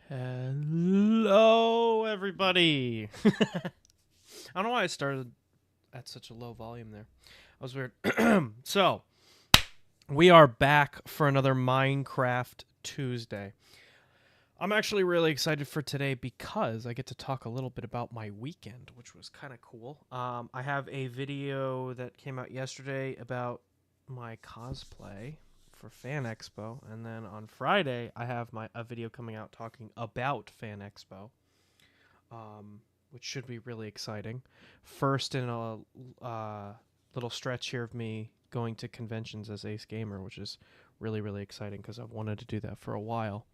Hello, everybody. I don't know why I started at such a low volume there. That was weird. So, we are back for another Minecraft Tuesday. I'm actually really excited for today because I get to talk a little bit about my weekend, which was kind of cool. I have a video that came out yesterday about my cosplay for Fan Expo, and then on Friday I have a video coming out talking about Fan Expo, which should be really exciting. First in a little stretch here of me going to conventions as Ace Gamer, which is really exciting because I've wanted to do that for a while.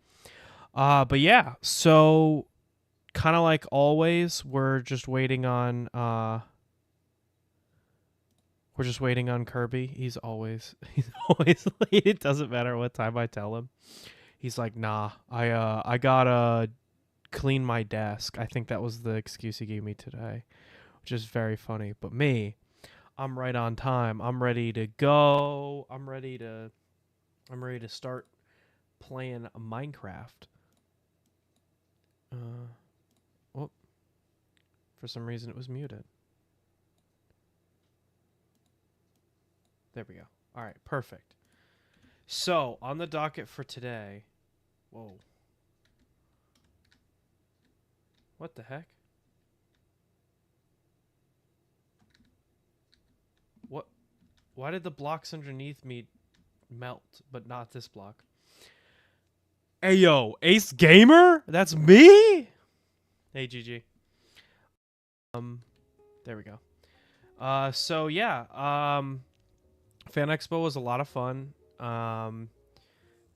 But yeah, so kind of like always, we're just waiting on Kirby. He's always always late. It doesn't matter what time I tell him. He's like, "Nah, I gotta clean my desk." I think that was the excuse he gave me today, which is very funny. But me, I'm right on time. I'm ready to go. I'm ready to start playing Minecraft. Whoop. For some reason it was muted. There we go. All right, perfect. So, on the docket for today... Whoa. What the heck? What? Why did the blocks underneath me melt, but not this block? Hey, yo, Ace Gamer? That's me? Hey, GG. There we go. So yeah, Fan Expo was a lot of fun. And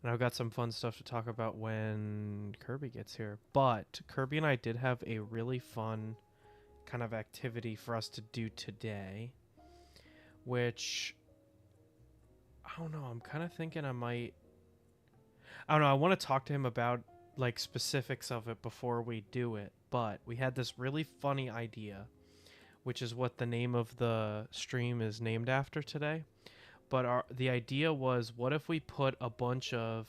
I've got some fun stuff to talk about when Kirby gets here. But Kirby and I did have a really fun kind of activity for us to do today, which I don't know. I'm kind of thinking I don't know. I want to talk to him about like specifics of it before we do it. But we had this really funny idea, which is what the name of the stream is named after today. But the idea was, what if we put a bunch of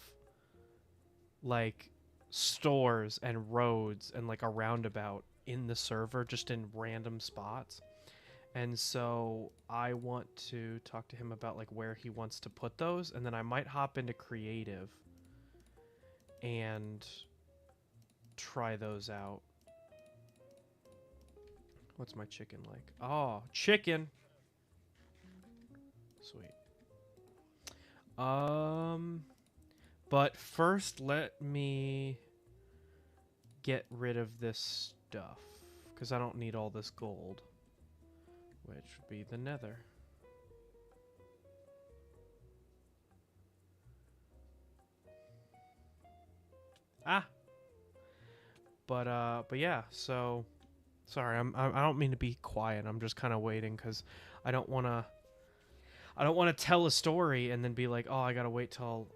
like stores and roads and like a roundabout in the server, just in random spots? And so I want to talk to him about like where he wants to put those, and then I might hop into creative and try those out. What's my chicken like? Oh, chicken. Sweet. But first let me get rid of this stuff, because I don't need all this gold, which would be the nether. But yeah, so sorry, I don't mean to be quiet. I'm just kind of waiting because I don't want to tell a story and then be like, oh, I gotta wait till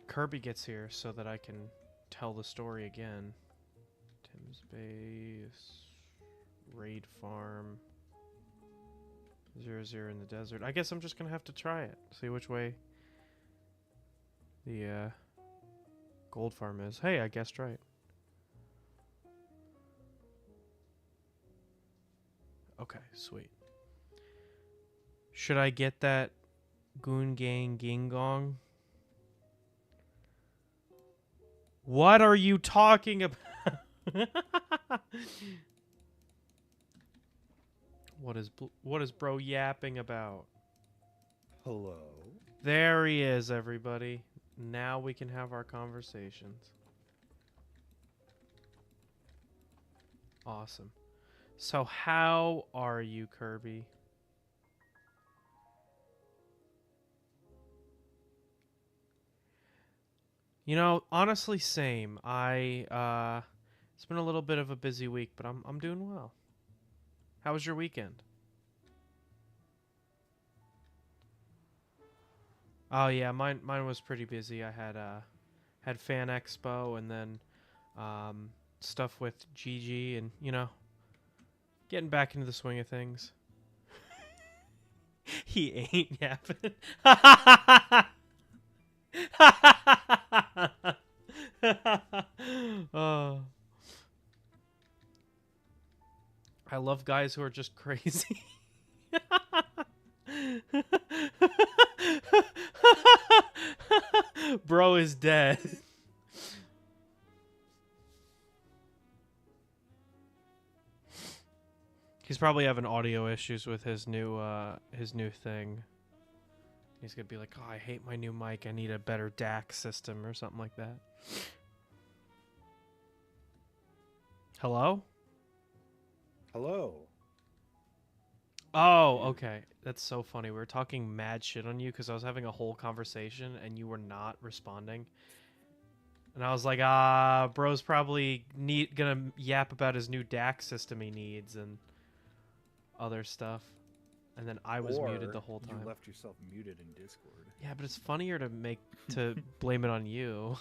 Kirby gets here so that I can tell the story again. Tim's base, raid farm, 0-0 in the desert. I guess I'm just gonna have to try it, see which way the gold farm is. Hey, I guessed right. Okay, sweet. Should I get that Goon Gang Ging Gong? What are you talking about? What is bro yapping about? Hello. There he is, everybody. Now we can have our conversations. Awesome. So how are you, Kirby? You know, honestly, same. It's been a little bit of a busy week, but I'm doing well. How was your weekend? Oh yeah, mine was pretty busy. I had Fan Expo and then stuff with GG and getting back into the swing of things. He ain't yapping. love guys who are just crazy. Bro is dead. He's probably having audio issues with his new thing. He's gonna be like, "Oh, I hate my new mic. I need a better DAC system or something like that." Hello? Hello. Oh, okay. That's so funny. We were talking mad shit on you because I was having a whole conversation and you were not responding. And I was like, bro's probably gonna yap about his new DAC system he needs and other stuff. And then I was muted the whole time. You left yourself muted in Discord. Yeah, but it's funnier to blame it on you.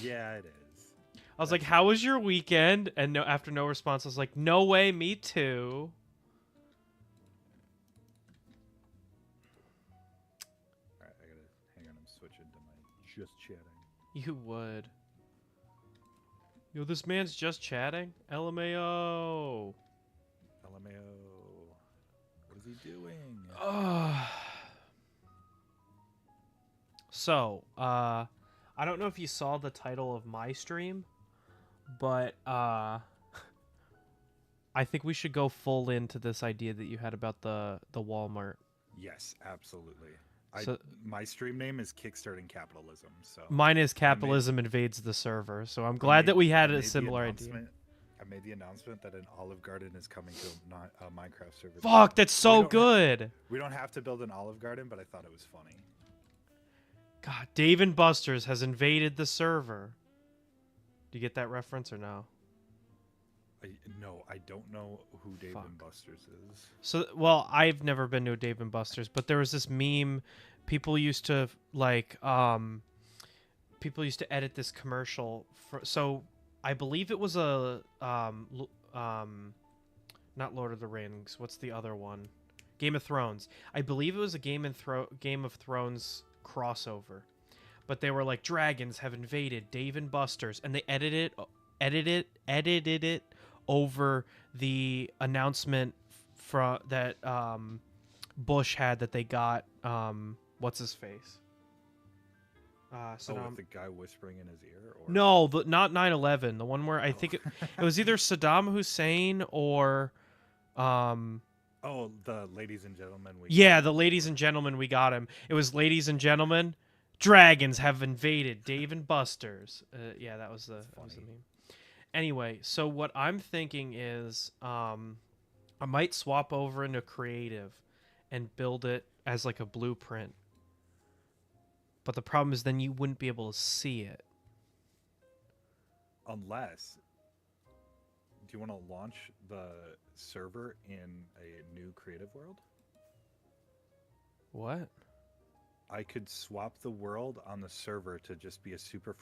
Yeah, it is. I was like, "How was your weekend?" And after no response, I was like, "No way, me too." All right, I gotta hang on. I'm switching to my just chatting. You would. Yo, this man's just chatting. LMAO. LMAO. What is he doing? So, I don't know if you saw the title of my stream, but I think we should go full into this idea that you had about the Walmart. Yes, absolutely. So, my stream name is Kickstarting Capitalism. So mine is Capitalism Invades the Server. So I'm glad that we had a similar idea. I made the announcement that an Olive Garden is coming to a Minecraft server. Fuck, that's so good. We don't have to build an Olive Garden, but I thought it was funny. God, Dave and Buster's has invaded the server. Do you get that reference or no? No, I don't know who Dave and Buster's is. So, well, I've never been to a Dave and Buster's, but there was this meme. People used to people used to edit this commercial. So I believe it was a not Lord of the Rings. What's the other one? Game of Thrones. I believe it was a Game of Thrones crossover, but they were like, dragons have invaded Dave and Buster's, and they edited it over the announcement that Bush had that they got what's his face? With the guy whispering in his ear? Or... No, not 9/11. The one where I think it was either Saddam Hussein or Oh, the ladies and gentlemen. The ladies and gentlemen, we got him. It was ladies and gentlemen, dragons have invaded Dave and Buster's. Yeah, that was the meme. Anyway, so what I'm thinking is I might swap over into creative and build it as like a blueprint. But the problem is then you wouldn't be able to see it. Unless... Do you want to launch the server in a new creative world? What? I could swap the world on the server to just be a super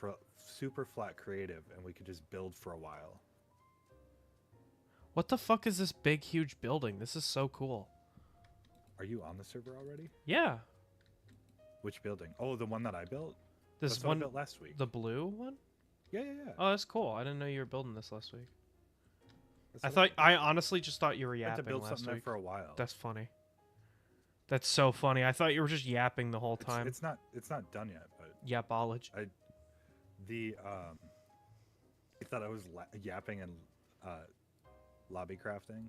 flat creative, and we could just build for a while. What the fuck is this big, huge building? This is so cool. Are you on the server already? Yeah. Which building? Oh, the one that I built? This That's one what I built last week. The blue one? Yeah. Oh, that's cool. I didn't know you were building this last week. I honestly just thought you were yapping to build last something week. for a while. That's funny. That's so funny. I thought you were just yapping the whole time. It's not done yet, but Yapology. I thought I was yapping and lobby crafting.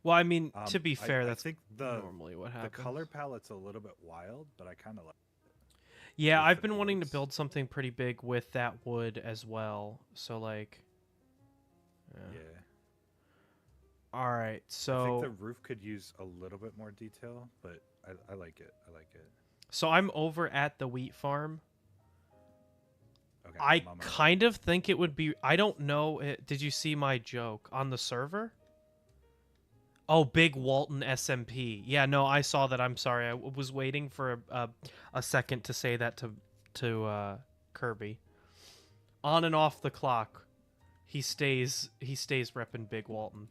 Well, I mean, to be fair, I that's think normally what happens. The color palette's a little bit wild, but I kind of like it. Yeah, I've been wanting to build something pretty big with that wood as well. So like Yeah. All right, so I think the roof could use a little bit more detail, but I like it. I like it. So I'm over at the wheat farm. Okay. I kind of think it would be. I don't know. Did you see my joke on the server? Oh, Big Walton SMP. Yeah, no, I saw that. I'm sorry. I was waiting for a second to say that to Kirby. On and off the clock, he stays repping Big Walton.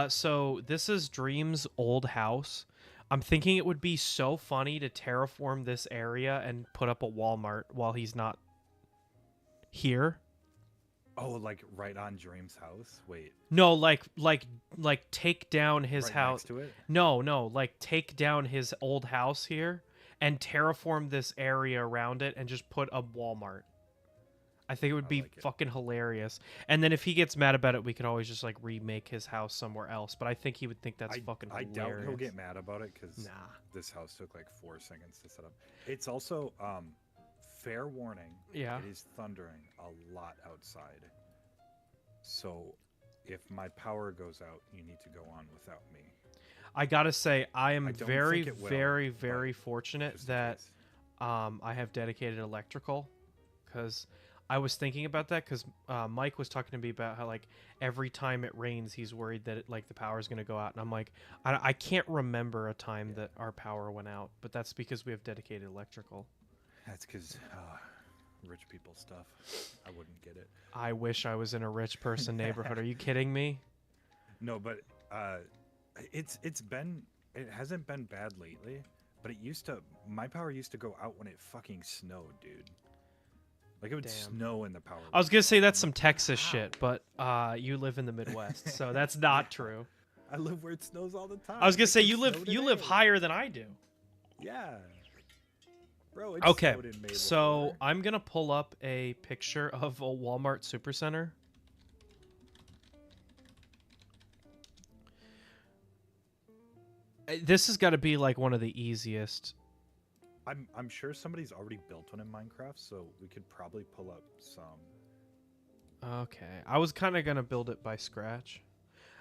So this is Dream's old house. I'm thinking it would be so funny to terraform this area and put up a Walmart while he's not here. Oh, like right on Dream's house. Wait, No, like take down his right house. next to it. No, like take down his old house here and terraform this area around it and just put a Walmart. I think it would I be like it. fucking hilarious. And then if he gets mad about it, we could always just like remake his house somewhere else. But I think he would think that's fucking I hilarious. doubt he'll get mad about it because Nah. this house took like 4 seconds to set up. It's also fair warning. Yeah. It is thundering a lot outside. So if my power goes out, you need to go on without me. I gotta say, I am I don't very, think it will, very, but very fortunate just in that case. I have dedicated electrical, because I was thinking about that because Mike was talking to me about how like every time it rains, he's worried that like the power is gonna go out, and I'm like, I can't remember a time that our power went out, but that's because we have dedicated electrical. That's because rich people stuff. I wouldn't get it. I wish I was in a rich person neighborhood. Are you kidding me? No, but it hasn't been bad lately. But it used to. My power used to go out when it fucking snowed, dude. Like it would Damn. snow in the power. I was gonna say that's some Like, Texas how? shit, but you live in the Midwest, so that's not true. I live where it snows all the time. I was gonna It say could you snow live today. higher than I do. Yeah. Bro, it Okay, snowed in May so before. I'm gonna pull up a picture of a Walmart Supercenter. This has got to be like one of the easiest. I'm sure somebody's already built one in Minecraft, so we could probably pull up some. Okay, I was kind of gonna build it by scratch.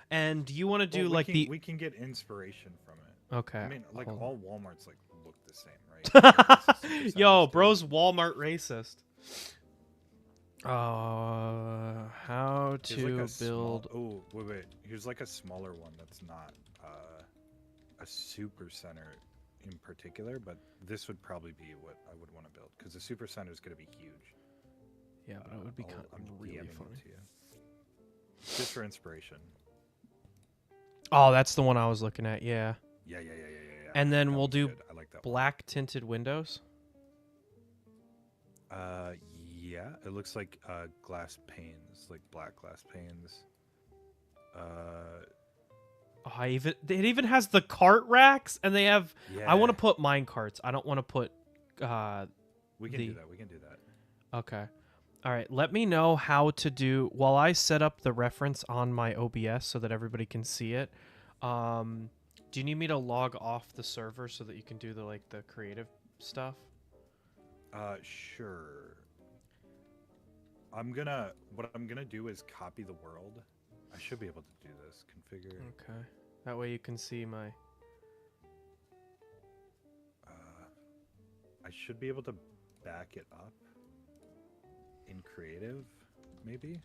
And do you want to do Well, like we can get inspiration from it. Okay. I mean, like hold all Walmarts like look the same, right? on. Like, Yo, Supercenters do. bro's Walmart racist. How Here's like to a build? Oh, wait. Here's like a smaller one that's not a super center in particular, but this would probably be what I would want to build because the super center is going to be huge. Yeah, but it would be I'm really DMing it funny. to you. Just for inspiration. Oh, that's the one I was looking at. Yeah. Yeah. And then That we'll one's do good. I like that one. black tinted windows. Yeah. It looks like glass panes, like black glass panes. Oh, it even has the cart racks, and they have. Yeah. I want to put mine carts. I don't want to put. We can do that. We can do that. Okay. All right. Let me know how to do while I set up the reference on my OBS so that everybody can see it. Do you need me to log off the server so that you can do the creative stuff? Sure. What I'm gonna do is copy the world. I should be able to do this. Configure. Okay. That way you can see my. I should be able to back it up in creative, maybe.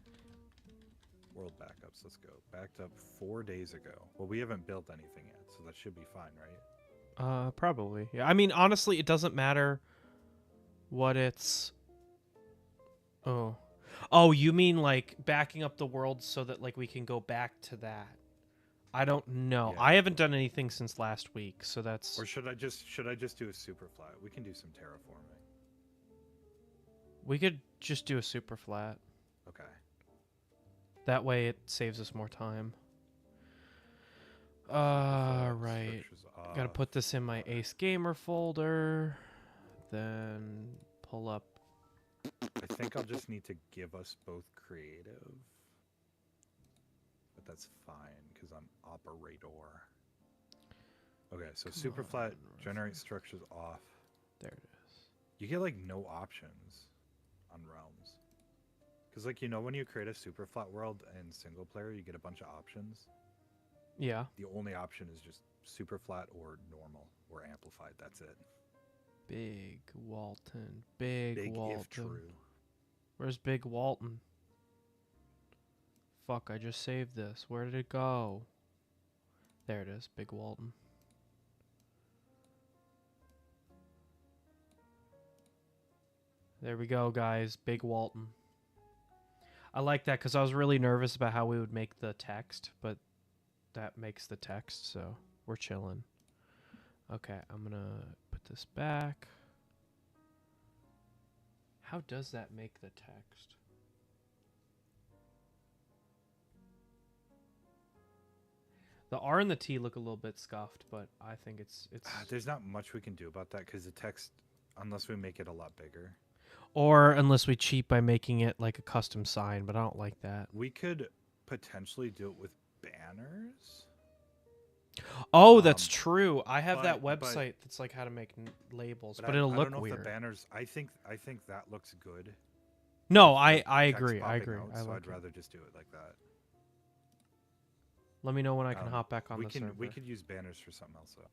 World backups. Let's go. Backed up 4 days ago. Well, we haven't built anything yet, so that should be fine, right? Probably. Yeah. I mean, honestly, it doesn't matter what it's. Oh, you mean like backing up the world so that like we can go back to that? I don't know. Yeah. I haven't done anything since last week, so that's. Or should I just do a super flat? We can do some terraforming. We could just do a super flat. Okay. That way it saves us more time. Right. Gotta put this in my Ace Gamer folder. Then pull up. I think I'll just need to give us both creative. But that's fine, because I'm operator. Okay, so super flat, generate structures off. There it is. You get like no options on realms. Because like, when you create a super flat world in single player, you get a bunch of options. Yeah. The only option is just super flat or normal or amplified. That's it. Big Walton. Big Walton. If true. Where's Big Walton? Fuck, I just saved this. Where did it go? There it is, Big Walton. There we go, guys. Big Walton. I like that because I was really nervous about how we would make the text, but that makes the text, so we're chilling. Okay, I'm gonna put this back. How does that make the text? The R and the T look a little bit scuffed, but I think it's There's not much we can do about that because the text, unless we make it a lot bigger. or unless we cheat by making it like a custom sign, but I don't like that. We could potentially do it with banners. Oh, that's Um, true. I have that but website that's like how to make labels, but but it'll I look don't know if the weird. banners. I think that looks good. No, With I the text agree. I popping agree. out, I so like I'd it. rather just do it like that. Let me know when I can hop back on we the can server. we could use banners for something else though.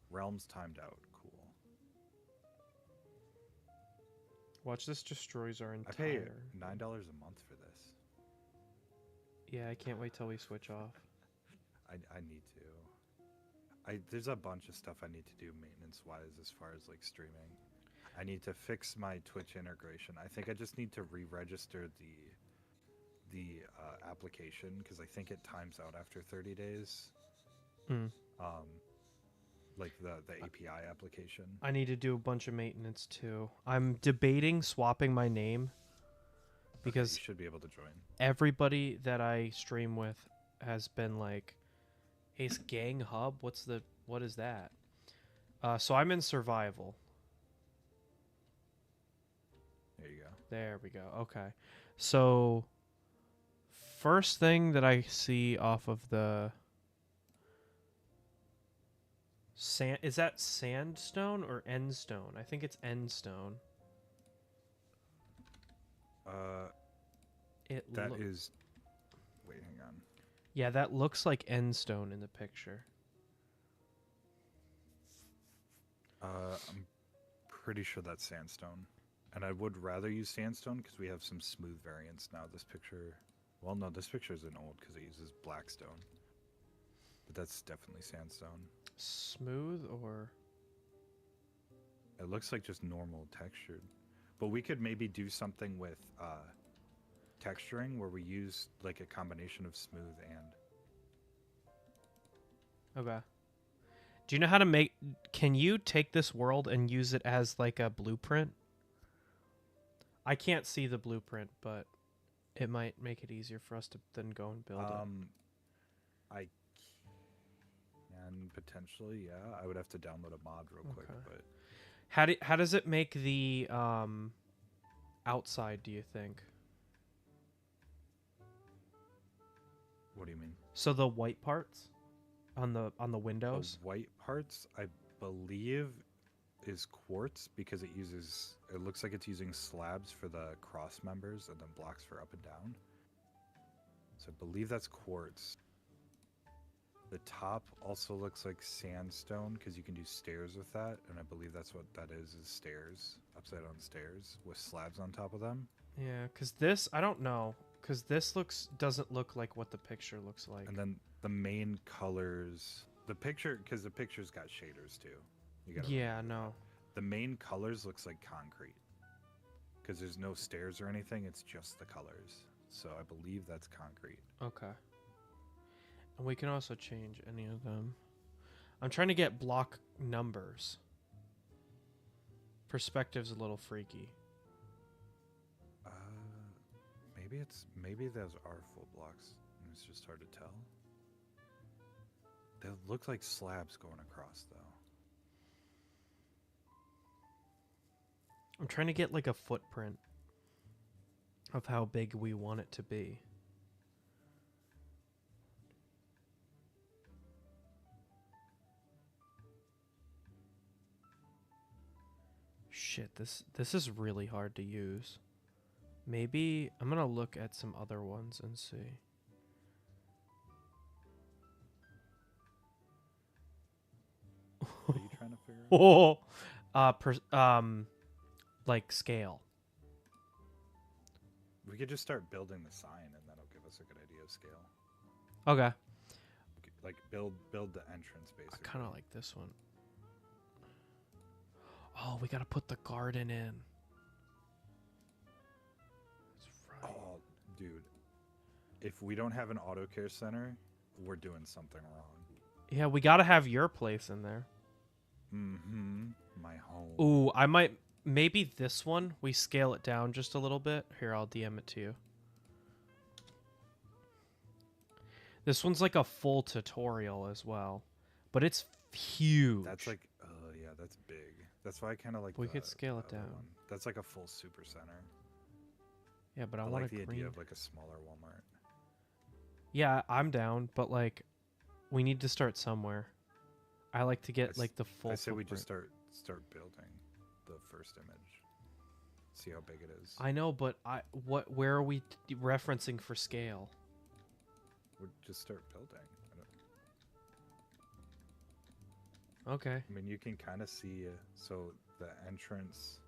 Realms timed out. Cool. Watch, this destroys our I pay entire. $9 a month for this. Yeah, I can't wait till we switch off. I need to. There's a bunch of stuff I need to do maintenance wise as far as like streaming. I need to fix my Twitch integration. I think I just need to re-register the application because I think it times out after 30 days. Mm. Like the API application. I need to do a bunch of maintenance too. I'm debating swapping my name because you should be able to join. everybody that I stream with has been like, "Ace Gang Hub, what is that?" So I'm in survival. There you go. There we go. Okay. So first thing that I see off of the sand, is that sandstone or endstone? I think it's endstone. That is. Wait, hang on. Yeah, that looks like endstone in the picture. I'm pretty sure that's sandstone, and I would rather use sandstone because we have some smooth variants now. This picture, well, no, this picture isn't old because it uses blackstone, but that's definitely sandstone. Smooth or? It looks like just normal textured, but we could maybe do something with texturing where we use like a combination of smooth and. Okay. Do you know how to make? Can you take this world and use it as like a blueprint? I can't see the blueprint, but it might make it easier for us to then go and build it. I can potentially, yeah. I would have to download a mod real quick, but how does it make the outside? Do you think? What do you mean? So the white parts on the windows. The white parts, I believe, is quartz because it uses. It looks like it's using slabs for the cross members and then blocks for up and down. So I believe that's quartz. The top also looks like sandstone because you can do stairs with that, and I believe that's what that is stairs, upside down stairs with slabs on top of them. Yeah, because this, I don't know, because this doesn't look like what the picture looks like. And then the main colors, the picture, because the picture's got shaders too. Yeah, no. The main colors looks like concrete because there's no stairs or anything. It's just the colors. So I believe that's concrete. Okay. And we can also change any of them. I'm trying to get block numbers. Perspective's a little freaky. Maybe those are full blocks. It's just hard to tell. They look like slabs going across though. I'm trying to get like a footprint of how big we want it to be. Shit, this is really hard to use. Maybe I'm gonna look at some other ones and see. What are you trying to figure out? Like scale. We could just start building the sign, and that'll give us a good idea of scale. Okay. Like build the entrance basically. I kind of like this one. Oh, we gotta put the garden in. That's right. Oh, dude. If we don't have an auto care center, we're doing something wrong. Yeah, we gotta have your place in there. Mm-hmm. My home. Ooh, I might... Maybe this one, we scale it down just a little bit. Here, I'll DM it to you. This one's like a full tutorial as well, but it's huge. That's like, oh yeah, that's big. That's why I kind of like We the, could scale it the other down. one. That's like a full super center. Yeah, but I I want like a the green. idea of like a smaller Walmart. Yeah, I'm down, but like, we need to start somewhere. I like to get like the full. I say we footprint. just start building the first image. See how big it is. I know, but where are we referencing for scale? We'll just start building. Okay. I mean, you can kind of see. So the entrance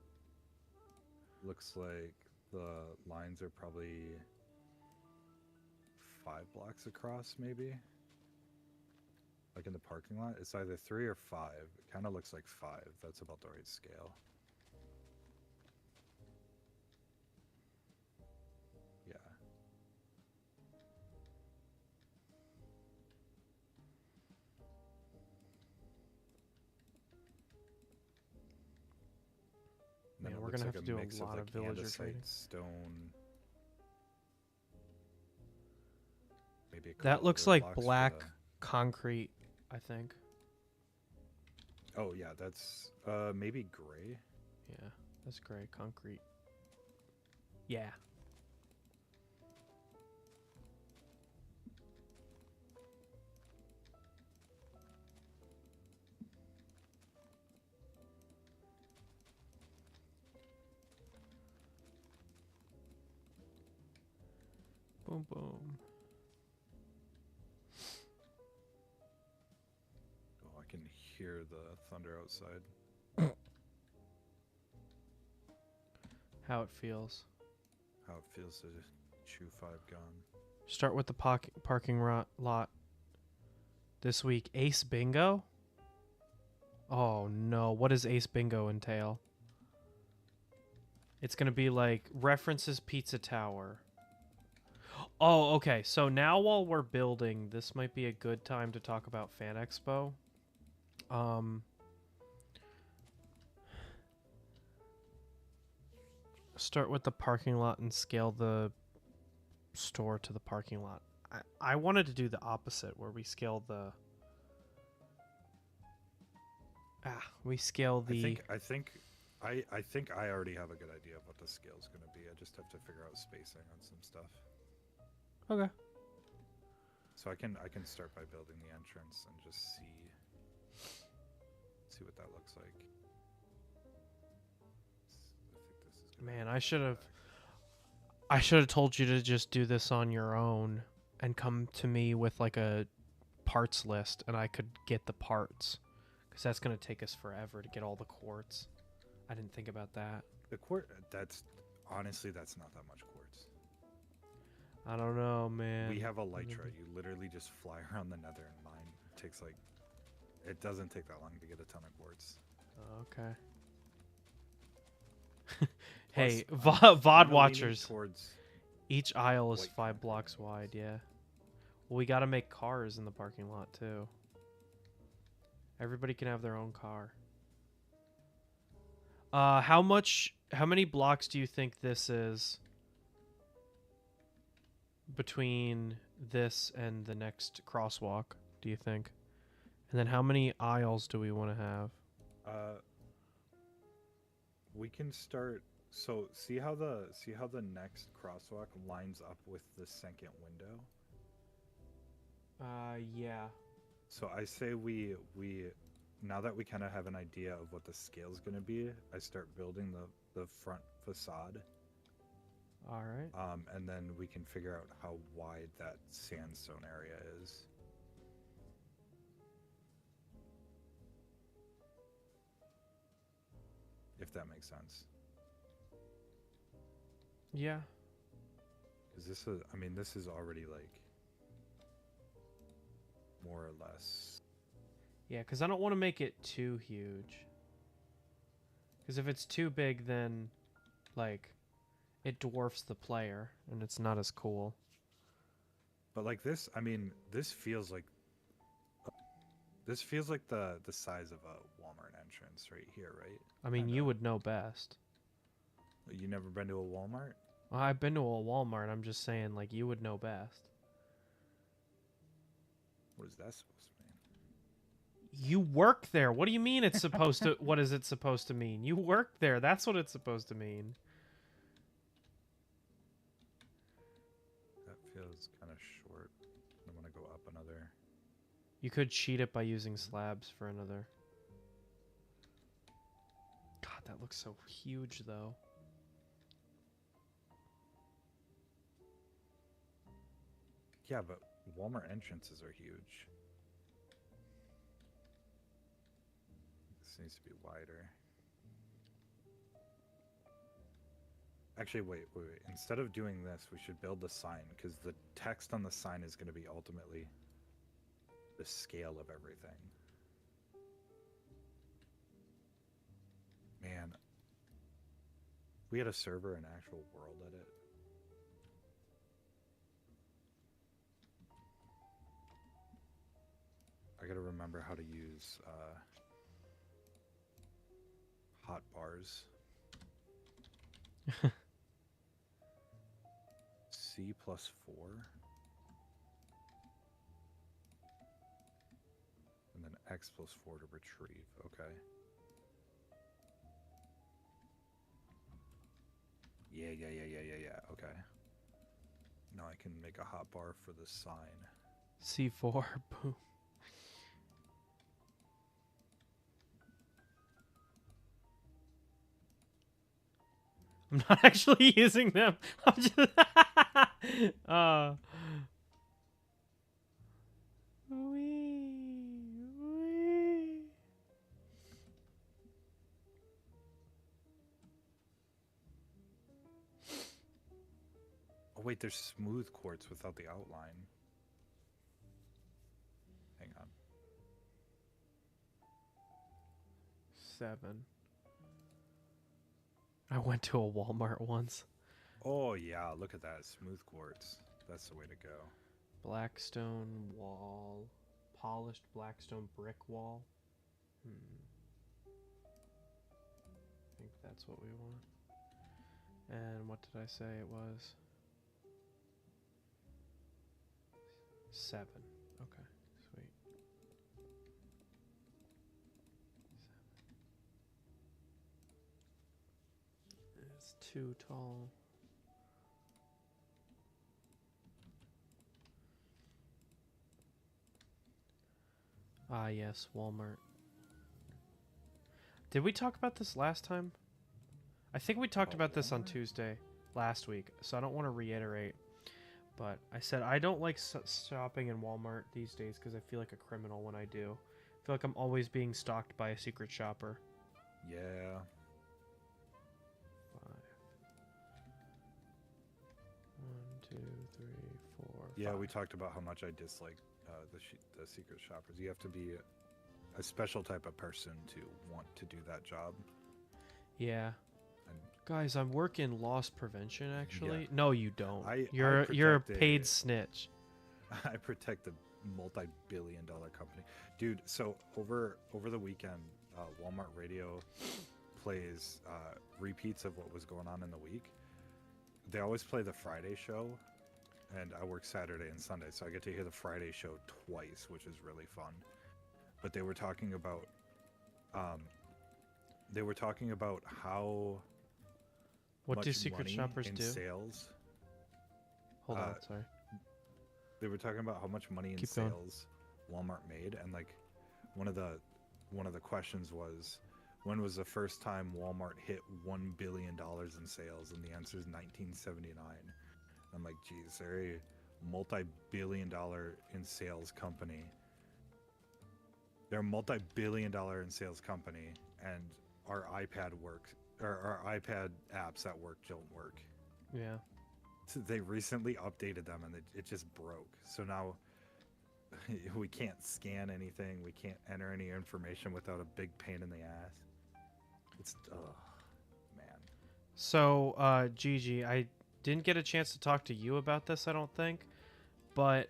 looks like the lines are probably 5 blocks across, maybe. Like in the parking lot, it's either 3 or 5. It kind of looks like 5. That's about the right scale. Yeah. Man, Then it we're looks gonna like have to do mix a lot of like villager andesite, trading. stone. Maybe a That couple looks other like blocks for black the- concrete, I think. Oh yeah, that's maybe gray. Yeah, that's gray concrete. Yeah. Boom, boom. Oh, I can hear the thunder outside. How it feels. How it feels to chew 5 gum. Start with the parking lot. This week, Ace Bingo? Oh no, what does Ace Bingo entail? It's gonna be like references Pizza Tower. Oh, okay. So now while we're building, this might be a good time to talk about Fan Expo. Start with the parking lot and scale the store to the parking lot. I wanted to do the opposite where we scale the we scale the I think I already have a good idea of what the scale is going to be. I just have to figure out spacing on some stuff. Okay. So I can start by building the entrance and just see what that looks like. I think this is Man, I should have told you to just do this on your own and come to me with like a parts list and I could get the parts. Because that's going to take us forever to get all the quartz. I didn't think about that. the quartz. That's honestly that's not that much quartz. I don't know, man. We have a Elytra. You literally just fly around the Nether and mine. It takes like, it doesn't take that long to get a ton of quartz. Okay. Hey, Plus, VOD kinda leaning watchers. towards Each aisle is white 5 concrete blocks anyways. wide, yeah. Well, we got to make cars in the parking lot, too. Everybody can have their own car. How many blocks do you think this is between this and the next crosswalk, do you think? And then how many aisles do we want to have? We can start. So see how the next crosswalk lines up with the second window. Yeah. So I say we now that we kind of have an idea of what the scale is going to be, I start building the front facade. All right. And then we can figure out how wide that sandstone area is. If that makes sense. Yeah. Because this is already like more or less. Yeah, because I don't want to make it too huge. Because if it's too big, then, like, it dwarfs the player, and it's not as cool. But like this, this feels like the size of a Walmart entrance right here, right? I mean, Kinda. you would know best. You never been to a Walmart? Well, I've been to a Walmart. I'm just saying, like, you would know best. What is that supposed to mean? You work there. What do you mean it's supposed to... What is it supposed to mean? You work there. That's what it's supposed to mean. That feels kind of short. I want to go up another. You could cheat it by using slabs for another. God, that looks so huge, though. Yeah, but Walmart entrances are huge. This needs to be wider. Actually, wait. Instead of doing this, we should build the sign, because the text on the sign is going to be ultimately the scale of everything. Man, we had a server in actual world edit. I gotta remember how to use hot bars. C plus 4. And then X plus 4 to retrieve. Okay. Yeah. Okay. Now I can make a hotbar for the sign. C4. Boom. I'm not actually using them. I'm just... Wee. Oh wait, there's smooth quartz without the outline. Hang on. 7. I went to a Walmart once. Oh yeah, look at that. Smooth quartz. That's the way to go. Blackstone wall. Polished blackstone brick wall. I think that's what we want. And what did I say it was? 7. Okay, sweet. 7. It's too tall. Ah, yes, Walmart. Did we talk about this last time? I think we talked about this on Tuesday last week, so I don't want to reiterate. But I said I don't like shopping in Walmart these days because I feel like a criminal when I do. I feel like I'm always being stalked by a secret shopper. Yeah. 5. 1, 2, 3, 4. Yeah, 5. we talked about how much I dislike the secret shoppers. You have to be a special type of person to want to do that job. Yeah. And guys, I'm working loss prevention actually. Yeah. No, you don't. I You're a protect paid snitch. I protect a multi-billion-dollar company, dude. So over the weekend, Walmart Radio plays repeats of what was going on in the week. They always play the Friday show, and I work Saturday and Sunday, so I get to hear the Friday show twice, which is really fun. But they were talking about how What much do secret money shoppers in do? sales. Hold on, sorry. They were talking about how much money in Keep going. sales Walmart made, and like one of the questions was, when was the first time Walmart hit $1 billion in sales? And the answer is 1979. I'm like, geez, they're a multi-billion-dollar in sales company. They're a multi-billion-dollar in sales company, and our iPad works, or our iPad apps at work don't work. Yeah. So they recently updated them, and it just broke. So now we can't scan anything. We can't enter any information without a big pain in the ass. It's, man. So, Gigi, I didn't get a chance to talk to you about this, I don't think. But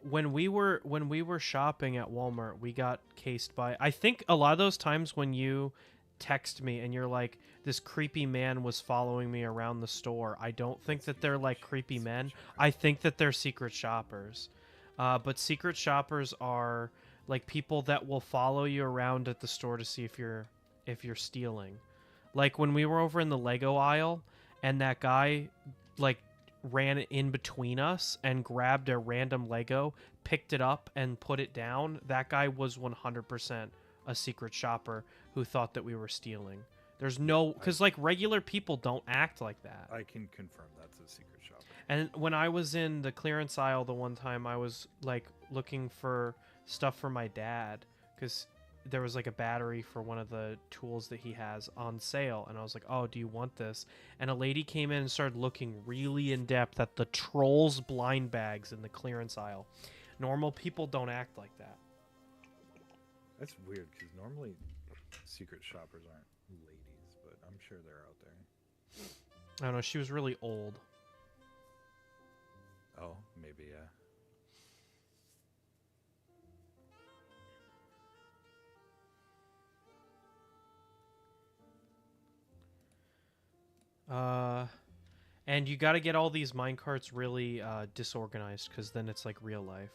when we were shopping at Walmart, we got cased by, I think a lot of those times when you text me and you're like, this creepy man was following me around the store, I don't think that they're like creepy men. I think that they're secret shoppers. But secret shoppers are like people that will follow you around at the store to see if you're stealing. Like when we were over in the Lego aisle and that guy like ran in between us and grabbed a random Lego, picked it up and put it down. That guy was 100% a secret shopper who thought that we were stealing. There's no, because like regular people don't act like that. I can confirm that's a secret shopper. And when I was in the clearance aisle the one time, I was like looking for stuff for my dad because there was like a battery for one of the tools that he has on sale. And I was like, oh, do you want this? And a lady came in and started looking really in depth at the Trolls blind bags in the clearance aisle. Normal people don't act like that. That's weird because normally secret shoppers aren't ladies, but I'm sure they're out there. I don't know. She was really old. Oh, maybe, yeah. And you got to get all these minecarts really disorganized because then it's like real life.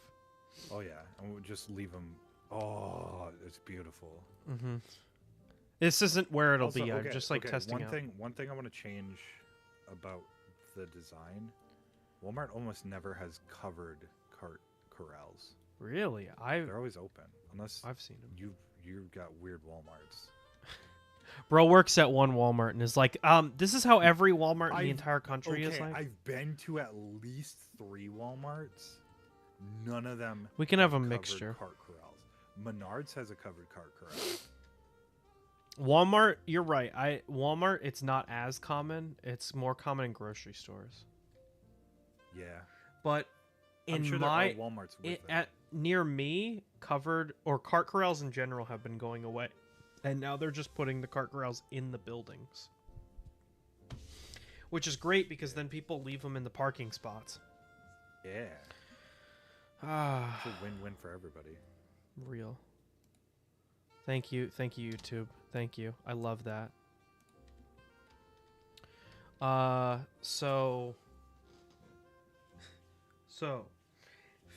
Oh, yeah. And we'll just leave them. Oh, it's beautiful. Mm-hmm. This isn't where it'll Also, be. okay, I'm just like testing out. One thing I want to change about the design. Walmart almost never has covered cart corrals. Really? They're always open unless I've seen them. You've got weird Walmarts. Bro works at one Walmart and is like, this is how every Walmart in the entire country is like. I've been to at least 3 Walmarts. None of them. We can have a covered mixture. Cart corrals. Menards has a covered cart corral. Walmart, you're right. Walmart, it's not as common. It's more common in grocery stores. Yeah. But I'm in sure my there are Walmarts with them. near me, covered or cart corrals in general have been going away. And now they're just putting the cart corrals in the buildings. Which is great because then people leave them in the parking spots. Yeah. Ah, It's a win-win for everybody. real. Thank you, YouTube. Thank you. I love that. So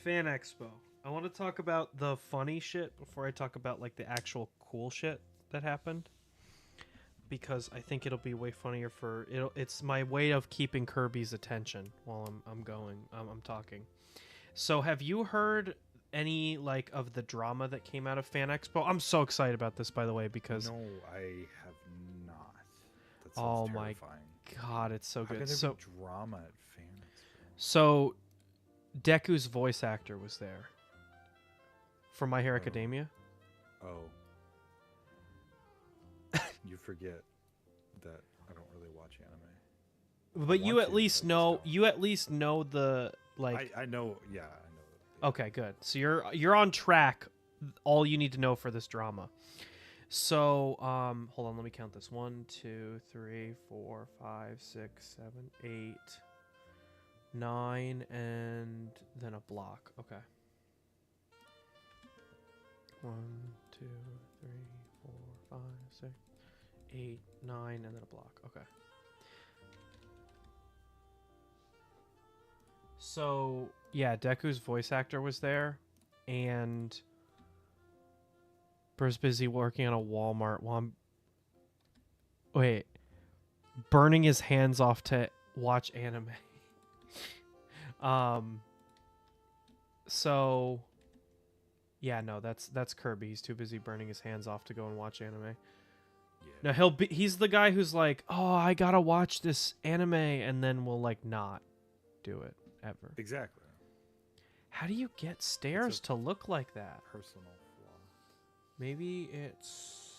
Fan Expo. I want to talk about the funny shit before I talk about like the actual cool shit that happened, because I think it'll be way funnier for it's my way of keeping Kirby's attention while I'm talking. So have you heard any like of the drama that came out of Fan Expo? I'm so excited about this, by the way, because No, I have not. That oh sounds my terrifying. god, it's so How good. can there So be drama at Fan Expo? so Deku's voice actor was there for My Hero Oh. Academia. Oh. You forget that I don't really watch anime. But you want at to, least but know still. you at least know the like. I know, yeah, I know. Okay, good. So you're on track. All you need to know for this drama. So hold on, let me count this. 1, 2, 3, 4, 5, 6, 7, 8, 9, and then a block. Okay. 1, 2, 3, 4, 5, 6, 8, 9, and then a block. Okay. So yeah, Deku's voice actor was there, and Bur's busy working on a Walmart while burning his hands off to watch anime. So yeah, no, that's Kirby. He's too busy burning his hands off to go and watch anime. Yeah. No, he's the guy who's like, "Oh, I got to watch this anime," and then will like not do it ever. Exactly. How do you get stairs to look like that? Personal flaw. Maybe it's...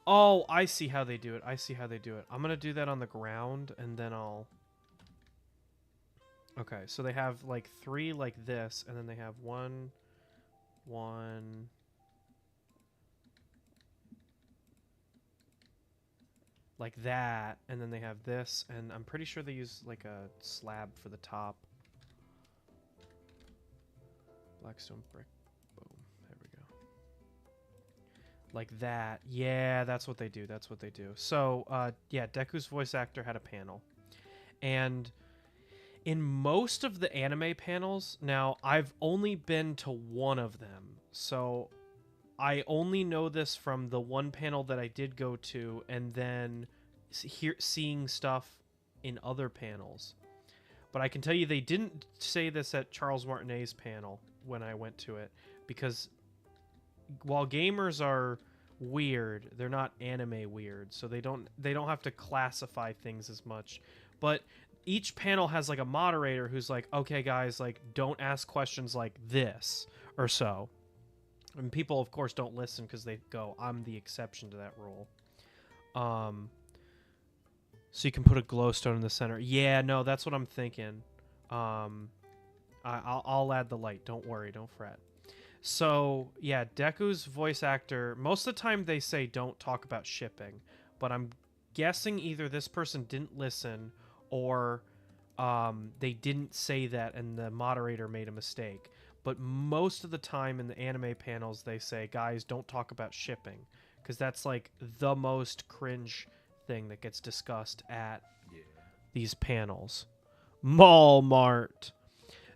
Oh, I see how they do it. I'm going to do that on the ground, and then I'll... Okay, so they have, like, 3 like this, and then they have 1... like that, and then they have this, and I'm pretty sure they use, like, a slab for the top. Blackstone brick. Boom. There we go. like that. Yeah, that's what they do. That's what they do. So, yeah, Deku's voice actor had a panel. And in most of the anime panels, now I've only been to one of them. So, I only know this from the one panel that I did go to and then seeing stuff in other panels. But I can tell you they didn't say this at Charles Martinet's panel when I went to it, because while gamers are weird, they're not anime weird, so they don't have to classify things as much. But each panel has like a moderator who's like, okay guys, like don't ask questions like this or so. And people of course don't listen because they go, I'm the exception to that rule. So you can put a glowstone in the center. Yeah, no, that's what I'm thinking. I'll add the light. Don't worry, don't fret. So, yeah, Deku's voice actor, most of the time they say don't talk about shipping, but I'm guessing either this person didn't listen or they didn't say that and the moderator made a mistake. But most of the time in the anime panels, they say, guys, don't talk about shipping, because that's like the most cringe thing that gets discussed at these panels. Mall Mart.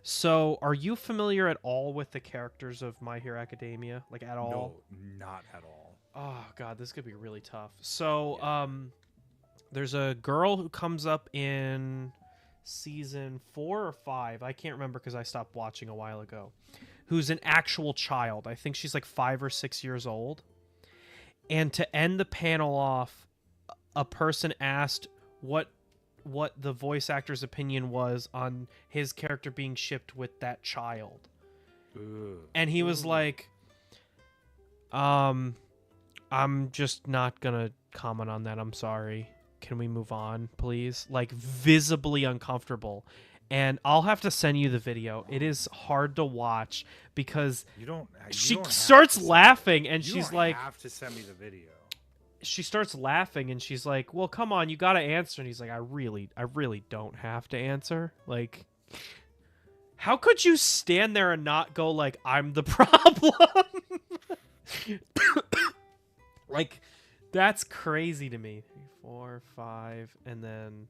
So, are you familiar at all with the characters of My Hero Academia? Like, at all? No, not at all. Oh, God, this could be really tough. So, Yeah. there's a girl who comes up in season 4 or 5. I can't remember because I stopped watching a while ago. Who's an actual child. I think she's like 5 or 6 years old. And to end the panel off, a person asked what the voice actor's opinion was on his character being shipped with that child. Ooh. And he was like, I'm just not gonna comment on that. I'm sorry. Can we move on, please? Like, visibly uncomfortable. And I'll have to send you the video. It is hard to watch because she starts laughing and she's like, you have to send me the video. She starts laughing and she's like, well, come on, you gotta answer. And he's like, I really don't have to answer. Like, how could you stand there and not go like, I'm the problem? Like, that's crazy to me. 3, 4, 5, and then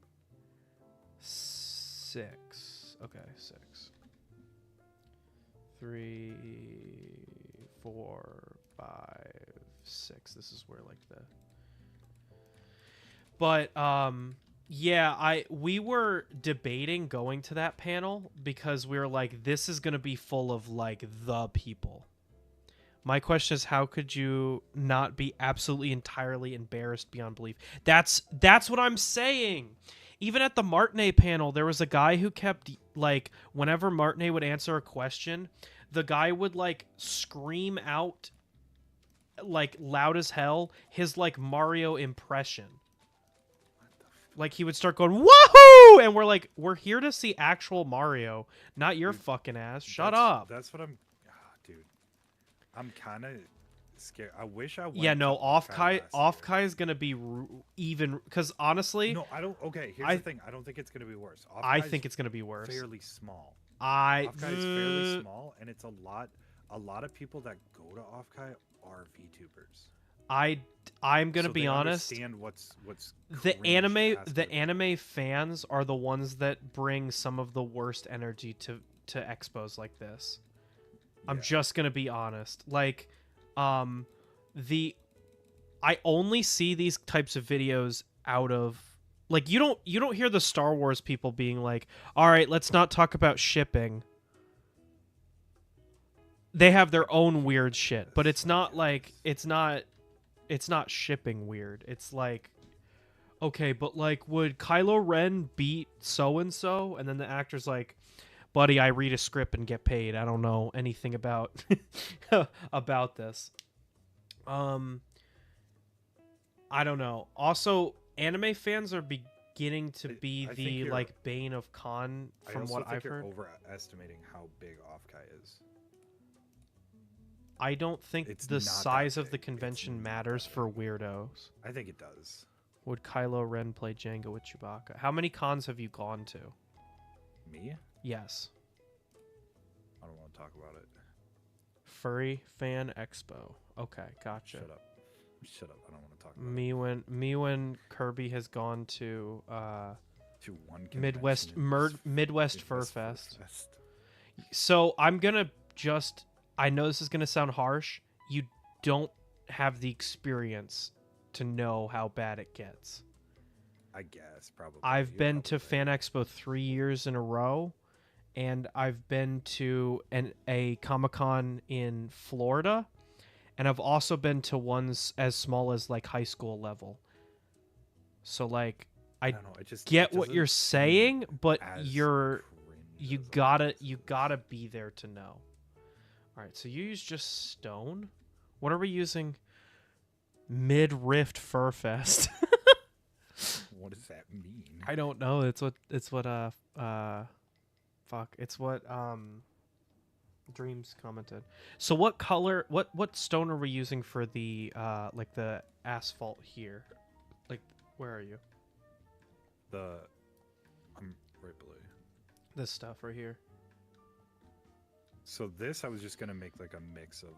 6. Okay, 6. 3, 4, 5, 6. This is where like the. But yeah, we were debating going to that panel because we were like, this is gonna be full of like the people. My question is, how could you not be absolutely entirely embarrassed beyond belief? That's what I'm saying. Even at the Martinet panel, there was a guy who kept, like, whenever Martinet would answer a question, the guy would, like, scream out, like, loud as hell, his, like, Mario impression. Like, he would start going, woohoo! And we're like, we're here to see actual Mario, not your fucking ass. Shut up. That's what I'm... dude. I'm kind of scared. I wish I went. Yeah, no, Off Kai is gonna be even, because honestly, no, I don't. Okay, here's the thing. I don't think it's gonna be worse. I think it's gonna be worse. Fairly small. Off Kai is fairly small, and it's a lot of people that go to Off Kai are VTubers. I'm gonna be honest. Understand what's the anime fans are the ones that bring some of the worst energy to expos like this. I'm just gonna be honest. Like, I only see these types of videos out of, like, you don't hear the Star Wars people being like, all right, let's not talk about shipping. They have their own weird shit, but it's not like it's not shipping weird. It's like, okay, but like, would Kylo Ren beat so and so? And then the actor's like, buddy, I read a script and get paid. I don't know anything about about this. I don't know. Also, anime fans are beginning to be the like bane of con from what I've heard. You're overestimating how big Off Kai is. I don't think the size of the convention matters for weirdos. I think it does. Would Kylo Ren play Jango with Chewbacca? How many cons have you gone to? Me? Yes. I don't want to talk about it. Furry Fan Expo. Okay, gotcha. Shut up. Shut up! I don't want to talk about Me when Kirby has gone to to one convention Midwest Fur Midwest Fur Fest. Fest. So I'm gonna just. I know this is gonna sound harsh. You don't have the experience to know how bad it gets. I guess probably. I've You're been to probably Fan Expo 3 years in a row, and I've been to a Comic-Con in Florida, and I've also been to ones as small as like high school level. So like I don't know. It just get it what you're doesn't seem saying, but as you cringe as other gotta places. be there to know. All right, so you use just stone. What are we using? Mid Rift Fur Fest. What does that mean? I don't know. It's what fuck. It's what Dreams commented. So what color what stone are we using for the like the asphalt here? Like where are you? I'm right below you. This stuff right here. So this, I was just gonna make like a mix of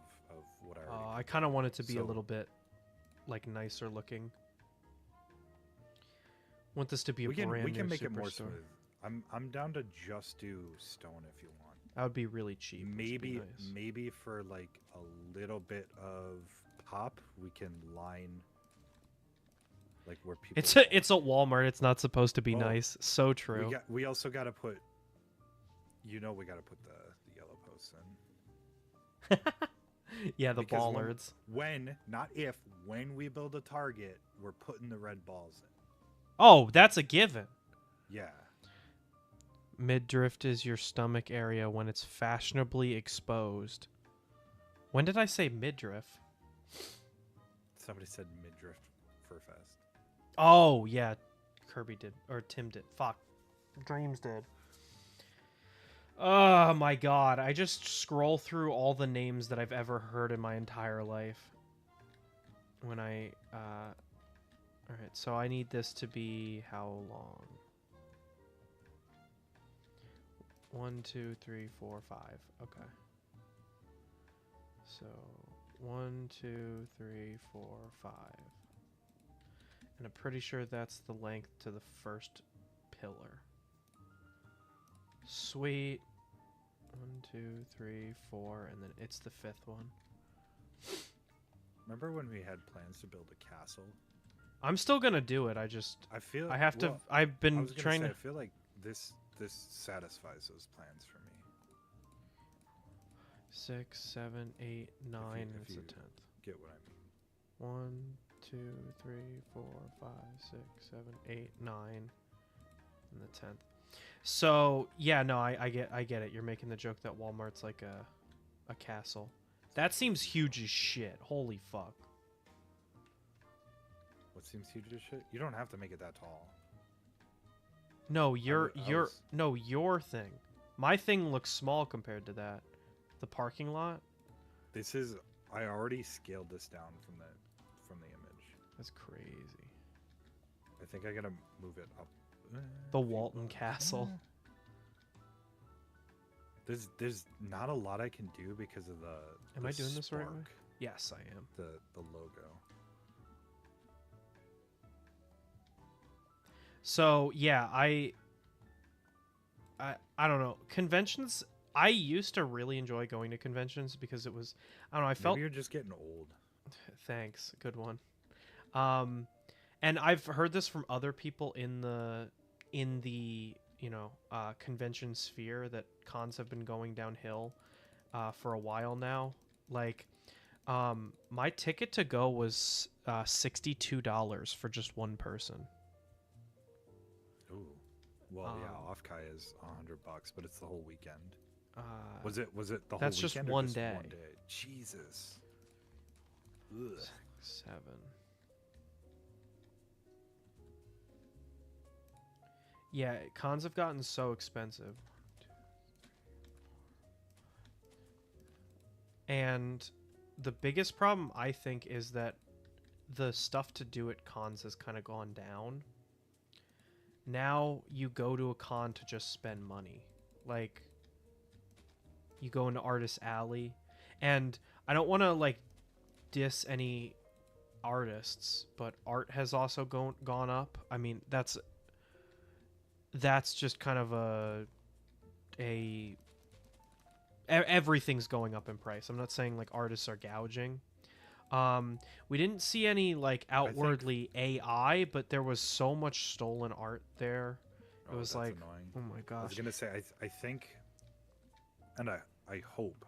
what I already. I kind of want it to be a So- little bit like nicer looking. Want this to be a we can brand new make it more Superstore. smooth. I'm down to just do stone if you want. That would be really cheap. Let's be nice. Maybe for like a little bit of pop, we can line like where people. It's a Walmart. It's not supposed to be Oh, nice. So true. We also got to put. We got to put the yellow posts in. Yeah, the Because bollards. When, not if, when we build a target, we're putting the red balls in. Oh, that's a given. Yeah. Midriff is your stomach area when it's fashionably exposed. When did I say midriff? Somebody said midriff fur fest. Oh, yeah. Kirby did. Or Tim did. Fuck. Dreams did. Oh, my God. I just scroll through all the names that I've ever heard in my entire life. When I... Alright, so I need this to be how long? 1, 2, 3, 4, 5. Okay. So 1, 2, 3, 4, 5. And I'm pretty sure that's the length to the first pillar. Sweet. 1, 2, 3, 4, and then it's the fifth one. Remember when we had plans to build a castle? I'm still gonna do it. I have to. I've been trying to. I feel like this satisfies those plans for me. 6, 7, 8, 9. If It's you the 10th. Get what I mean? 1, 2, 3, 4, 5, 6, 7, 8, 9, and the 10th. So yeah, no, I get it. You're making the joke that Walmart's like a castle. That seems huge as shit. Holy fuck. What seems huge as shit? You don't have to make it that tall. No, was- your thing. My thing looks small compared to that. The parking lot. This is. I already scaled this down from the image. That's crazy. I think I gotta move it up. The Walton Castle. There's not a lot I can do because of the. Am the I doing this the right way? spark, Yes, I am. The logo. So yeah, I don't know. Conventions. I used to really enjoy going to conventions because it was. I don't know. I felt. Maybe you're just getting old. Thanks. Good one. And I've heard this from other people in the convention sphere that cons have been going downhill for a while now. Like, my ticket to go was $62 for just one person. Ooh. Well, yeah, Off-Kai is $100, but it's the whole weekend. Was it the whole that's weekend? just or one just day. One day. Jesus. Ugh. 6, 7. Yeah, cons have gotten so expensive. And the biggest problem, I think, is that the stuff to do at cons has kind of gone down. Now you go to a con to just spend money. Like, you go into Artist Alley. And I don't want to, like, diss any artists, but art has also gone up. I mean, that's just kind of a everything's going up in price. I'm not saying like artists are gouging. We didn't see any like outwardly AI, but there was so much stolen art there. It was like, annoying. oh my gosh. I was gonna say, I think, and I hope,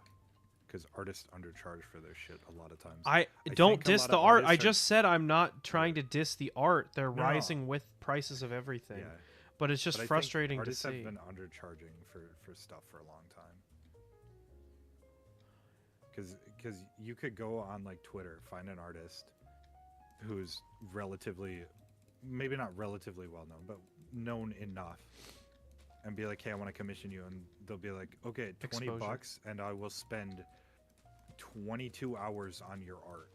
because artists undercharge for their shit a lot of times. I don't think a diss lot the of art. I artists are- just said I'm not trying to diss the art. They're No, no. rising with prices of everything. Yeah, But it's just but I think frustrating to artists see. have been undercharging for stuff for a long time. Because you could go on like Twitter, find an artist who's relatively, maybe not relatively well known, but known enough, and be like, hey, I want to commission you, and they'll be like, okay, $20 and I will spend 22 hours on your art.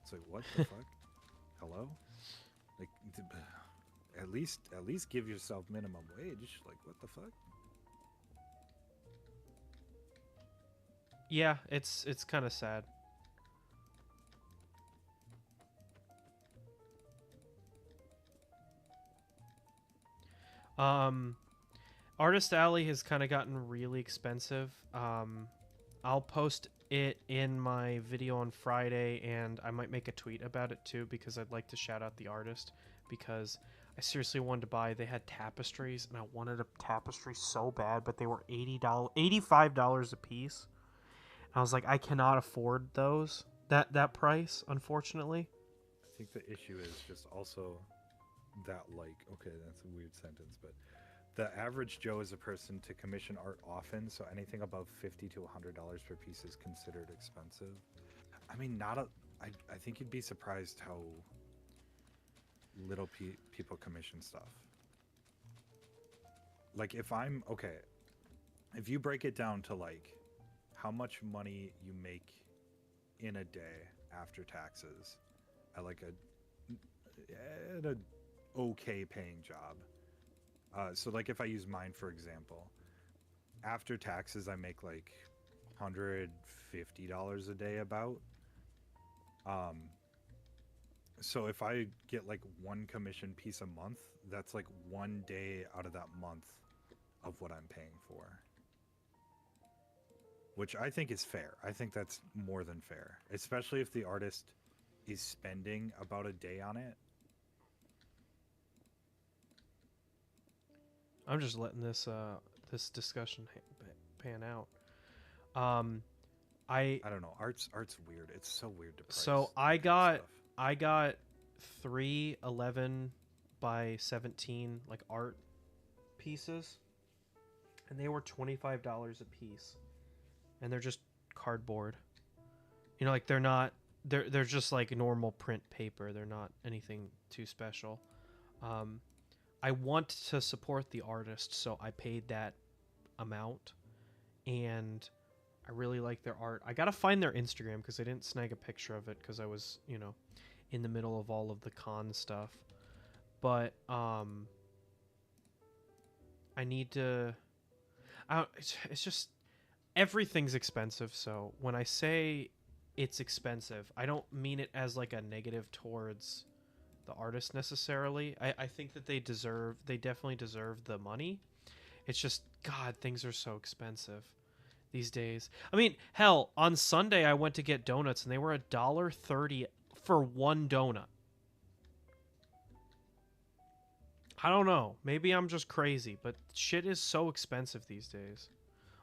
It's like, what the fuck? Hello? Like, at least give yourself minimum wage. Like, what the fuck? Yeah, it's kind of sad. Artist Alley has kind of gotten really expensive. I'll post it in my video on Friday, and I might make a tweet about it too, because I'd like to shout out the artist, because I seriously wanted to buy. They had tapestries, and I wanted a tapestry so bad, but they were $85 a piece. I was like, I cannot afford those that price, unfortunately. I think the issue is just also that, like, okay, that's a weird sentence, but the average Joe is a person to commission art often, so anything above $50 to $100 per piece is considered expensive. I mean, I think you'd be surprised how little people commission stuff. Like, if you break it down to like how much money you make in a day after taxes at like an okay paying job. So like if I use mine for example, after taxes I make like $150 a day about. So if I get like one commission piece a month, that's like one day out of that month of what I'm paying for. Which I think is fair. I think that's more than fair, especially if the artist is spending about a day on it. I'm just letting this discussion pan out. I don't know. Art's weird. It's so weird to price. So I got 3 11 by 17 like art pieces, and they were $25 a piece, and they're just cardboard. You know, like they're just like normal print paper. They're not anything too special. I want to support the artist, so I paid that amount, and I really like their art. I gotta find their Instagram because I didn't snag a picture of it because I was, in the middle of all of the con stuff. But I need to. It's just everything's expensive. So when I say it's expensive, I don't mean it as like a negative towards the artist necessarily. I think that they definitely deserve the money. It's just, God, things are so expensive these days. I mean, hell, on Sunday I went to get donuts and they were $1.30 for one donut. I don't know. Maybe I'm just crazy, but shit is so expensive these days.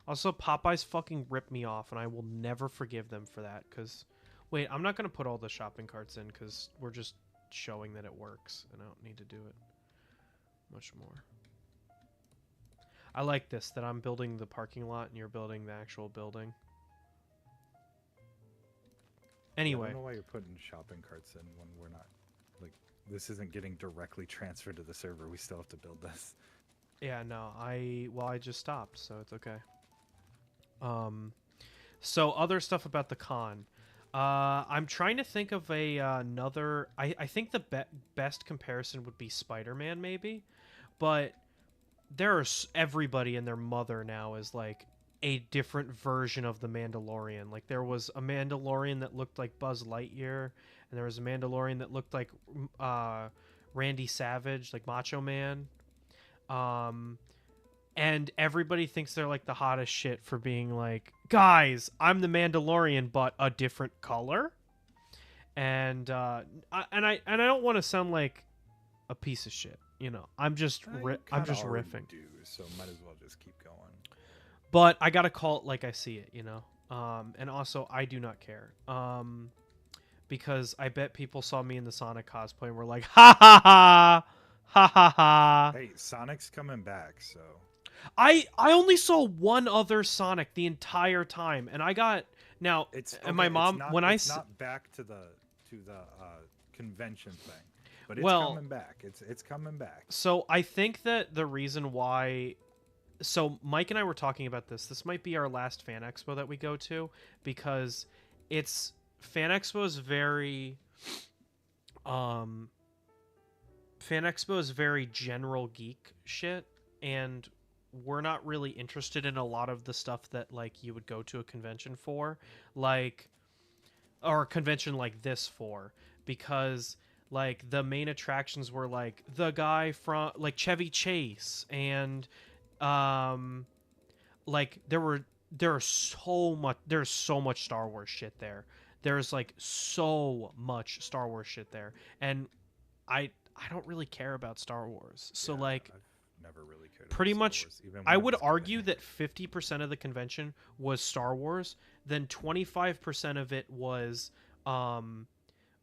Also, Popeyes fucking ripped me off, and I will never forgive them for that, because... Wait, I'm not going to put all the shopping carts in, because we're just showing that it works, and I don't need to do it much more. I like this, that I'm building the parking lot, and you're building the actual building. Anyway. I don't know why you're putting shopping carts in when we're not... Like, this isn't getting directly transferred to the server. We still have to build this. Yeah, no, I just stopped, so it's okay. So other stuff about the con. I'm trying to think of another... I think the best comparison would be Spider-Man, maybe. But there's everybody and their mother now is like a different version of the Mandalorian. Like there was a Mandalorian that looked like Buzz Lightyear, and there was a Mandalorian that looked like Randy Savage, like Macho Man. Um, and everybody thinks they're like the hottest shit for being like, guys, I'm the Mandalorian, but a different color. And I don't want to sound like a piece of shit. You know, I'm just You I'm kinda just already riffing. do, so might as well just keep going. But I gotta call it like I see it, you know. And also I do not care. Because I bet people saw me in the Sonic cosplay and were like, ha ha ha, ha ha ha. Hey, Sonic's coming back, so I only saw one other Sonic the entire time, and I got now. it's And my mom when it's not back to the convention thing, but it's well, coming back. It's coming back. so I think that the reason why. So Mike and I were talking about this. This might be our last fan expo that we go to because it's fan expo is very um fan expo is very general geek shit, and we're not really interested in a lot of the stuff that like you would go to a convention for, like or a convention like this for, because like the main attractions were like the guy from like Chevy Chase and um like there's so much Star Wars shit there. There's like so much Star Wars shit there, and I don't really care about Star Wars. So Yeah, like I've never really cared about pretty Star much Wars, even I when it would was argue getting that 50% of the convention was Star Wars, then 25% of it um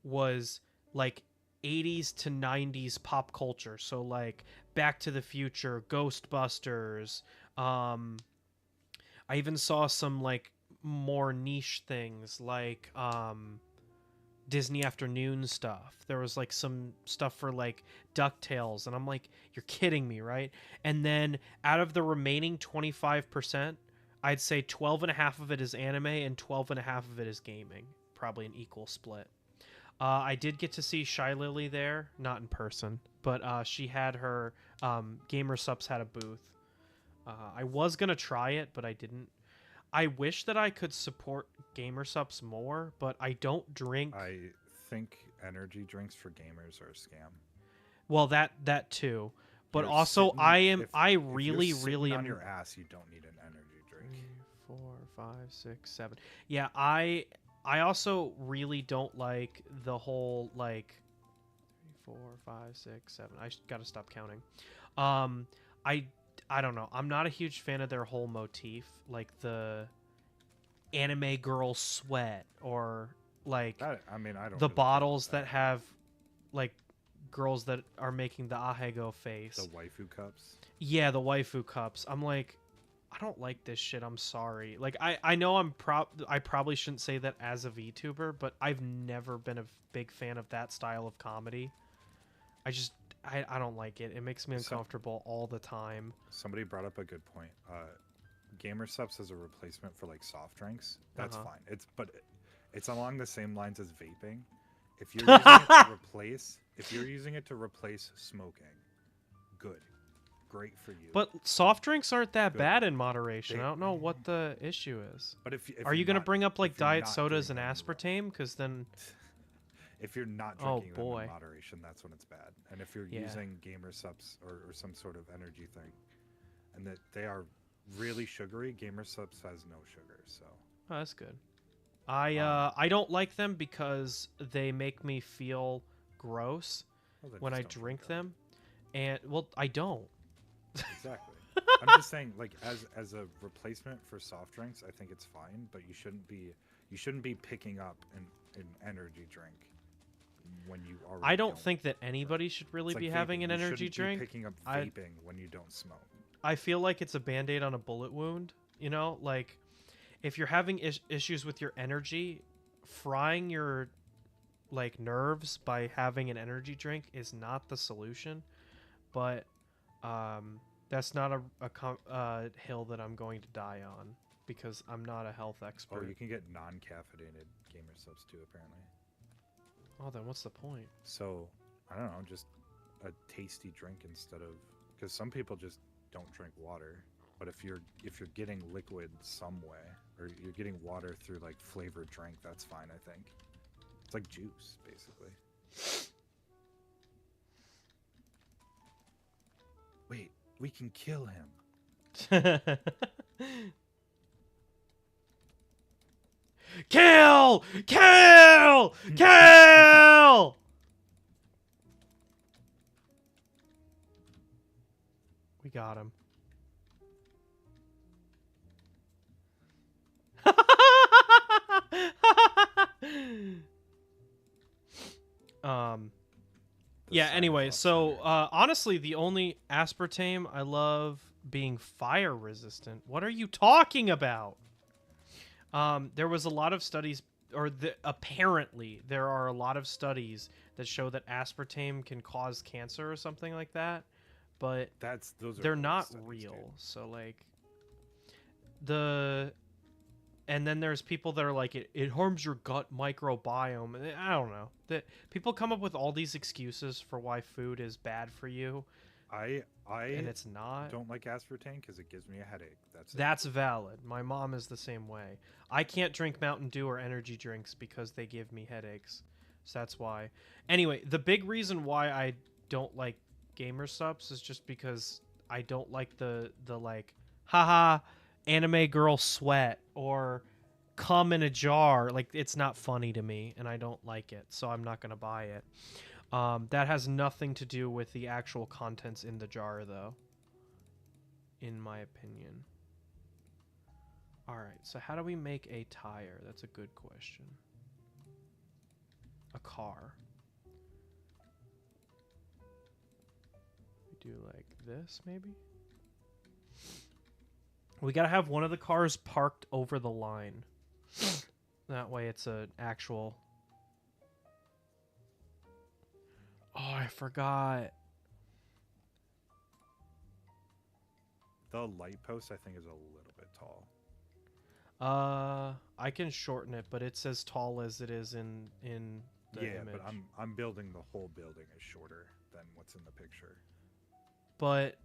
was like 80s to 90s pop culture. So like Back to the Future, Ghostbusters, I even saw some like more niche things like Disney Afternoon stuff. There was like some stuff for like DuckTales, and I'm like, you're kidding me, right? And then out of the remaining 25%, I'd say 12 and a half of it is anime and 12 and a half of it is gaming. Probably an equal split. I did get to see Shy Lily there, not in person, but she had her Gamer Subs had a booth. I was gonna try it, but I didn't. I wish that I could support Gamer Subs more, but I don't drink. I think energy drinks for gamers are a scam. Well, that too, but You're also sitting, I if really you're sitting really on am. your ass, you don't need an energy drink. 3, 4, 5, 6, 7. Yeah, I also really don't like the whole like 3, 4, 5, 6, 7. I gotta stop counting. Um, I I don't know. I'm not a huge fan of their whole motif, like the anime girl sweat or like I mean, I don't the really care about bottles that have like girls that are making the ahego face. the waifu cups. Yeah, the waifu cups. I'm like, I don't like this shit. I'm sorry. Like I know I probably shouldn't say that as a VTuber, but I've never been a big fan of that style of comedy. I don't like it. It makes me uncomfortable all the time. Somebody brought up a good point. Gamer subs as a replacement for like soft drinks. That's fine. It's along the same lines as vaping. If you're using it to replace smoking, good. Great for you. But soft drinks aren't that Good. bad in moderation. I don't know what the issue is. But if Are you going to bring up like if you're diet not sodas and doing them aspartame? Because then, if you're not Oh, drinking them boy. in moderation, that's when it's bad. And if you're Yeah. using gamer subs or some sort of energy thing, and that they are really sugary, gamer subs has no sugar. So oh, that's good. I don't like them because they make me feel gross well, then when just I don't drink them, and well, I don't. Exactly. I'm just saying, like as a replacement for soft drinks, I think it's fine, but you shouldn't be picking up an energy drink when you already. I don't think that anybody should really It's be like having vaping. an You energy shouldn't be drink. picking up I- vaping when you don't smoke. I feel like it's a band-aid on a bullet wound. You know, like if you're having issues with your energy, frying your like nerves by having an energy drink is not the solution. But that's not a hill that I'm going to die on because I'm not a health Oh, expert. you can get non-caffeinated gamer subs too, apparently. Oh, then what's the point? So I don't know, just a tasty drink instead of because some people just don't drink water. But if you're getting liquid some way, or you're getting water through like flavored drink, that's fine. I think it's like juice, basically. Wait, we can kill him. Kill! Kill! Kill! We got him. Yeah, anyway, so honestly, the only aspartame I love being fire resistant. What are you talking about? There was a lot of studies, apparently there are a lot of studies that show that aspartame can cause cancer or something like that, but they're not real. Dude. So like and then there's people that are like it harms your gut microbiome. I don't know. That people come up with all these excuses for why food is bad for you. And it's not. Don't like aspartame because it gives me a headache. That's valid. My mom is the same way. I can't drink Mountain Dew or energy drinks because they give me headaches. So that's why. Anyway, the big reason why I don't like gamer subs is just because I don't like the like haha anime girl sweat or cum in a jar. Like, it's not funny to me and I don't like it, so I'm not gonna buy it. That has nothing to do with the actual contents in the jar, though, in my opinion. Alright, so how do we make a tire? That's a good question. A car. We do like this, maybe? We gotta have one of the cars parked over the line. That way it's an actual... Oh, I forgot. The light post, I think, is a little bit tall. I can shorten it, but it's as tall as it is in the image. But I'm building the whole building is shorter than what's in the picture. But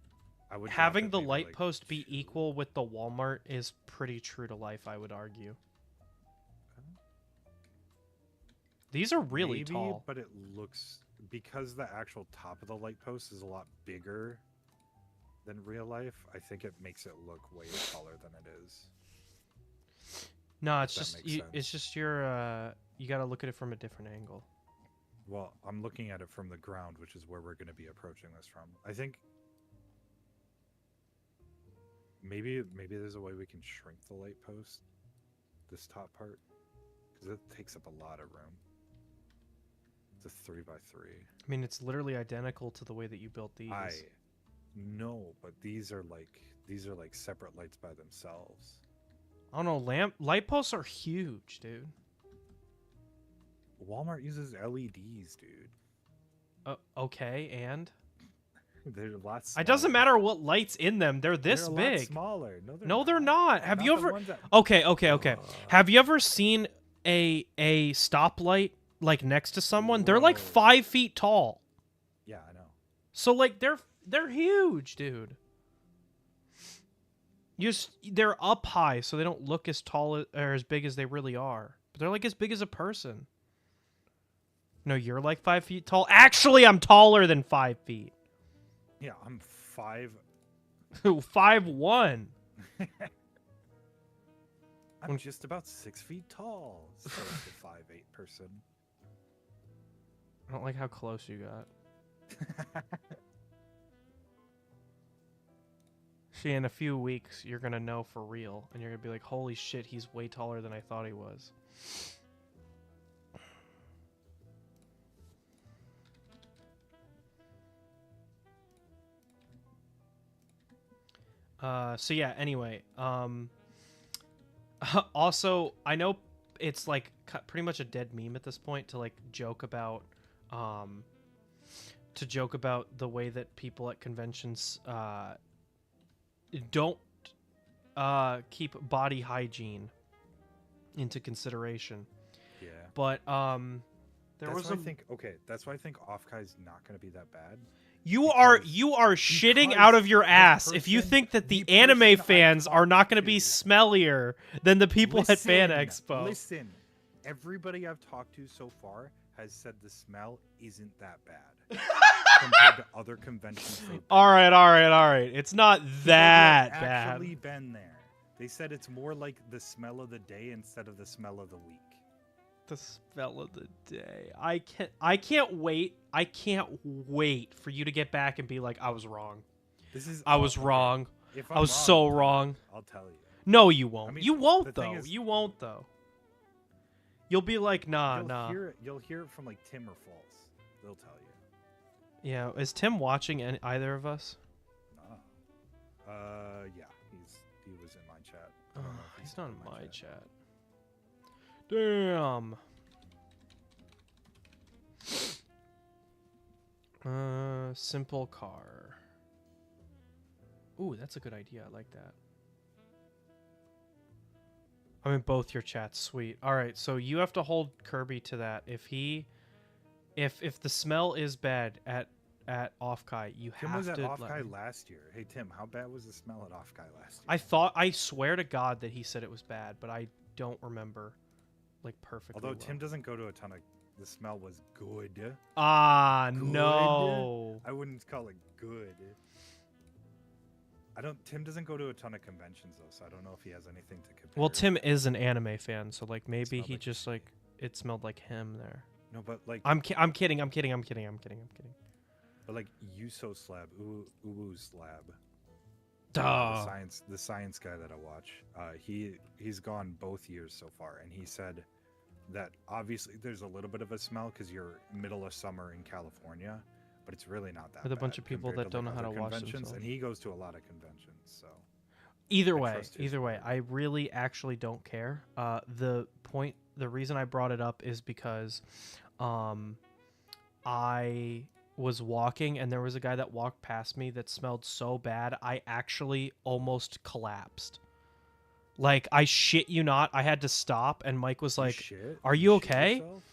having the light post be equal with the Walmart is pretty true to life, I would argue. These are really tall. But it looks, because the actual top of the light post is a lot bigger than real life, I think it makes it look way taller than it is. No, it's just you got to look at it from a different angle. Well, I'm looking at it from the ground, which is where we're going to be approaching this from. I think maybe there's a way we can shrink the light post, this top part, because it takes up a lot of room. It's a 3x3. I mean, it's literally identical to the way that you built these. I know, but these are like separate lights by themselves. I don't know. Light posts are huge, dude. Walmart uses LEDs, dude. Okay, and they're a lot smaller. It doesn't matter what light's in them. They're this big. Lot smaller. No, they're not. Have you ever? Okay. Have you ever seen a stoplight like next to someone? Whoa. They're like 5 feet tall. Yeah, I know. So like they're huge, dude. They're up high, so they don't look as tall or as big as they really are. But they're like as big as a person. No, you're like 5 feet tall. Actually, I'm taller than 5 feet. Yeah, I'm 5'1". I'm just about 6 feet tall. So the 5'8" person. I don't like how close you got. See, in a few weeks, you're going to know for real. And you're going to be like, holy shit, he's way taller than I thought he was. So yeah, anyway. Also, I know it's like pretty much a dead meme at this point to like joke about the way that people at conventions don't keep body hygiene into consideration. Yeah. But that's why I think Offkai's not going to be that bad. You are Because shitting out of your ass if you person- think that the the anime person I fans are not talked going to be to- smellier than the people at Fan Expo. Listen, everybody I've talked to so far has said the smell isn't that bad compared to other conventions they've been to. All right. It's not People who have that bad. actually been there. They said it's more like the smell of the day instead of the smell of the week. The smell of the day. I can't wait. I can't wait for you to get back and be like, I was wrong. I was wrong. If I was so wrong. I'll tell you. No, you won't. I mean, you won't the thing though. is- You won't though. You'll be like, nah. You'll hear it from like Tim or False. They'll tell you. Yeah. Is Tim watching either of us? Oh. Yeah. He was in my chat. I don't know if He's not in my chat. Damn. Simple car. Ooh, that's a good idea. I like that. I'm in both your chats. Sweet. All right, so you have to hold Kirby to that. If the smell is bad at Offkai, you Tim have was at to. Offkai last year. Hey Tim, how bad was the smell at Offkai last year? I swear to God that he said it was bad, but I don't remember, like perfectly. Although well. Tim doesn't go to a ton of. The smell was good. Ah, Good? no. I wouldn't call it good. Tim doesn't go to a ton of conventions though, so I don't know if he has anything to compare. Well, Tim is an anime fan, so like maybe smelled he like just like it smelled like him there. No, but like I'm kidding. But like Yuso Slab, Uwu Slab. Duh. The science guy that I watch. He's gone both years so far, and he said that obviously there's a little bit of a smell because you're middle of summer in California, but it's really not that With a bad bunch of people compared that to, don't like, know how to other wash conventions, themselves. and he goes to a lot of conventions. So Either I way, trust his word. I really actually don't care. The reason I brought it up is because, I was walking and there was a guy that walked past me that smelled so bad I actually almost collapsed. Like, I shit you not, I had to stop and Mike was like, "Are you shit okay?" yourself?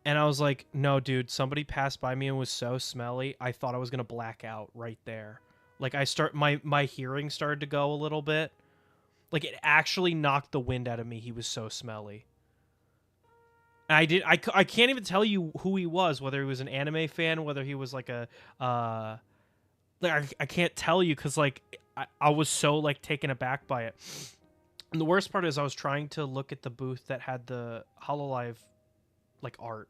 And I was like, "No, dude, somebody passed by me and was so smelly, I thought I was going to black out right there." Like my hearing started to go a little bit. Like it actually knocked the wind out of me. He was so smelly. And I can't even tell you who he was, whether he was an anime fan, whether he was like a like I can't tell you cuz like I was so like taken aback by it. And the worst part is I was trying to look at the booth that had the HoloLive like art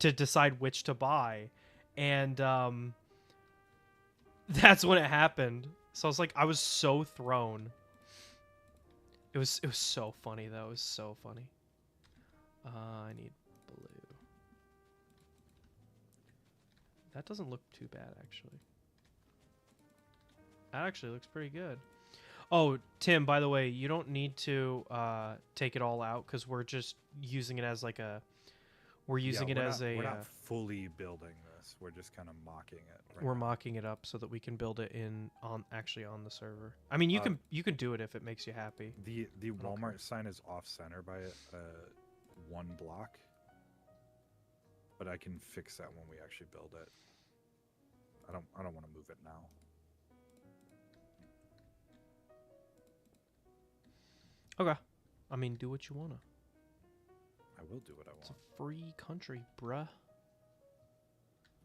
to decide which to buy, and that's when it happened. So I was like, I was so thrown. It was so funny though. It was so funny. I need blue. That doesn't look too bad actually. That actually looks pretty good. Oh, Tim, by the way, you don't need to take it all out because we're just using it as like a. We're using it as a. We're not fully building this. We're just kind of mocking it. Right We're now. mocking it up so that we can build it on the server. I mean, you can do it if it makes you happy. The Walmart sign is off center by one block, but I can fix that when we actually build it. I don't want to move it now. Okay. I mean, do what you wanna. I will do what I It's want. a free country, bruh.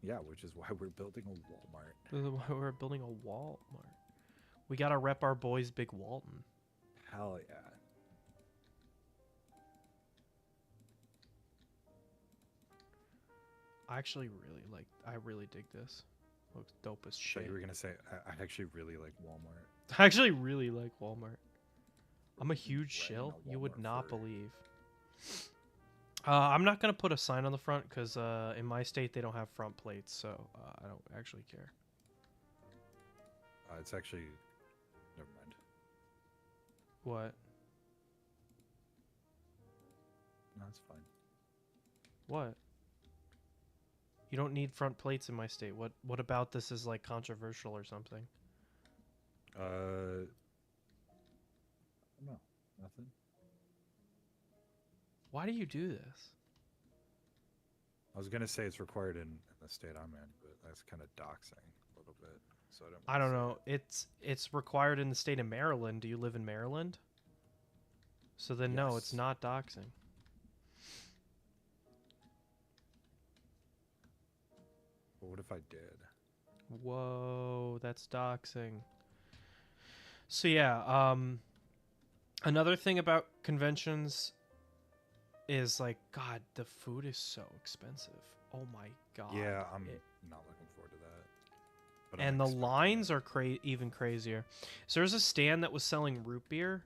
Yeah, which is why we're building a Walmart. This is why we're building a Walmart. We gotta rep our boys, Big Walton. Hell yeah. I actually really dig this. Looks dope as So shit. you were gonna say I actually really like Walmart. I actually really like Walmart. I'm a huge Right, shill. a You would Walmart not for- believe. I'm not gonna put a sign on the front because in my state they don't have front plates, so I don't actually care. It's actually, never mind. What? No, it's fine. What? You don't need front plates in my state. What about this is like controversial or something? No, nothing. Why do you do this? I was gonna say it's required in the state I'm in, but that's kind of doxing a little bit. So I don't I want to don't say know. it. It's required in the state of Maryland. Do you live in Maryland? So then no, it's Yes. not doxing. But what if I did? Whoa, that's doxing. So yeah, another thing about conventions is like, God, the food is so expensive. Oh my God. Yeah, I'm It- not looking forward to that. But I'm and the expecting lines it. are even crazier. So there's a stand that was selling root beer,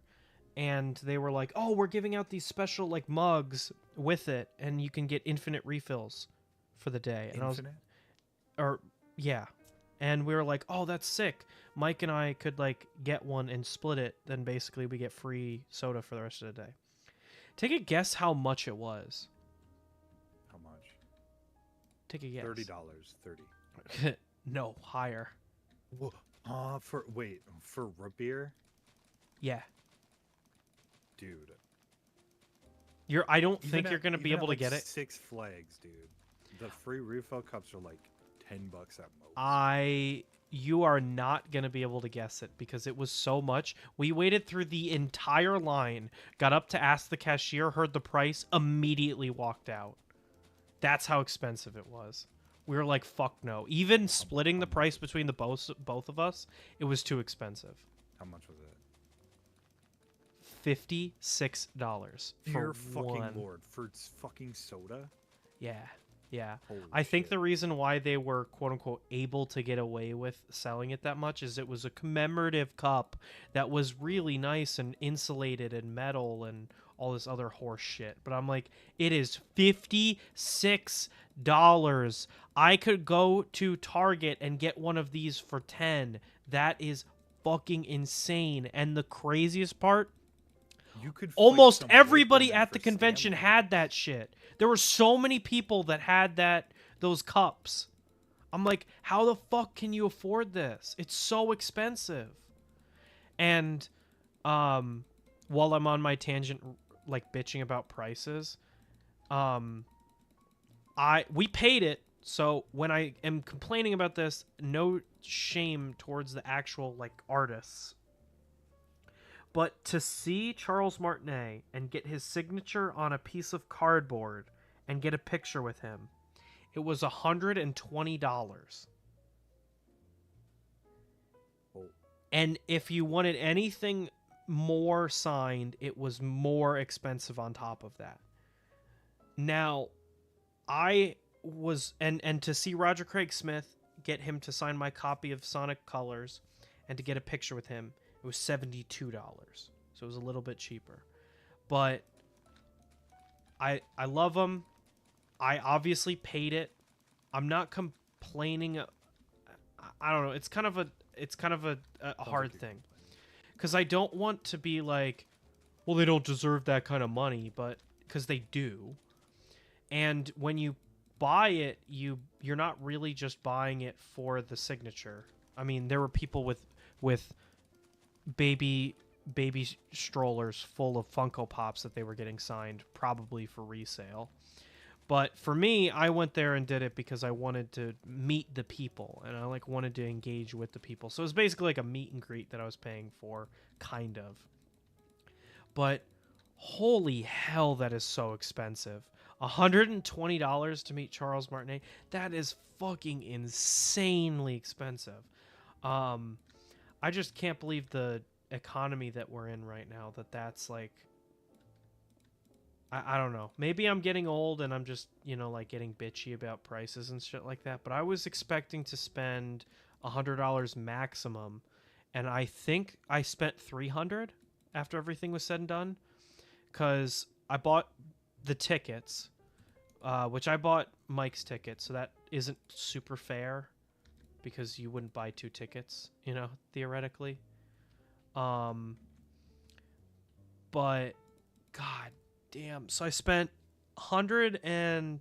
and they were like, "Oh, we're giving out these special like mugs with it, and you can get infinite refills for the day." And I was, Infinite. or yeah, and we were like, "Oh, that's sick." Mike and I could like get one and split it. Then basically we get free soda for the rest of the day. Take a guess how much it was. How much? Take a guess. $30. 30. No, higher. Whoa. For root beer, Yeah. dude. I don't Even think at, you're gonna be even at able to like get it. Six Flags, dude. The free refill cups are like $10 at most. You are not going to be able to guess it because it was so much. We waited through the entire line, got up to ask the cashier, heard the price, immediately walked out. That's how expensive it was. We were like, fuck no. Even splitting the price between the both of us, it was too expensive. How much was it? $56 for Dear fucking one. lord, for fucking soda? Yeah. Yeah. Holy I think shit. the reason why they were quote unquote able to get away with selling it that much is it was a commemorative cup that was really nice and insulated and metal and all this other horse shit. But I'm like, it is $56. I could go to Target and get one of these for 10. That is fucking insane. And the craziest part, You could fight almost some everybody women at for the convention Stanley. had that shit. There were so many people that had those cups. I'm like, how the fuck can you afford this? It's so expensive. And while I'm on my tangent like bitching about prices, we paid it. So when I am complaining about this, no shame towards the actual like artists. But to see Charles Martinet and get his signature on a piece of cardboard and get a picture with him, it was $120. Oh, And if you wanted anything more signed, it was more expensive on top of that. Now, I was and to see Roger Craig Smith, get him to sign my copy of Sonic Colors and to get a picture with him, it was $72. So it was a little bit cheaper. But I love him. I obviously paid it. I'm not complaining. I don't know. It's kind of a hard thing because I don't want to be like, well, they don't deserve that kind of money, but because they do. And when you buy it, you're not really just buying it for the signature. I mean, there were people with baby strollers full of Funko Pops that they were getting signed, probably for resale. But for me, I went there and did it because I wanted to meet the people and I like wanted to engage with the people. So it was basically like a meet and greet that I was paying for, kind of. But holy hell, that is so expensive. $120 to meet Charles Martinet. That is fucking insanely expensive. I just can't believe the economy that we're in right now, that's like, I don't know. Maybe I'm getting old and I'm just, like getting bitchy about prices and shit like that. But I was expecting to spend $100 maximum, and I think I spent $300 after everything was said and done, because I bought the tickets, which I bought Mike's ticket, so that isn't super fair because you wouldn't buy two tickets, theoretically. But God damn. So I spent 100 and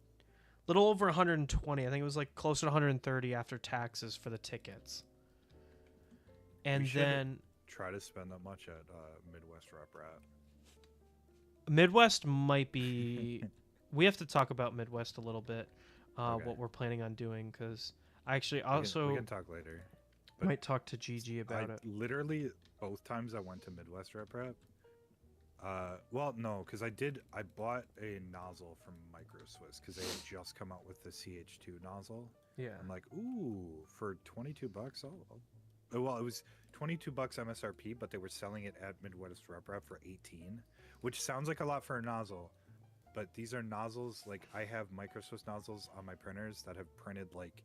little over 120. I think it was like closer to 130 after taxes for the tickets. And then try to spend that much at Midwest Rep Rat. Midwest might be we have to talk about Midwest a little bit. Okay. what we're planning on doing, because I actually We also can talk later. But might talk to Gigi about it. Literally both times I went to Midwest Rep Rep. Well, no, because I bought a nozzle from Micro Swiss because they had just come out with the CH2 nozzle. Yeah. I'm like, ooh, for $22, well, it was $22 MSRP, but they were selling it at Midwest Rep Rep for 18, which sounds like a lot for a nozzle. But these are nozzles, like I have Micro Swiss nozzles on my printers that have printed like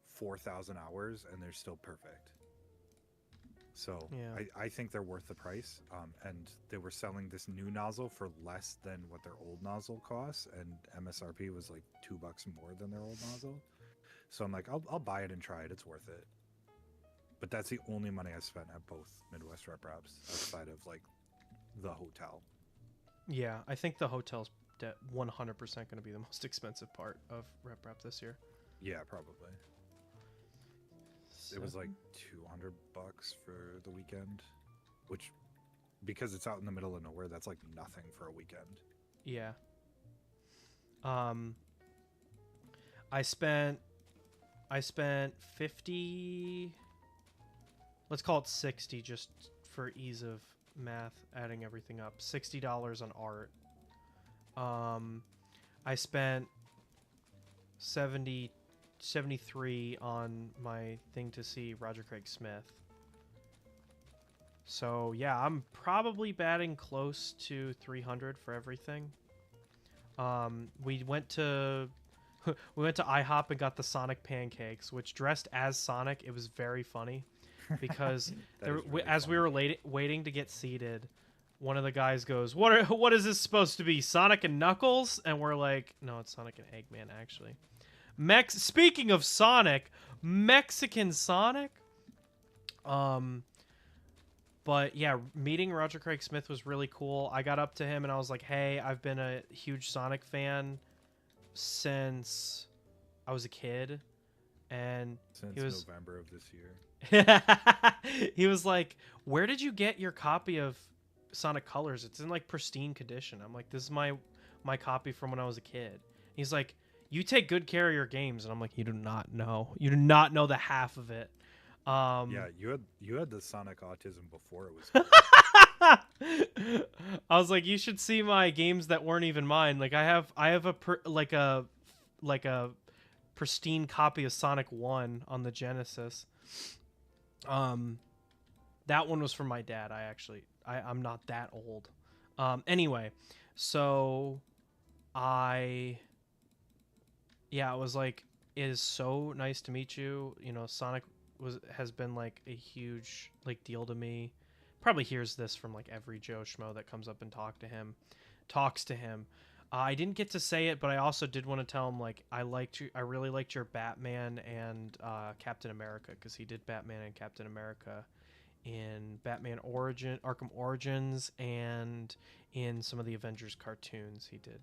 4,000 hours and they're still perfect. So Yeah. I think they're worth the price. And they were selling this new nozzle for less than what their old nozzle costs, and MSRP was like $2 more than their old nozzle. So I'm like, I'll buy it and try it. It's worth it. But that's the only money I spent at both Midwest Rep Reps outside of like the hotel. Yeah, I think the hotel's 100% going to be the most expensive part of Rep Rep this year. Yeah, probably. It was like $200 for the weekend, which, because it's out in the middle of nowhere, that's like nothing for a weekend. Yeah. I spent 50, let's call it 60 just for ease of math, adding everything up. $60 on art. I spent 73 on my thing to see Roger Craig Smith. So yeah, I'm probably batting close to 300 for everything. We went to IHOP and got the Sonic pancakes, which dressed as Sonic, it was very funny because as we were waiting to get seated, one of the guys goes, "What is this supposed to be? Sonic and Knuckles?" And we're like, "No, it's Sonic and Eggman, actually." Speaking of Sonic, Mexican Sonic. But yeah, meeting Roger Craig Smith was really cool. I got up to him and I was like, "Hey, I've been a huge Sonic fan since I was a kid." And since November of this year. He was like, "Where did you get your copy of Sonic Colors? It's in like pristine condition." I'm like, "This is my copy from when I was a kid." He's like, "You take good care of your games." And I'm like, "You do not know. You do not know the half of it." Yeah, you had the Sonic autism before it was cool. I was like, "You should see my games that weren't even mine. Like I have a pristine copy of Sonic 1 on the Genesis." That one was from my dad. I'm not that old. Anyway, so I was like, "It is so nice to meet you. You know, Sonic has been like a huge like deal to me." Probably hears this from like every Joe Schmo that comes up and talks to him. I didn't get to say it, but I also did want to tell him like I really liked your Batman and Captain America, because he did Batman and Captain America in Batman Arkham Origins, and in some of the Avengers cartoons he did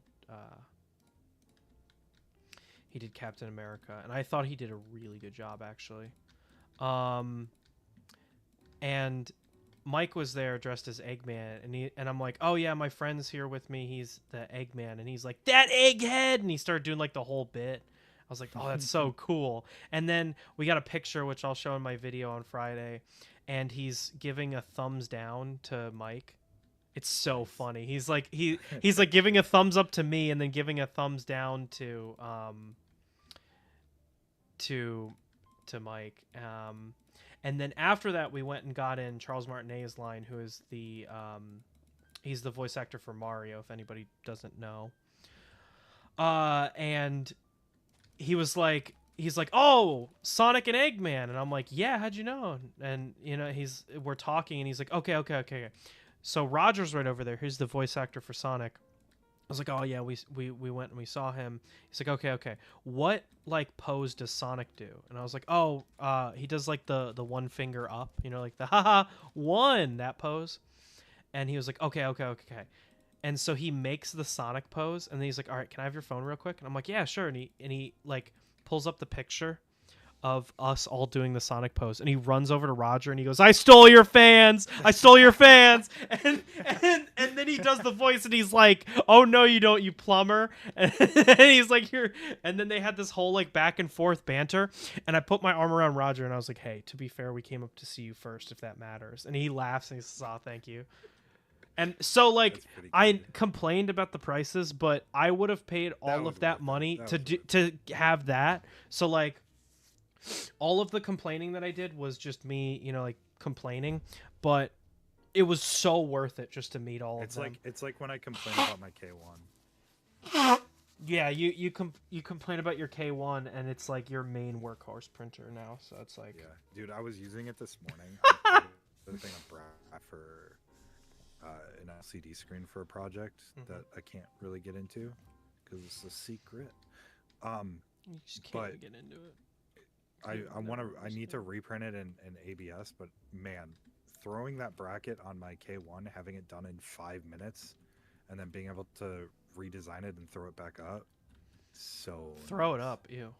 Captain America, and I thought he did a really good job actually. And Mike was there dressed as Eggman, and I'm like, "Oh yeah, my friend's here with me. He's the Eggman," and he's like, "That egghead," and he started doing like the whole bit. I was like, "Oh, that's so cool." And then we got a picture, which I'll show in my video on Friday, and he's giving a thumbs down to Mike. It's so funny. He's like he's like giving a thumbs up to me, and then giving a thumbs down to Mike. And then after that, we went and got in Charles Martinet's line, who is he's the voice actor for Mario, if anybody doesn't know. And he's like, "Oh, Sonic and Eggman," and I'm like, "Yeah, how'd you know?" And you know, we're talking, and he's like, "Okay. So Roger's right over there. He's the voice actor for Sonic." I was like, "Oh yeah, we went and we saw him." He's like, okay. What like pose does Sonic do? And I was like, "Oh, he does like the one finger up, you know, like the haha one, that pose." And he was like, okay. And so he makes the Sonic pose, and then he's like, "All right, can I have your phone real quick?" And I'm like, "Yeah, sure." And he like pulls up the picture of us all doing the Sonic pose, and he runs over to Roger and he goes, "I stole your fans!" And And then he does the voice, and he's like, "Oh no, you don't, you plumber." And he's like, "Here." And then they had this whole like back and forth banter. And I put my arm around Roger, and I was like, "Hey, to be fair, we came up to see you first, if that matters." And he laughs, and he says, "Oh, thank you." And so like That's pretty I good. complained about the prices, but I would have paid all was of that worth it. money That to was do, worth to have that. So like all of the complaining that I did was just me, like complaining, but it was so worth it just to meet all of them. It's like when I complain about my K1. Yeah, you complain about your K1, and it's like your main workhorse printer now, so it's like Yeah, dude, I was using it this morning. I put the thing on for an LCD screen for a project that I can't really get into because it's a secret. You just can't But get into it. I need to reprint it in ABS, but man, throwing that bracket on my K1, having it done in 5 minutes, and then being able to redesign it and throw it back up, so Throw it nice. up, ew.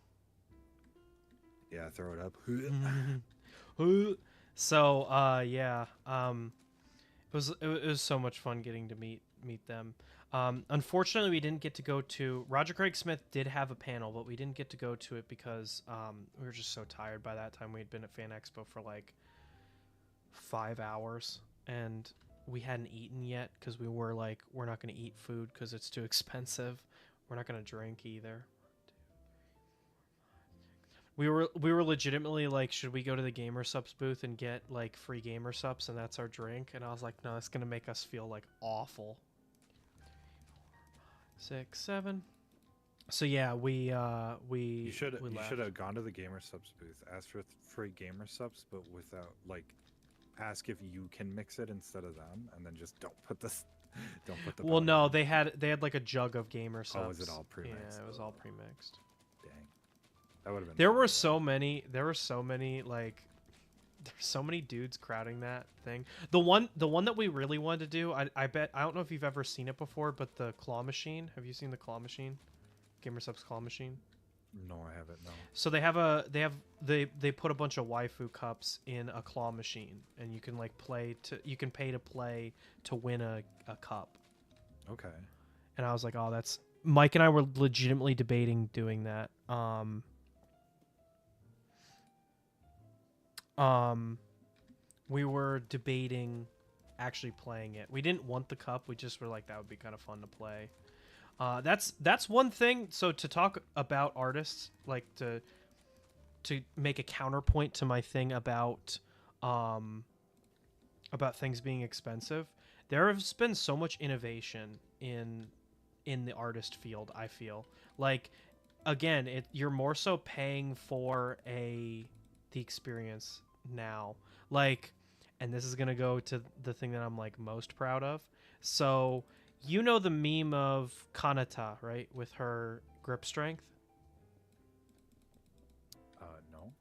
Yeah, throw it up. So yeah, it was so much fun getting to meet them. Unfortunately, we didn't get to go to Roger Craig Smith did have a panel, but we didn't get to go to it because we were just so tired by that time. We had been at Fan Expo for like 5 hours, and we hadn't eaten yet because we were like, we're not going to eat food because it's too expensive. We're not going to drink either. We were legitimately like, should we go to the Gamer Subs booth and get like free Gamer Subs and that's our drink? And I was like, no, it's gonna make us feel like awful. 6, 7. So yeah, we You should left. have gone to the Gamer Subs booth, asked for free Gamer Subs, but without like ask if you can mix it instead of them, and then just don't put this, don't put the. Well, powder no, in. they had like a jug of Gamer Subs. Oh, is it all pre-mixed? Yeah, it was all pre-mixed. Dang, that would have been. There fun, were though. so many like there's so many dudes crowding that thing. The one that we really wanted to do, I bet, I don't know if you've ever seen it before, but the claw machine. Have you seen the claw machine? Gamer Subs claw machine. No, I haven't. No. So they put a bunch of waifu cups in a claw machine, and you can like you can pay to play to win a cup. Okay. And I was like, oh, that's Mike and I were legitimately debating doing that. We were debating actually playing it. We didn't want the cup. We just were like, that would be kind of fun to play. That's one thing. So to talk about artists, like to make a counterpoint to my thing about things being expensive, there has been so much innovation in the artist field. I feel like, again, you're more so paying for the experience now, like, and this is gonna go to the thing that I'm like most proud of. So you know the meme of Kanata, right, with her grip strength? No.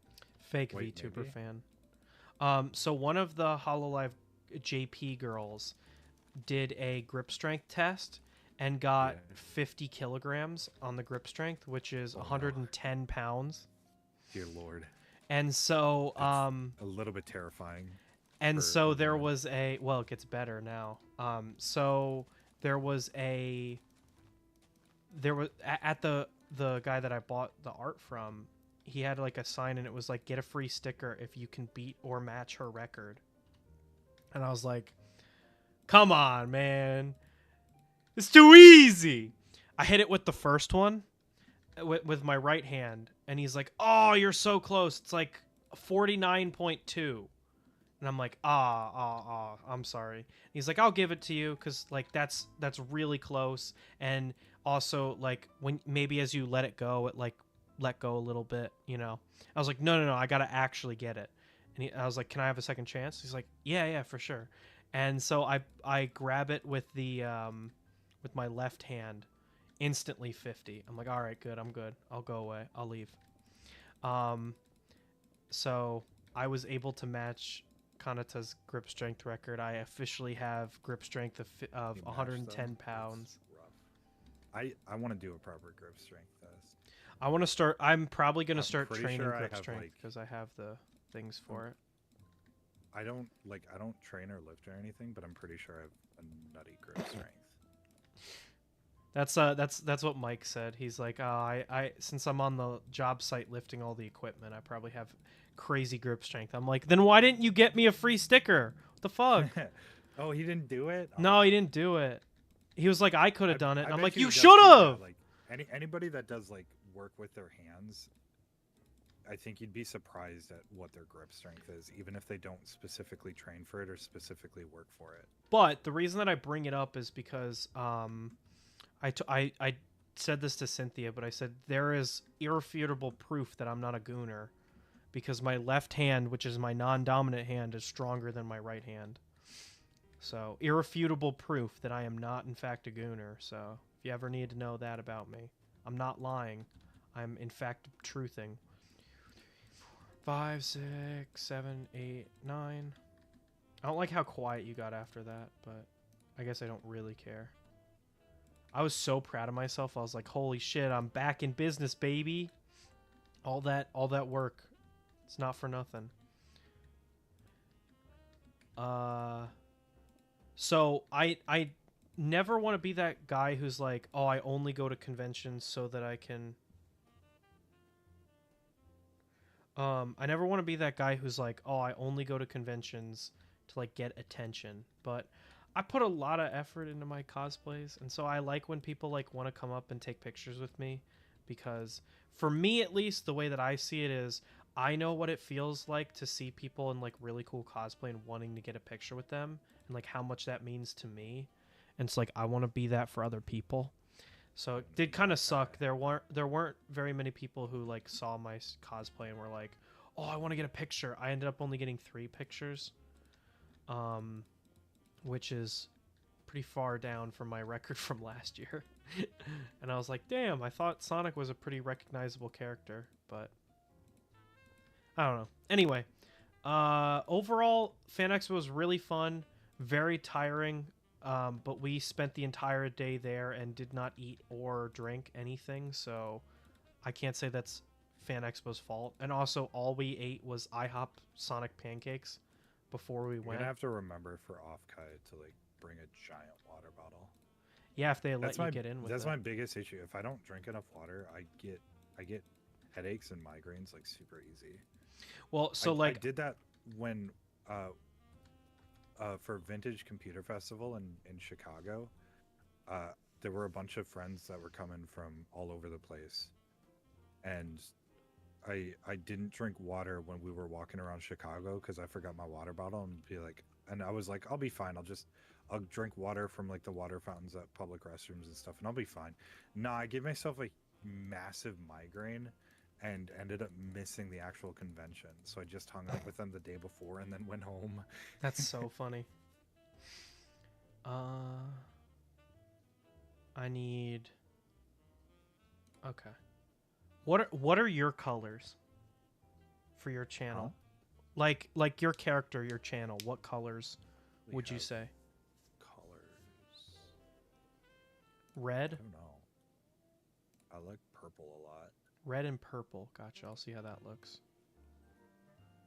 Fake Wait, VTuber maybe? fan. So one of the HoloLive JP girls did a grip strength test and got Yeah. 50 kilograms on the grip strength, which is Oh, no. 110 pounds. Dear Lord. And so That's a little bit terrifying. and for so a there woman. was well, it gets better now. So there was at the guy that I bought the art from, he had like a sign, and it was like, get a free sticker if you can beat or match her record. And I was like, come on, man, it's too easy. I hit it with the first one with my right hand, and he's like, oh, you're so close, it's like 49.2. And I'm like, I'm sorry. And he's like, I'll give it to you because like that's really close. And also like when maybe as you let it go, it like let go a little bit, you know. I was like, no, I gotta actually get it. And I was like, can I have a second chance? He's like, yeah, for sure. And so I grab it with with my left hand, instantly 50. I'm like, all right, good, I'm good. I'll go away. I'll leave. So I was able to match Kanata's grip strength record. I officially have grip strength of You matched 110 them? pounds. That's rough. I want to do a proper grip strength test. I want to start. I'm probably going to I'm start pretty training sure I grip have, strength like- because I have the things for it. I don't train or lift or anything, but I'm pretty sure a nutty grip strength. That's what Mike said. He's like, oh, I since I'm on the job site lifting all the equipment, I probably have crazy grip strength. I'm like, then why didn't you get me a free sticker? What the fuck? Oh, he didn't do it? No, he Oh. didn't do it. He was like, I could have done it. And I'm bet like, you he does should too, yeah, have. like anybody that does like work with their hands, I think you'd be surprised at what their grip strength is, even if they don't specifically train for it or specifically work for it. But the reason that I bring it up is because I said this to Cynthia, but I said there is irrefutable proof that I'm not a gooner because my left hand, which is my non-dominant hand, is stronger than my right hand. So irrefutable proof that I am not in fact a gooner. So if you ever need to know that about me, I'm not lying. I'm in fact truthing. 5, 6, 7, 8, 9. I don't like how quiet you got after that, but I guess I don't really care. I was so proud of myself. I was like, holy shit, I'm back in business, baby. All that work. It's not for nothing. So I never want to be that guy who's like, oh, I only go to conventions so that I can I never want to be that guy who's like, oh, I only go to conventions to like get attention. But I put a lot of effort into my cosplays, and so I like when people like want to come up and take pictures with me, because for me at least, the way that I see it is I know what it feels like to see people in like really cool cosplay and wanting to get a picture with them, and like how much that means to me. And it's like I want to be that for other people. So it did kind of suck. There weren't very many people who like saw my cosplay and were like, "Oh, I want to get a picture." I ended up only getting 3 pictures, which is pretty far down from my record from last year. And I was like, "Damn, I thought Sonic was a pretty recognizable character, but I don't know." Anyway, overall, Fan Expo was really fun, very tiring. But we spent the entire day there and did not eat or drink anything, so I can't say that's Fan Expo's fault. And also, all we ate was IHOP Sonic pancakes before we You're went. gonna have to remember for Offkai to like bring a giant water bottle. Yeah, if they let That's you my get in with that's it. my biggest issue. If I don't drink enough water, I get headaches and migraines like super easy. Well, so I did that when for Vintage Computer Festival in Chicago. There were a bunch of friends that were coming from all over the place, and I didn't drink water when we were walking around Chicago because I forgot my water bottle and I was like, I'll be fine. I'll drink water from like the water fountains at public restrooms and stuff, and I'll be fine. Nah, I gave myself a massive migraine and ended up missing the actual convention. So I just hung out with them the day before and then went home. That's so funny. I need. Okay. What are your colors for your channel? Huh? Like your character, your channel. What colors We would you have say? Colors. Red? I don't know. I like purple a lot. Red and purple. Gotcha. I'll see how that looks.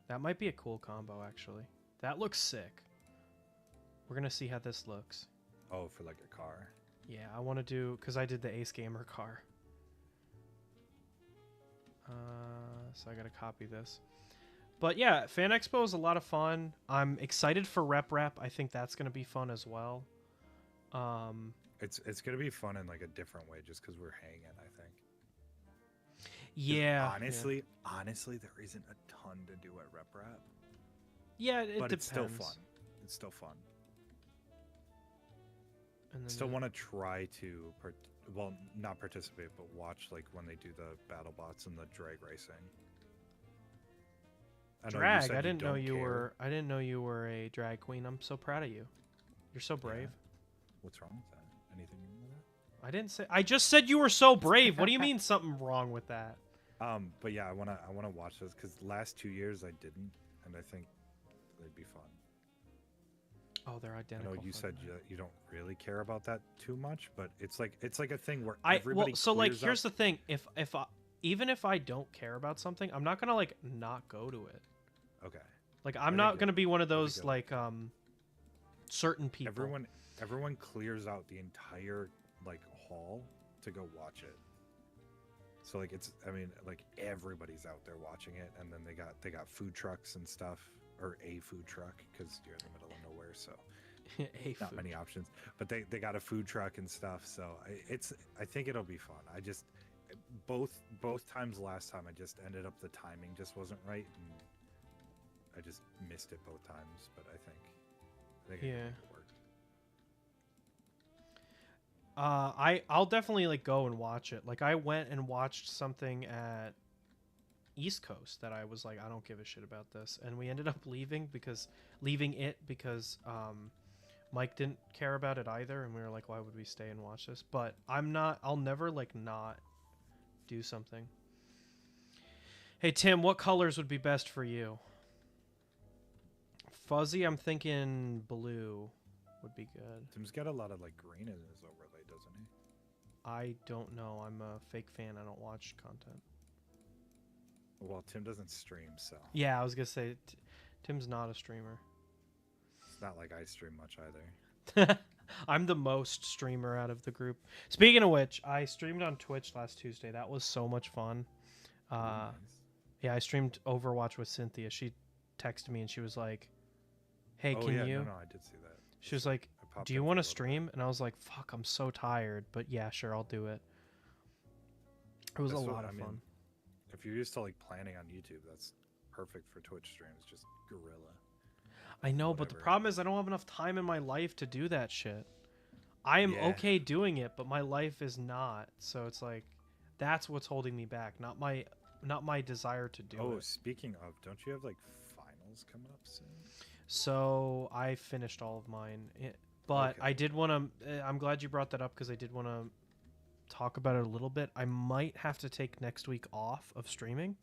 That might be a cool combo, actually. That looks sick. We're going to see how this looks. Oh, for like a car. Yeah, I want to do... Because I did the Ace Gamer car. So I got to copy this. But yeah, Fan Expo is a lot of fun. I'm excited for Rep. I think that's going to be fun as well. It's gonna be fun in like a different way, just because we're hanging. I think. Yeah. Honestly, there isn't a ton to do at Rep. Yeah, it but depends. it's still fun. It's still fun. And then Still want to try to, well, not participate, but watch like when they do the battle bots and the drag racing. Drag. I didn't know you were. I didn't know you were a drag queen. I'm so proud of you. You're so brave. Yeah. What's wrong with that? Anything wrong with that? I didn't say. I just said you were so brave. What do you mean something wrong with that? But yeah, I wanna watch those because last 2 years I didn't, and I think they'd be fun. Oh, they're identical. I know you said you don't really care about that too much, but it's like a thing where so like here's the thing. If even if I don't care about something, I'm not gonna like not go to it. Okay. Like I'm not gonna be one of those like certain people. everyone clears out the entire like hall to go watch it. So like it's, I mean, like everybody's out there watching it, and then they got food trucks and stuff, or a food truck because you're in the middle of nowhere, so not many options. But they got a food truck and stuff, so I think it'll be fun. I just both times last time I just ended up the timing just wasn't right, and I just missed it both times. But I think I can make it work. I'll definitely like go and watch it. Like I went and watched something at East Coast that I was like, I don't give a shit about this, and we ended up leaving because Mike didn't care about it either, and we were like, why would we stay and watch this? But I'll never like not do something. Hey Tim, what colors would be best for you? Fuzzy, I'm thinking blue would be good. Tim's got a lot of like green in his overlay, doesn't he? I don't know. I'm a fake fan. I don't watch content. Well, Tim doesn't stream, so Yeah, I was gonna say Tim's not a streamer. it's not like I stream much either. I'm the most streamer out of the group. Speaking of which, I streamed on Twitch last Tuesday. That was so much fun. Nice. Yeah, I streamed Overwatch with Cynthia. She texted me and she was like, "Hey, Oh can yeah, you?" no, I did see that. She was like, I popped "Do you in for want a to little stream?" And I was like, "Fuck, I'm so tired." But yeah, sure, I'll do it. It was That's a what- lot I of mean, fun. If you're used to like planning on YouTube, that's perfect for Twitch streams. Just guerrilla. I know, but the whatever. problem is I don't have enough time in my life to do that shit. I am Yeah. okay doing it, but my life is not. So it's like that's what's holding me back, not my desire to do Oh, it. speaking of, don't you have like finals coming up soon? So I finished all of mine, but Okay. I did want to. I'm glad you brought that up because I did want to talk about it a little bit. I might have to take next week off of streaming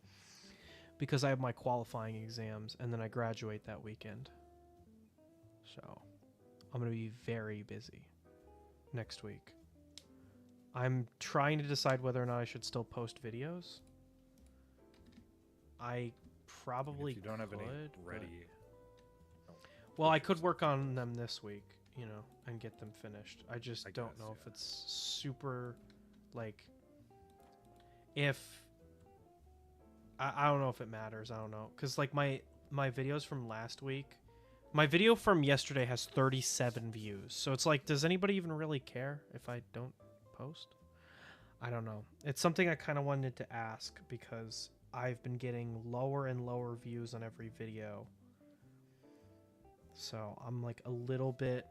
because I have my qualifying exams and then I graduate that weekend. So I'm going to be very busy next week. I'm trying to decide whether or not I should still post videos. I probably If you don't have any could, ready, well, I could work on them this week, you know, and get them finished. I just don't guess, know yeah. if it's super, like, if I don't know if it matters. I don't know, cause like my videos from last week, my video from yesterday has 37 views. So it's like, does anybody even really care if I don't post? I don't know. It's something I kind of wanted to ask because I've been getting lower and lower views on every video. So I'm like a little bit,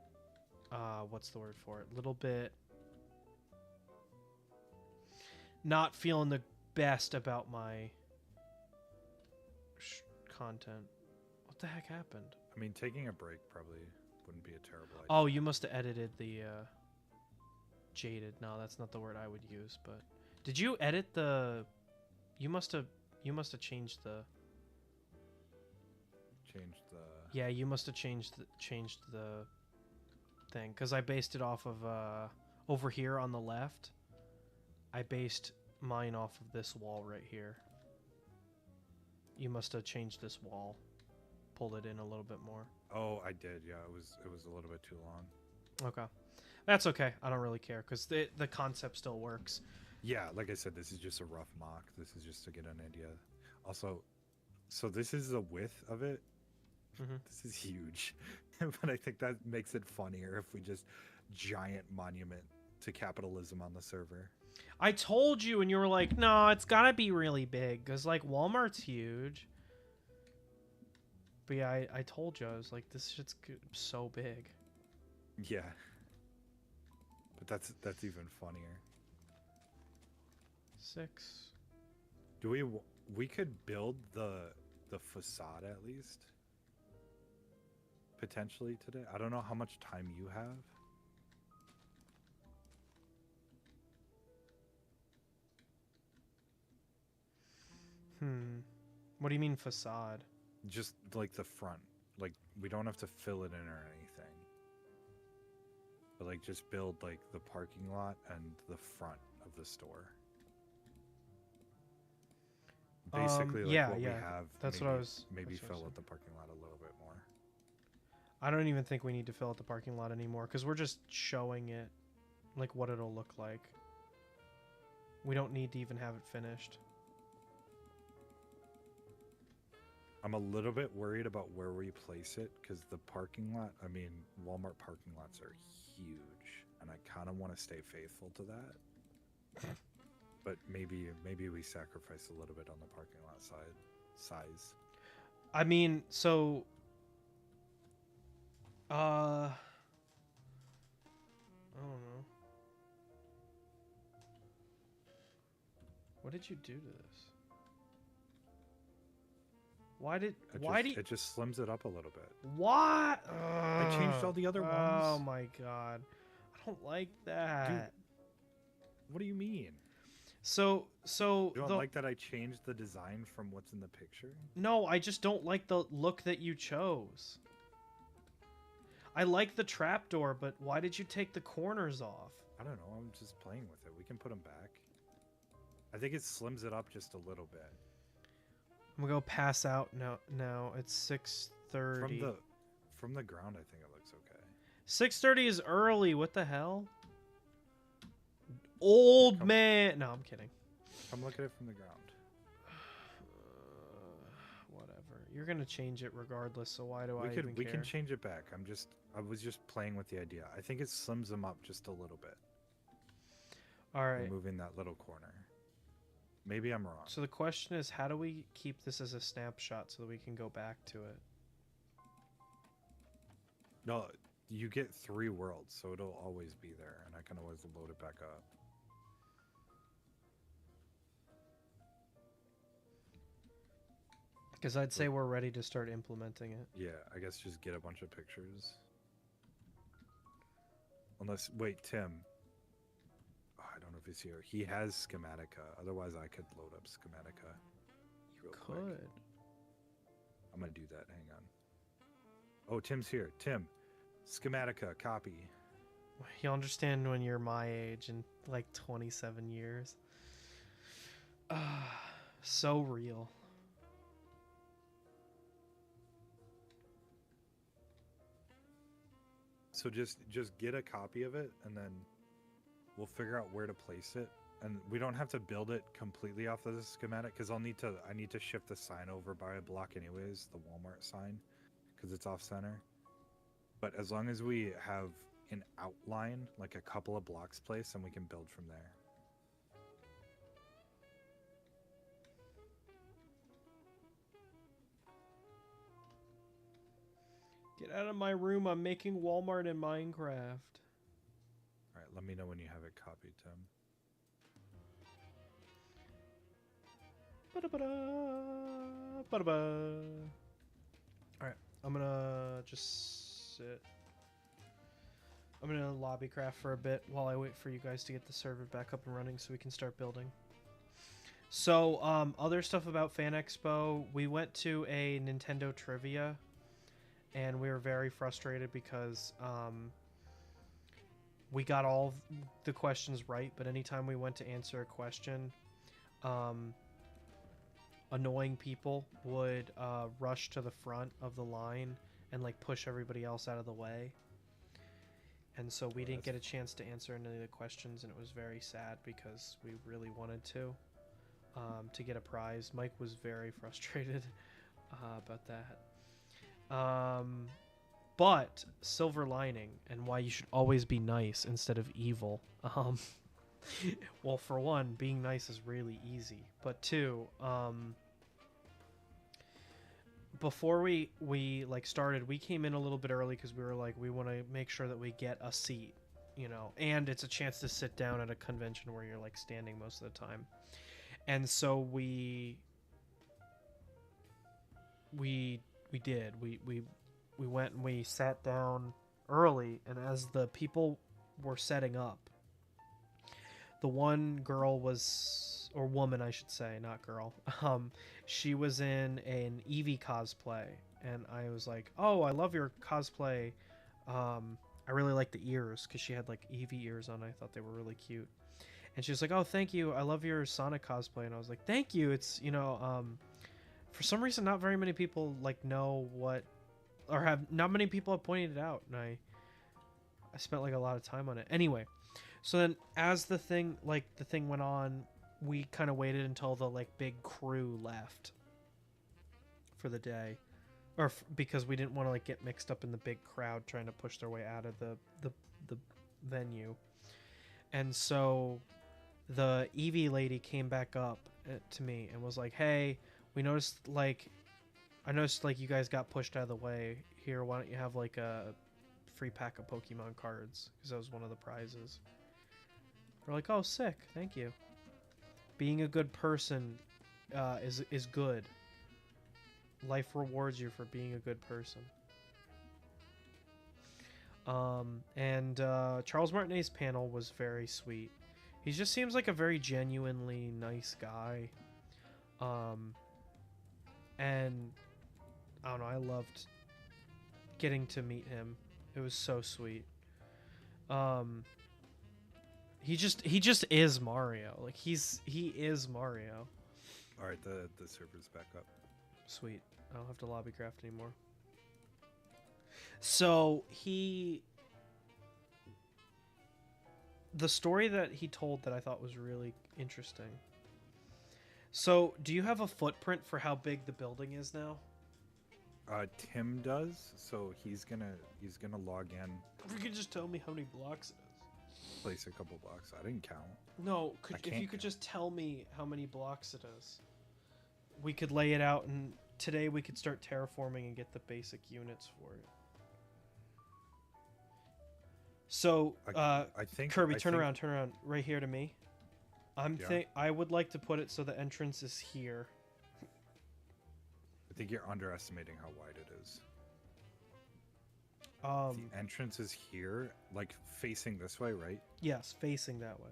what's the word for it? A little bit not feeling the best about my content. What the heck happened? I mean, taking a break probably wouldn't be a terrible idea. Oh, you must have edited the jaded. No, that's not the word I would use. But did you edit the? You must have changed the. Changed the. Yeah, you must have changed the thing because I based it off of over here on the left. I based mine off of this wall right here. You must have changed this wall, pulled it in a little bit more. Oh, I did. Yeah, it was a little bit too long. Okay, that's okay. I don't really care because the concept still works. Yeah, like I said, this is just a rough mock. This is just to get an idea. Also, so this is the width of it. Mm-hmm. This is huge, but I think that makes it funnier if we just giant monument to capitalism on the server. I told you, and you were like, "No, it's gotta be really big," because like Walmart's huge. But yeah, I told you, I was like, "This shit's so big." Yeah, but that's even funnier. 6. Do we could build the facade at least potentially today? I don't know how much time you have. What do you mean facade? Just like the front. Like we don't have to fill it in or anything. But like just build like the parking lot and the front of the store. Basically like yeah, what yeah, we have. that's maybe, what I was. maybe that's what I was fill out the parking lot a little bit more. I don't even think we need to fill out the parking lot anymore because we're just showing it, like what it'll look like. We don't need to even have it finished. I'm a little bit worried about where we place it because the parking lot, I mean, Walmart parking lots are huge, and I kind of want to stay faithful to that. But maybe we sacrifice a little bit on the parking lot size. I mean, so I don't know. What did you do to this? It just slims it up a little bit. What? I changed all the other ones. Oh my god. I don't like that. Dude, what do you mean? So You don't like that I changed the design from what's in the picture? No, I just don't like the look that you chose. I like the trapdoor, but why did you take the corners off? I don't know. I'm just playing with it. We can put them back. I think it slims it up just a little bit. I'm gonna go pass out now. Now it's 6:30. From the ground, I think it looks okay. 6:30 is early. What the hell? Old man. No, I'm kidding. Come look at it from the ground. Whatever. You're gonna change it regardless. So why do I even care? We can change it back. I was just playing with the idea. I think it slims them up just a little bit. All right. Removing that little corner. Maybe I'm wrong. So the question is, how do we keep this as a snapshot so that we can go back to it? No, you get 3 worlds, so it'll always be there, and I can always load it back up. Because I'd say we're ready to start implementing it. Yeah, I guess just get a bunch of pictures. Unless, wait, Tim. Oh, I don't know if he's here. He has Schematica. Otherwise, I could load up Schematica. You quick. could. I'm going to do that. Hang on. Oh, Tim's here. Tim, Schematica, copy. You'll understand when you're my age in like 27 years. So real. So just get a copy of it, and then we'll figure out where to place it. And we don't have to build it completely off of the schematic, because I need to shift the sign over by a block anyways, the Walmart sign, because it's off center. But as long as we have an outline, like a couple of blocks placed, then we can build from there. Get out of my room. I'm making Walmart in Minecraft. All right, let me know when you have it copied, Tim. Ba-da-ba-da, ba-da-ba. All right, I'm gonna just sit. I'm gonna lobby craft for a bit while I wait for you guys to get the server back up and running so we can start building. So, other stuff about Fan Expo. We went to a Nintendo trivia, and we were very frustrated because we got all of the questions right, but anytime we went to answer a question, annoying people would rush to the front of the line and like push everybody else out of the way. And so we didn't get a chance to answer any of the questions, and it was very sad because we really wanted to get a prize. Mike was very frustrated about that. But silver lining and why you should always be nice instead of evil. Well, for one, being nice is really easy. But two, before we like started, we came in a little bit early because we were like, we want to make sure that we get a seat, you know, and it's a chance to sit down at a convention where you're like standing most of the time. And so we did. We went and we sat down early, and as the people were setting up, the one girl was, or woman I should say, not girl, she was in an Eevee cosplay, and I was like, oh, I love your cosplay. I really like the ears because she had like Eevee ears on. I thought they were really cute. And she was like, oh, thank you, I love your Sonic cosplay. And I was like, thank you. It's, you know, for some reason not very many people like know what or have not many people have pointed it out, and I spent like a lot of time on it. Anyway, so then as the thing went on, we kind of waited until the like big crew left for the day, or because we didn't want to like get mixed up in the big crowd trying to push their way out of the venue. And so the Eevee lady came back up to me and was like, "Hey, we noticed like I noticed like you guys got pushed out of the way. Here, why don't you have like a free pack of Pokemon cards, because that was one of the prizes." We're like, "Oh, sick, thank you." Being a good person is good. Life rewards you for being a good person. And Charles Martinet's panel was very sweet. He just seems like a very genuinely nice guy. And I don't know, I loved getting to meet him. It was so sweet. He just is Mario. Like he is Mario. All right, the server's back up. Sweet. I don't have to lobby craft anymore. So the story that he told that I thought was really interesting. So, do you have a footprint for how big the building is now? Tim does, so he's gonna log in. If you could just tell me how many blocks it is. Place a couple blocks. I didn't count. No, if you could just tell me how many blocks it is, we could lay it out, and today we could start terraforming and get the basic units for it. So, I think Kirby, turn around, right here to me. I would like to put it so the entrance is here. I think you're underestimating how wide it is. The entrance is here, like facing this way, right? Yes, facing that way.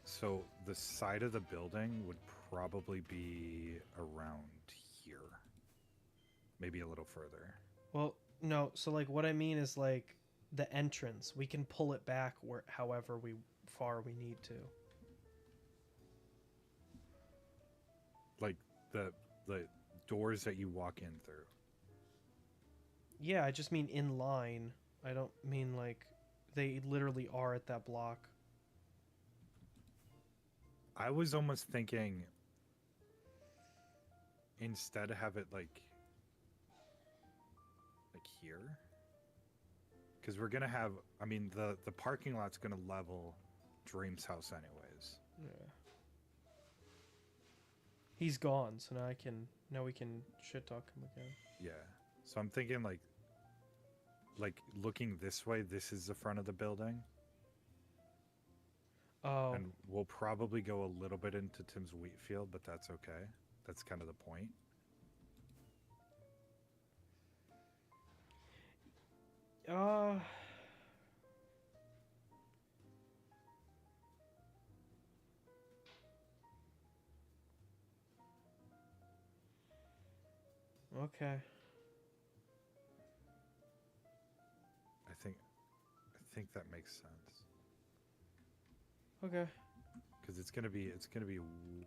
So the side of the building would probably be around here. Maybe a little further. Well, no, so like what I mean is like the entrance. We can pull it back however far we need to. Like the doors that you walk in through. Yeah, I just mean in line. I don't mean like they literally are at that block. I was almost thinking instead have it like here, because we're gonna have, I mean, the parking lot's gonna level Dream's house anyways. Yeah. He's gone, so now we can shit talk him again. Yeah. So I'm thinking like looking this way, this is the front of the building. Oh. And we'll probably go a little bit into Tim's wheat field, but that's okay. That's kind of the point. Okay. I think that makes sense. Okay. Because it's gonna be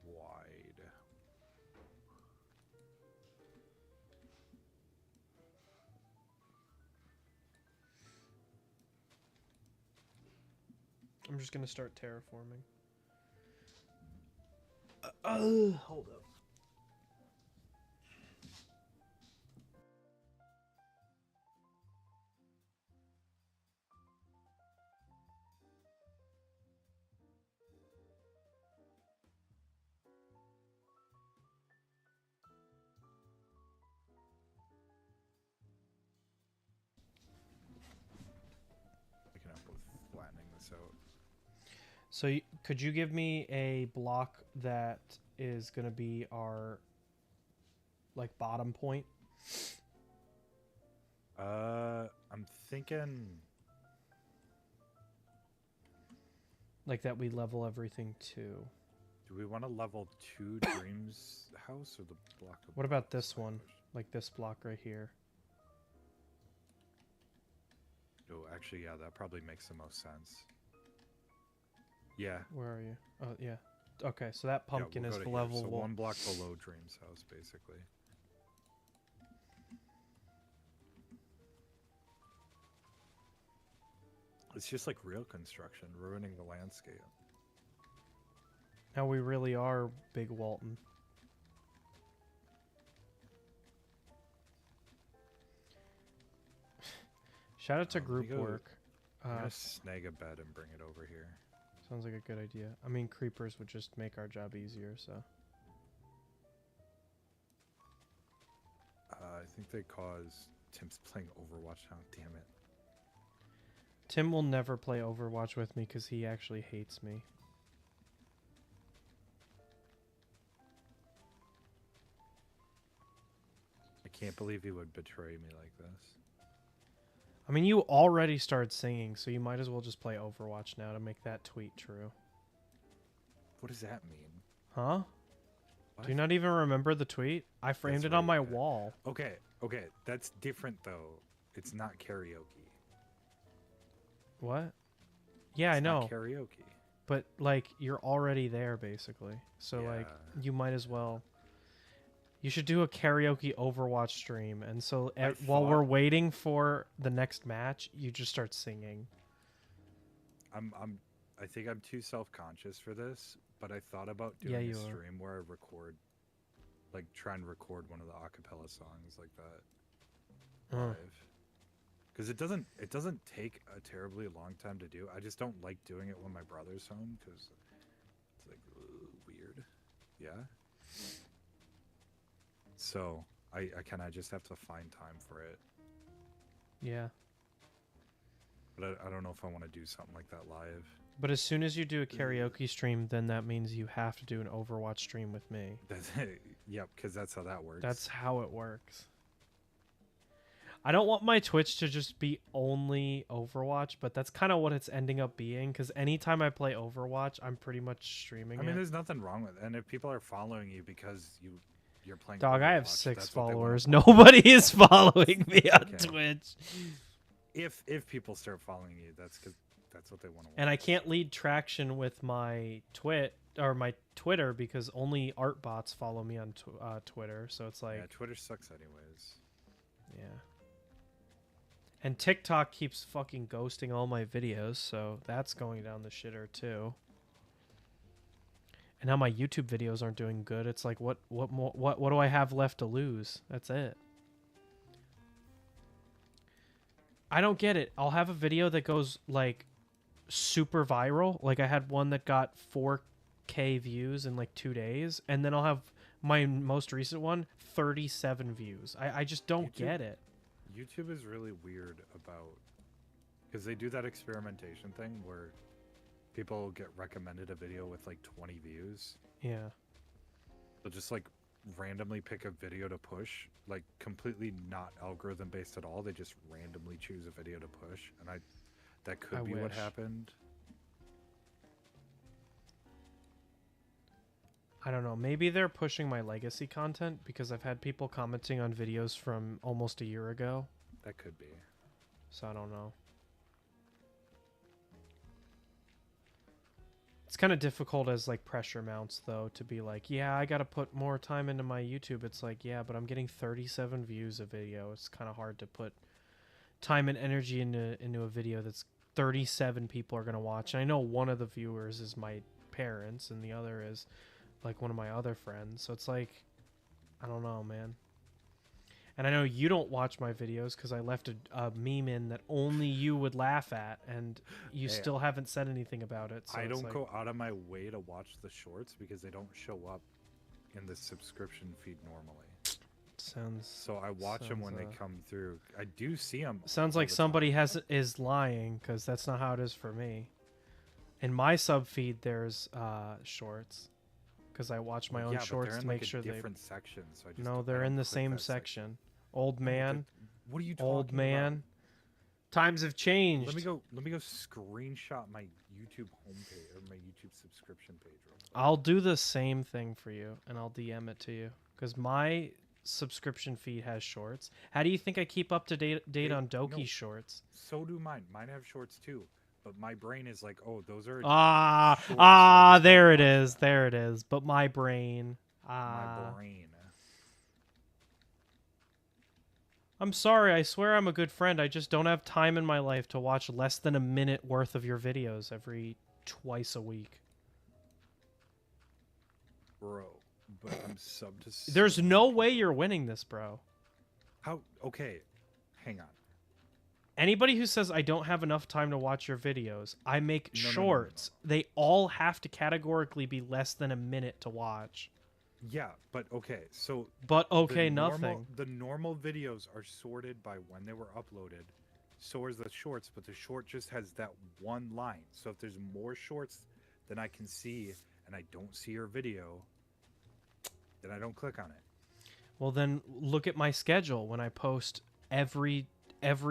wide. I'm just gonna start terraforming. Hold up. Picking up with flattening this out. So could you give me a block that is going to be our like bottom point? I'm thinking like that we level everything to. Do we want to level 2 Dream's house or the block of... What about this one? Like this block right here. Oh, actually, yeah, that probably makes the most sense. Yeah. Where are you? Oh, yeah. Okay, so that pumpkin is the level. So 1 block below Dream's house, basically. It's just like real construction, ruining the landscape. Now we really are Big Walton. Shout out to group work. I'm gonna snag a bed and bring it over here. Sounds like a good idea. I mean, creepers would just make our job easier, so. I think they cause Tim's playing Overwatch now. Damn it. Tim will never play Overwatch with me because he actually hates me. I can't believe he would betray me like this. I mean, you already started singing, so you might as well just play Overwatch now to make that tweet true. What does that mean? Huh? What? Do you not even remember the tweet? I framed it on my wall. Okay, that's different though. It's not karaoke. What? Yeah, It's I know. not karaoke. But, like, you're already there, basically. So, Yeah. like, you might as well. You should do a karaoke Overwatch stream. And so, while we're waiting for the next match, you just start singing. I think I'm too self-conscious for this, but I thought about doing a stream where I record, like, try and record one of the acapella songs like that live. Because it doesn't take a terribly long time to do. I just don't like doing it when my brother's home because it's like weird. Yeah. So I kind of just have to find time for it. Yeah. But I don't know if I want to do something like that live. But as soon as you do a karaoke stream, then that means you have to do an Overwatch stream with me. Yep, because that's how that works. That's how it works. I don't want my Twitch to just be only Overwatch, but that's kind of what it's ending up being, because anytime I play Overwatch, I'm pretty much streaming it. I mean, there's nothing wrong with it. And if people are following you because you're playing Dog, Overwatch, I have 6 followers. want. Nobody is following me on Twitch. If people start following you, that's because that's what they want to watch. And I can't lead traction with my my Twitter because only art bots follow me on Twitter. So it's like, yeah, Twitter sucks anyways. Yeah. And TikTok keeps fucking ghosting all my videos, so that's going down the shitter too. And now my YouTube videos aren't doing good. It's like, what do I have left to lose? That's it. I don't get it. I'll have a video that goes like super viral. Like I had one that got 4K views in like 2 days, and then I'll have my most recent one 37 views. I just don't get it. YouTube is really weird about, because they do that experimentation thing where people get recommended a video with like 20 views. Yeah. They'll just like randomly pick a video to push, like completely not algorithm based at all. They just randomly choose a video to push, and that could be what happened. I don't know. Maybe they're pushing my legacy content because I've had people commenting on videos from almost a year ago. That could be. So I don't know. It's kind of difficult as like pressure mounts though to be like, yeah, I got to put more time into my YouTube. It's like, yeah, but I'm getting 37 views a video. It's kind of hard to put time and energy into a video that's 37 people are going to watch. And I know one of the viewers is my parents and the other is like one of my other friends. So it's like, I don't know, man. And I know you don't watch my videos because I left a meme in that only you would laugh at, and you still haven't said anything about it. So I don't go out of my way to watch the shorts because they don't show up in the subscription feed normally. So I watch them when they come through. I do see them. Sounds like somebody is lying because that's not how it is for me. In my sub feed, there's shorts. Because I watch my own shorts to make sure they. Different sections. So no, they're in the same section. Old man. What are you talking Old man. about? Times have changed. Let me go screenshot my YouTube homepage or my YouTube subscription page. I'll do the same thing for you, and I'll DM it to you. Because my subscription feed has shorts. How do you think I keep up to date on Doki's shorts? So do mine. Mine have shorts too. But my brain is like, oh, those are there it is. There it is. But my brain. My brain. I'm sorry, I swear I'm a good friend. I just don't have time in my life to watch less than a minute worth of your videos every twice a week. Bro, but I'm sub to so There's many no way people. you're winning this, bro. How? Okay, hang on. Anybody who says I don't have enough time to watch your videos, I make No, no, no, no, shorts. no. They all have to categorically be less than a minute to watch. Yeah, but okay, so But okay, normal, nothing. the normal videos are sorted by when they were uploaded. So is the shorts, but the short just has that one line. So if there's more shorts than I can see and I don't see your video, then I don't click on it. Well, then look at my schedule. When I post every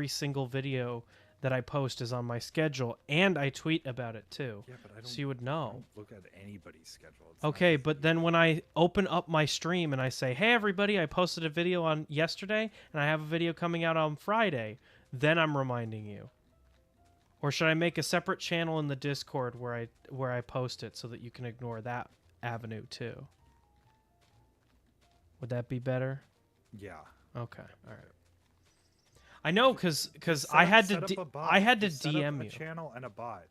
single video that I post is on my schedule, and I tweet about it too. Yeah, but I don't. So you would I know. don't look at anybody's schedule. It's not Okay, just but you. then when I open up my stream and I say, "Hey everybody, I posted a video on yesterday and I have a video coming out on Friday," then I'm reminding you. Or should I make a separate channel in the Discord where I post it so that you can ignore that avenue too? Would that be better? Yeah. Okay. All right. I know cuz Set I up- had set to up a bot. I had to Just set up DM a you. channel and a bot.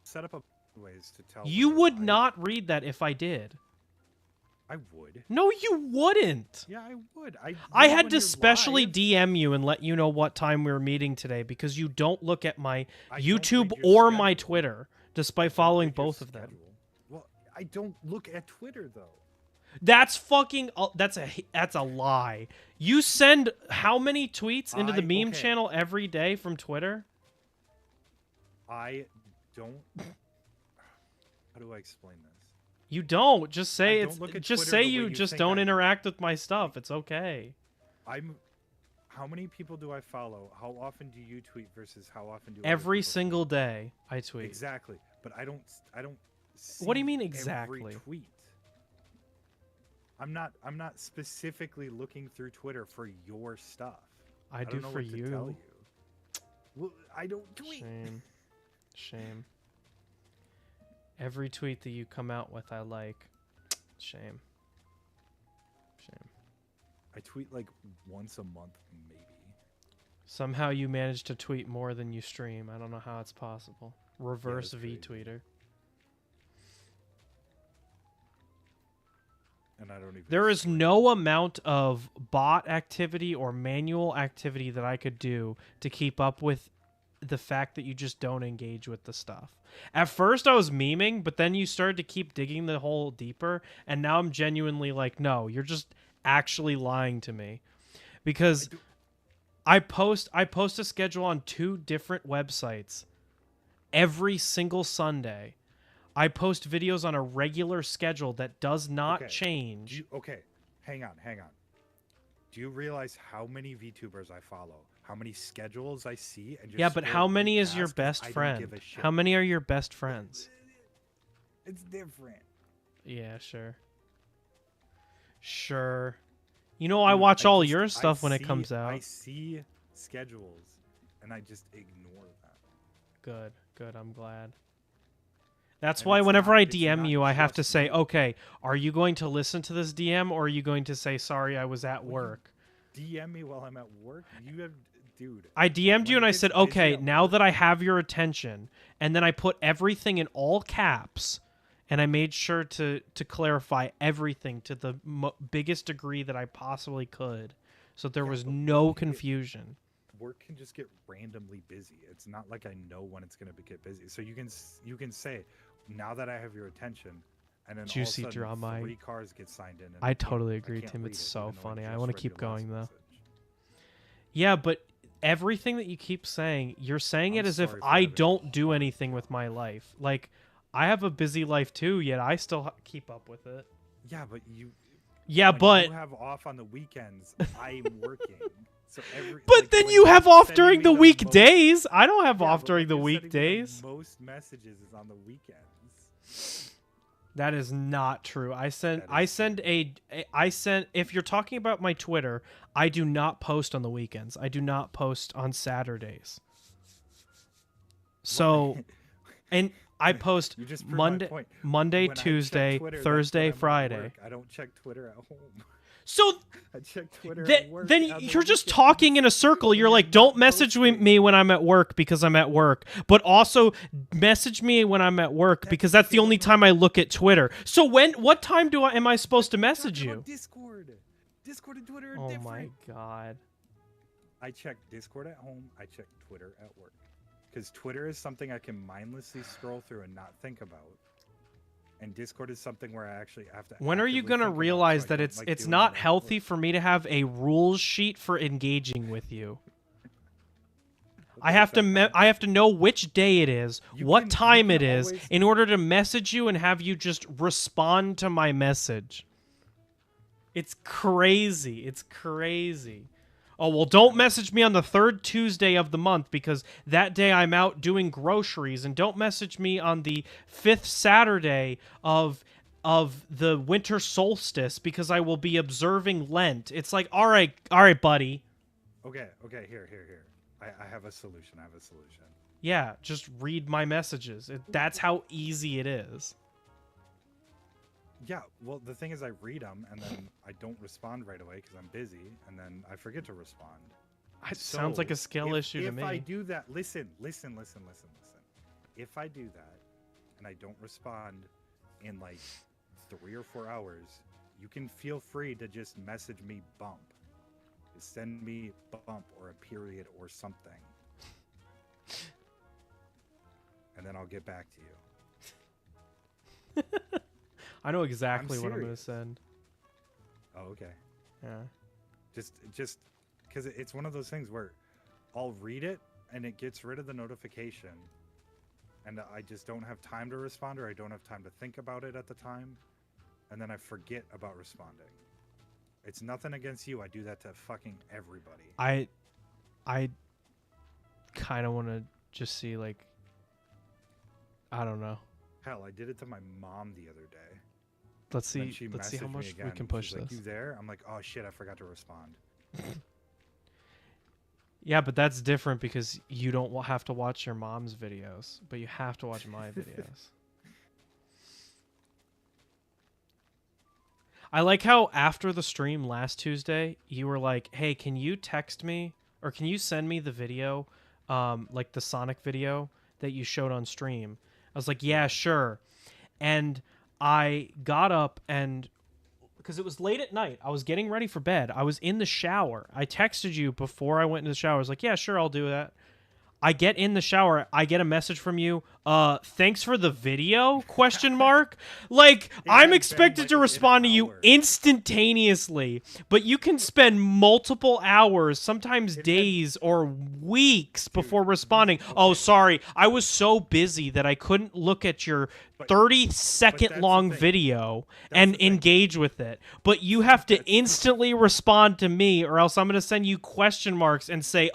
Set up a ways to tell. when You you're would live. not read that if I did. I would. No, you wouldn't. Yeah, I would. I read had when to you're specially live. DM you and let you know what time we were meeting today because you don't look at my I don't YouTube read your or my schedule. Twitter, despite I don't following read your both of them. schedule. Well, I don't look at Twitter though. That's fucking. That's a lie. You send how many tweets into the meme Okay. channel every day from Twitter? I don't. How do I explain this? You don't. Just say I don't it's. look at Just Twitter say the way you you just think don't I do. interact with my stuff. It's okay. How many people do I follow? How often do you tweet versus how often do other Every people single day I tweet. Exactly, but I don't. What do you see mean every exactly? tweet. I'm not specifically looking through Twitter for your stuff. I do don't know for what to tell you. you. Well, I don't tweet. Shame. Shame. Every tweet that you come out with, I like. Shame. Shame. I tweet like once a month, maybe. Somehow you manage to tweet more than you stream. I don't know how it's possible. Reverse that's crazy. V-tweeter. And I don't even. There is stream. no amount of bot activity or manual activity that I could do to keep up with the fact that you just don't engage with the stuff. At first I was memeing, but then you started to keep digging the hole deeper, and now I'm genuinely like, no, you're just actually lying to me. Because I post a schedule on 2 different websites every single Sunday. I post videos on a regular schedule that does not Okay. change. Okay, hang on. Do you realize how many VTubers I follow? How many schedules I see? And just Yeah, but how scroll many right is your past 'cause best I don't friend? give a shit. How many are your best friends? It's different. Yeah, sure. Sure. You know, I Dude, watch all just- your I stuff when it see- comes out. I see schedules, and I just ignore them. Good, good. I'm glad. That's And why it's whenever not- I it's DM not you, I have to just say, me. okay, are you going to listen to this DM or are you going to say, sorry, I was at Well, you work? DM me while I'm at work. You have, dude. I DM'd you when and it I gets said, busy okay, at now work- that I have your attention, and then I put everything in all caps, and I made sure to clarify everything to the biggest degree that I possibly could, so there Yeah, was but no work can get- confusion. Work can just get randomly busy. It's not like I know when it's gonna get busy. So you can say, now that I have your attention, and then Juicy all of a sudden drama. 3 cars get signed in. And I can't- totally I agree, can't Tim. read It's it, so even though funny. I just want to read keep your last going, though. message. Yeah, but everything that you keep saying, you're saying it I'm as if sorry for I having a don't do hard anything job. with my life. Like, I have a busy life too, yet I still keep up with it. Yeah, but you. Yeah, when but you have off on the weekends, I'm working. So but then when you you're have off sending during me the most- weekdays. I don't have Yeah, off but during when the you're sending me the weekdays. most messages is on the weekends. That is not true. I send That I is send I send if you're talking about my Twitter, I do not post on the weekends. I do not post on Saturdays. So and I post You just proved my Monday point. Monday, When I check Tuesday, Twitter, that's when Thursday, I'm at Friday. work. I don't check Twitter at home. So I check Twitter at work. then you're just talking in a circle. You're like, don't message me when I'm at work because I'm at work, but also message me when I'm at work because that's the only time I look at Twitter. So what time am I supposed to message you? Discord and Twitter are Oh different. my god. I check Discord at home. I check Twitter at work. Because Twitter is something I can mindlessly scroll through and not think about. And Discord is something where I actually have to. When are you going to realize that it's not healthy for me to have a rules sheet for engaging with you? I have to know which day it is, what time it is, in order to message you and have you just respond to my message. It's crazy. It's crazy. Oh, well, don't message me on the 3rd Tuesday of the month because that day I'm out doing groceries, and don't message me on the 5th Saturday of the winter solstice because I will be observing Lent. It's like, all right, buddy. Okay, here. I have a solution. Yeah, just read my messages. That's how easy it is. Yeah, well, the thing is I read them, and then I don't respond right away because I'm busy, and then I forget to respond. It sounds like a skill issue to me. If I do that, listen. If I do that, and I don't respond in like 3 or 4 hours, you can feel free to just message me bump. Just send me bump or a period or something. And then I'll get back to you. I know exactly what I'm going to send. Oh, okay. Yeah. Just because it's one of those things where I'll read it and it gets rid of the notification, and I just don't have time to respond, or I don't have time to think about it at the time, and then I forget about responding. It's nothing against you. I do that to fucking everybody. I kind of want to just see, like, I don't know. Hell, I did it to my mom the other day. Let's see how much we can push this. Like, you there? I'm like, oh shit, I forgot to respond. Yeah, but that's different because you don't have to watch your mom's videos, but you have to watch my videos. I like how after the stream last Tuesday, you were like, hey, can you text me or can you send me the video, like the Sonic video that you showed on stream? I was like, yeah, sure. And I got up and because it was late at night, I was getting ready for bed. I was in the shower. I texted you before I went into the shower. I was like, yeah, sure, I'll do that. I get in the shower. I get a message from you. Thanks for the video? ? Like, I'm expected to respond to you instantaneously, but you can spend multiple hours, sometimes days or weeks before responding. Oh, sorry. I was so busy that I couldn't look at your 30-second long video and engage with it. But you have to instantly respond to me, or else I'm going to send you ? And say,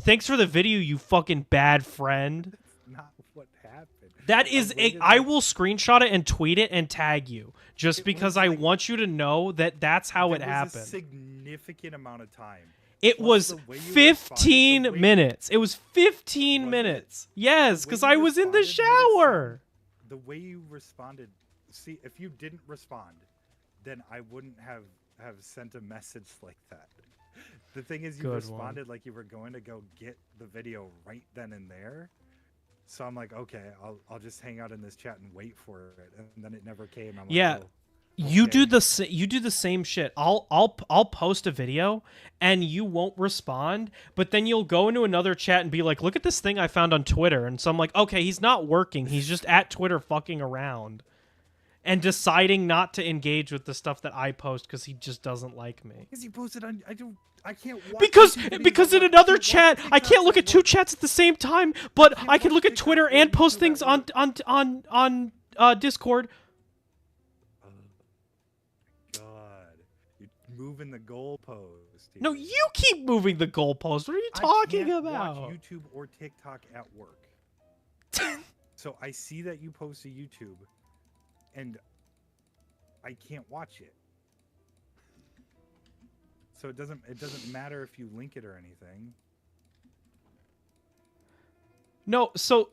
thanks for the video, you fucking bad friend. That's not what happened. That is I will screenshot it and tweet it and tag you just because I want you to know that that's how it happened. A significant amount of time. It was 15 minutes. It was 15 minutes. Yes, because I was in the shower. The way you responded, see, if you didn't respond, then I wouldn't have sent a message like that. The thing is, you responded like you were going to go get the video right then and there. So I'm like, okay, I'll just hang out in this chat and wait for it, and then it never came. I'm yeah. Like, oh, you do the same shit. I'll post a video and you won't respond, but then you'll go into another chat and be like, look at this thing I found on Twitter. And so I'm like, okay, he's not working. He's just at Twitter fucking around and deciding not to engage with the stuff that I post because he just doesn't like me. Because he posted on I can't watch because in another chat I can't look at two chats at the same time, but I can look at Twitter and post things on Discord. Moving the goalpost. No, you keep moving the goalpost. What are you talking about? Watch YouTube or TikTok at work. So I see that you post to YouTube, and I can't watch it. So it doesn't matter if you link it or anything. No, so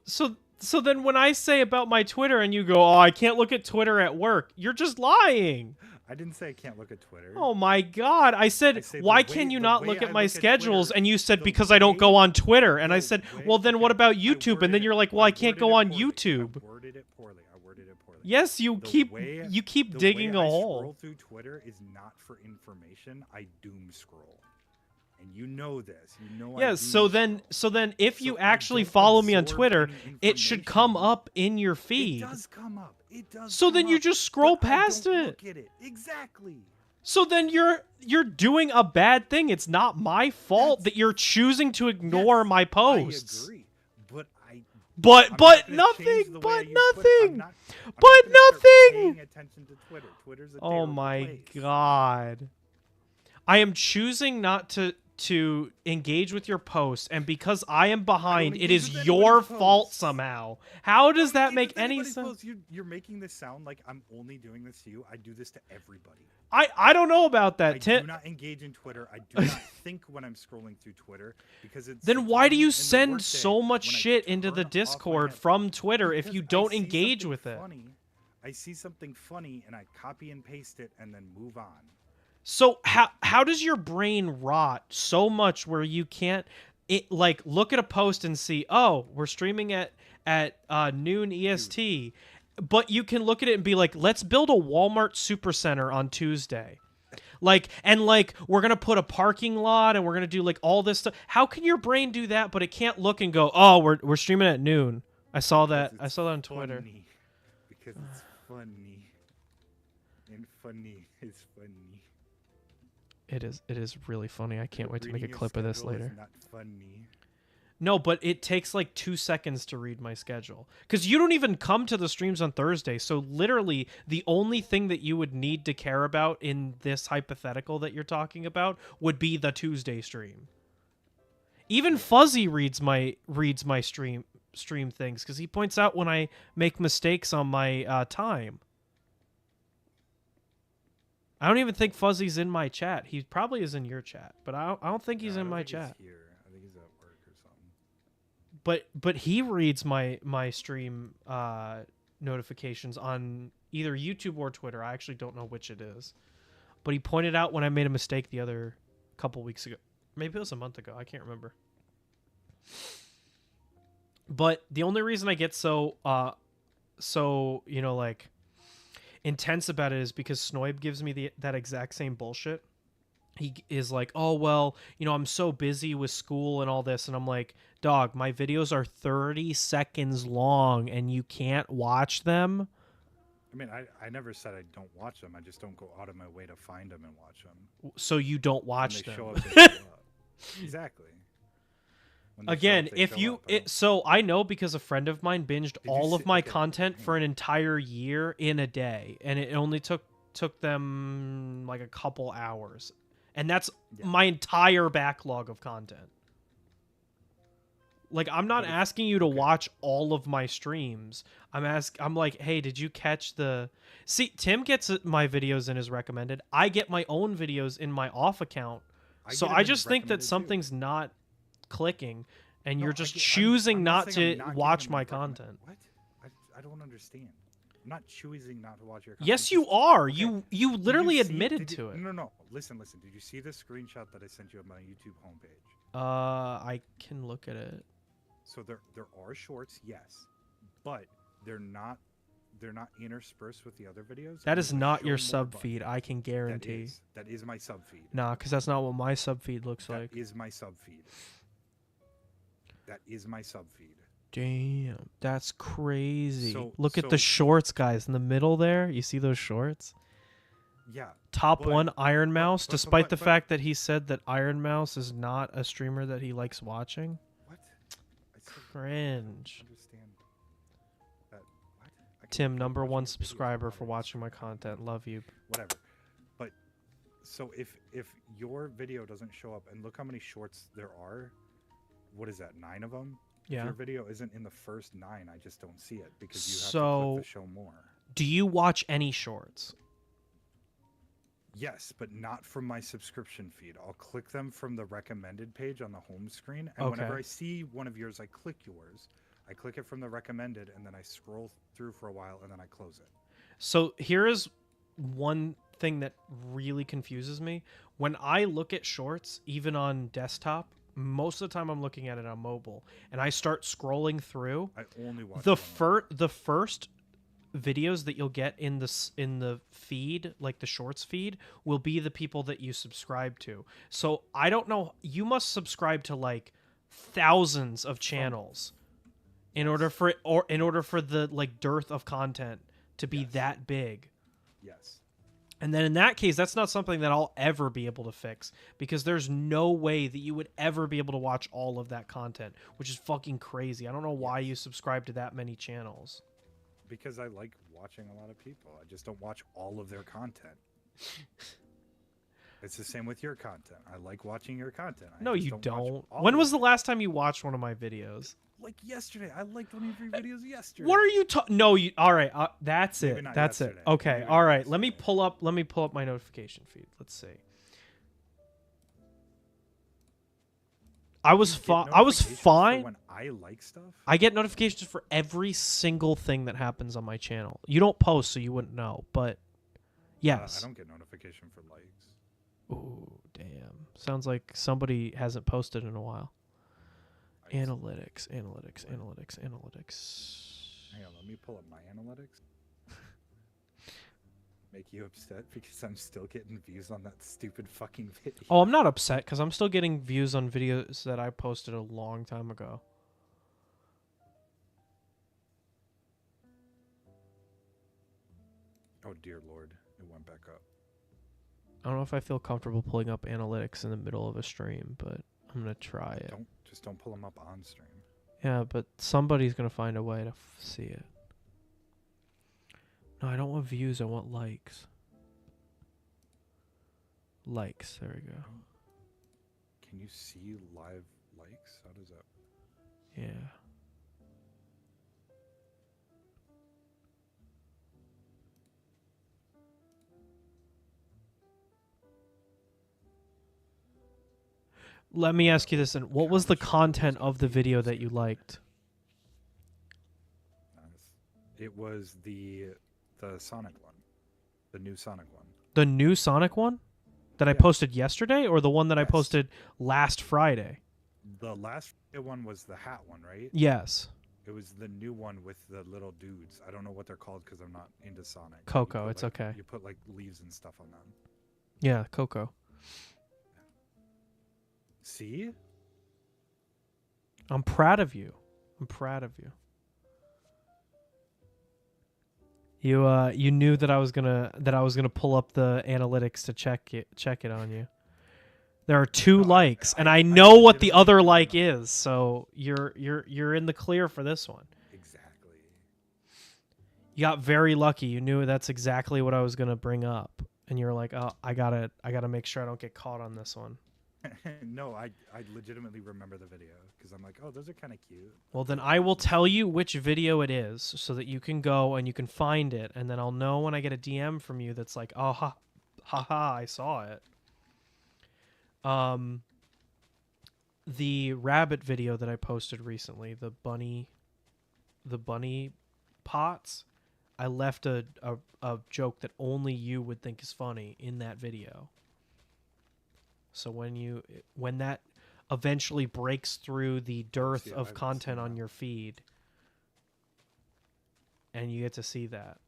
then when I say about my Twitter and you go, oh, I can't look at Twitter at work, you're just lying. I didn't say I can't look at Twitter. Oh my God. I said, say why the can you way- not the look way at I my look at schedules? Twitter- And you said, the because I don't go way- on Twitter. And I the said, way- well, then what okay, about I YouTube? And then worded you're it- like, well, I can't worded go it on poorly. YouTube. I worded it poorly. Yes, you The keep way- you keep The digging way a I hole. scroll through Twitter is not for information. I doom scroll. And you know this. You know I Yes, doom so then scroll. if you So I actually don't follow me on absorb Twitter, any it should come information. up in your It feed. does come up. It does So come then you up, just scroll but I past don't it. Look at it. Exactly. So then you're doing a bad thing. It's not my fault that you're choosing to ignore my posts. I agree. But I'm But not gonna nothing. change the way I But use Twitter. nothing. I'm not But gonna start nothing. Paying attention to Twitter. Twitter's a Oh terrible my place. God. I am choosing not to engage with your posts, and because I am behind, it engage is with your anybody's fault posts. somehow. How does that Engage make with any anybody's sense? posts. You're making this sound like I'm only doing this to you. I do this to everybody. I don't know about that, I Tim. do not engage in Twitter. I do not think when I'm scrolling through Twitter because it's. Then the why do time you in the send workday so much when I shit into turn the off my Discord head. from Twitter if Because you I don't see engage something with it? funny, I see something funny and I copy and paste it and then move on. So how does your brain rot so much where you can't like look at a post and see, oh, we're streaming at noon EST, but you can look at it and be like, let's build a Walmart Supercenter on Tuesday. Like, and like, we're going to put a parking lot and we're going to do like all this stuff. How can your brain do that, but it can't look and go, oh, we're streaming at noon. I saw that on Twitter. Funny. Because it's funny. And funny is funny. It is really funny. I can't wait to make a Reading your clip of this schedule is later. not funny. No, but it takes like 2 seconds to read my schedule. Because you don't even come to the streams on Thursday. So literally, the only thing that you would need to care about in this hypothetical that you're talking about would be the Tuesday stream. Even Fuzzy reads my stream things because he points out when I make mistakes on my time. I don't even think Fuzzy's in my chat. He probably is in your chat, but I don't think he's in my chat. He's here. I think he's at work or something. But he reads my stream notifications on either YouTube or Twitter. I actually don't know which it is. But he pointed out when I made a mistake the other couple weeks ago. Maybe it was a month ago. I can't remember. But the only reason I get so like intense about it is because Snoib gives me that exact same bullshit. He is like, oh, well, I'm so busy with school and all this. And I'm like, dog, my videos are 30 seconds long and you can't watch them. I mean, I never said I don't watch them. I just don't go out of my way to find them and watch them. So you don't When watch they them. show up, they show up. Exactly. When they show Again, up, they if show you up. I don't- so I know because a friend of mine binged you all of see- my okay, content hang for on. an entire year in a day, and it only took them like a couple hours, and that's Yeah. my entire backlog of content. Like, I'm not But if- asking you to okay. watch all of my streams. I'm like, hey, did you catch the? See, Tim gets my videos in his recommended. I get my own videos in my off account. So get 'em I in just think that recommended, too. something's not clicking, and No, you're I just get- choosing I'm not saying I'm to not watch giving my them recommend- content. What? I don't understand. I'm not choosing not to watch your content. Yes, I'm you just- are. okay, You did literally you see- admitted did you- to it. No. Listen. Did you see the screenshot that I sent you of my YouTube homepage? I can look at it. So there are shorts, yes, but they're not interspersed with the other videos. That and is there's a not show your more sub button. feed. I can guarantee. That is my sub feed. Nah, because that's not what my sub feed looks That like. is my sub feed. That is my sub feed. Damn, that's crazy. So- Look at so- the shorts, guys, in the middle there. You see those shorts? Yeah. Top But- one, Iron Mouse. but- Despite the but- fact that he said that Iron Mouse is not a streamer that he likes watching. What? I still Cringe. don't understand that. What? I can Tim, keep number watching one your videos subscriber for without watching my Instagram. content. Love you. Whatever. But so if your video doesn't show up, and look how many shorts there are. What is that? 9 of them. If Yeah. your video isn't in the first 9, I just don't see it because you have to So- click the show more. Do you watch any shorts? Yes, but not from my subscription feed. I'll click them from the recommended page on the home screen, and whenever Okay. I see one of yours, I click yours. I click it from the recommended, and then I scroll through for a while, and then I close it. So here is one thing that really confuses me. When I look at shorts, even on desktop, most of the time I'm looking at it on mobile, and I start scrolling through. I only watch The one the first videos that you'll get in the feed, like the shorts feed, will be the people that you subscribe to. So I don't know, you must subscribe to like thousands of channels in order for the like dearth of content to be that big. Yes. And then in that case, that's not something that I'll ever be able to fix, because there's no way that you would ever be able to watch all of that content, which is fucking crazy. I don't know why you subscribe to that many channels. Because I like watching a lot of people. I just don't watch all of their content. It's the same with your content. I like watching your content. No, you watch don't. all When of was the it. last time you watched one of my videos? Like yesterday. I liked one of your videos yesterday. What are you talking? No, you. All right, that's Maybe it. not That's it. yesterday. Okay. Maybe All not right. Let me yesterday. pull up my notification feed. Let's see. I was You get I was notifications for fine. when I like stuff. I get notifications for every single thing that happens on my channel. You don't post, so you wouldn't know. But yes. I don't get notification for likes. Ooh, damn. Sounds like somebody hasn't posted in a while. Analytics. Hang on, let me pull up my analytics. Make you upset because I'm still getting views on that stupid fucking video. Oh, I'm not upset because I'm still getting views on videos that I posted a long time ago. Oh dear lord, it went back up. I don't know if I feel comfortable pulling up analytics in the middle of a stream, but I'm gonna try it. Don't pull them up on stream. Yeah, but somebody's gonna find a way to see it. No, I don't want views. I want likes. Likes. There we go. Can you see live likes? How does that? Yeah. Let me ask you this, and what was the content of the video that you liked? It was the Sonic one, the new Sonic one. The new Sonic one that I posted yesterday, or the one that I posted last Friday? The last one was the hat one, right? Yes. It was the new one with the little dudes. I don't know what they're called because I'm not into Sonic. Coco, it's like, okay. You put like leaves and stuff on them. Yeah, Coco. See? I'm proud of you. I'm proud of you. You knew that I was gonna pull up the analytics to check it on you. There are 2 likes, and I know what the other like is, so you're in the clear for this one. Exactly. You got very lucky. You knew that's exactly what I was gonna bring up, and you're like, oh, I gotta make sure I don't get caught on this one. No, I legitimately remember the video because I'm like, oh, those are kind of cute. Well, then I will tell you which video it is so that you can go and you can find it, and then I'll know when I get a DM from you that's like, oh, ha ha, I saw it. The rabbit video that I posted recently, the bunny pots, I left a joke that only you would think is funny in that video. So when that eventually breaks through the dearth of content on your feed, and you get to see that,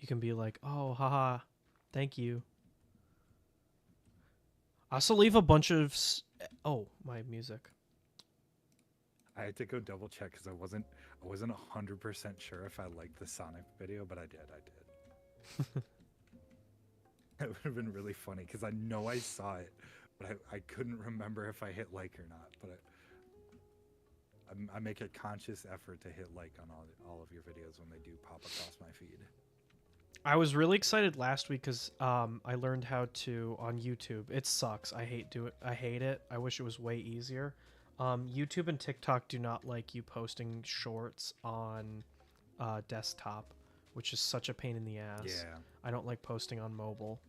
you can be like, oh, haha, thank you. I also leave a bunch of... Oh, my music. I had to go double check because I wasn't 100% sure if I liked the Sonic video, but I did. It would have been really funny because I know I saw it, but I couldn't remember if I hit like or not. But I make a conscious effort to hit like on all of your videos when they do pop across my feed. I was really excited last week because I learned how to on YouTube. It sucks. I hate it. I wish it was way easier. YouTube and TikTok do not like you posting shorts on desktop, which is such a pain in the ass. Yeah. I don't like posting on mobile.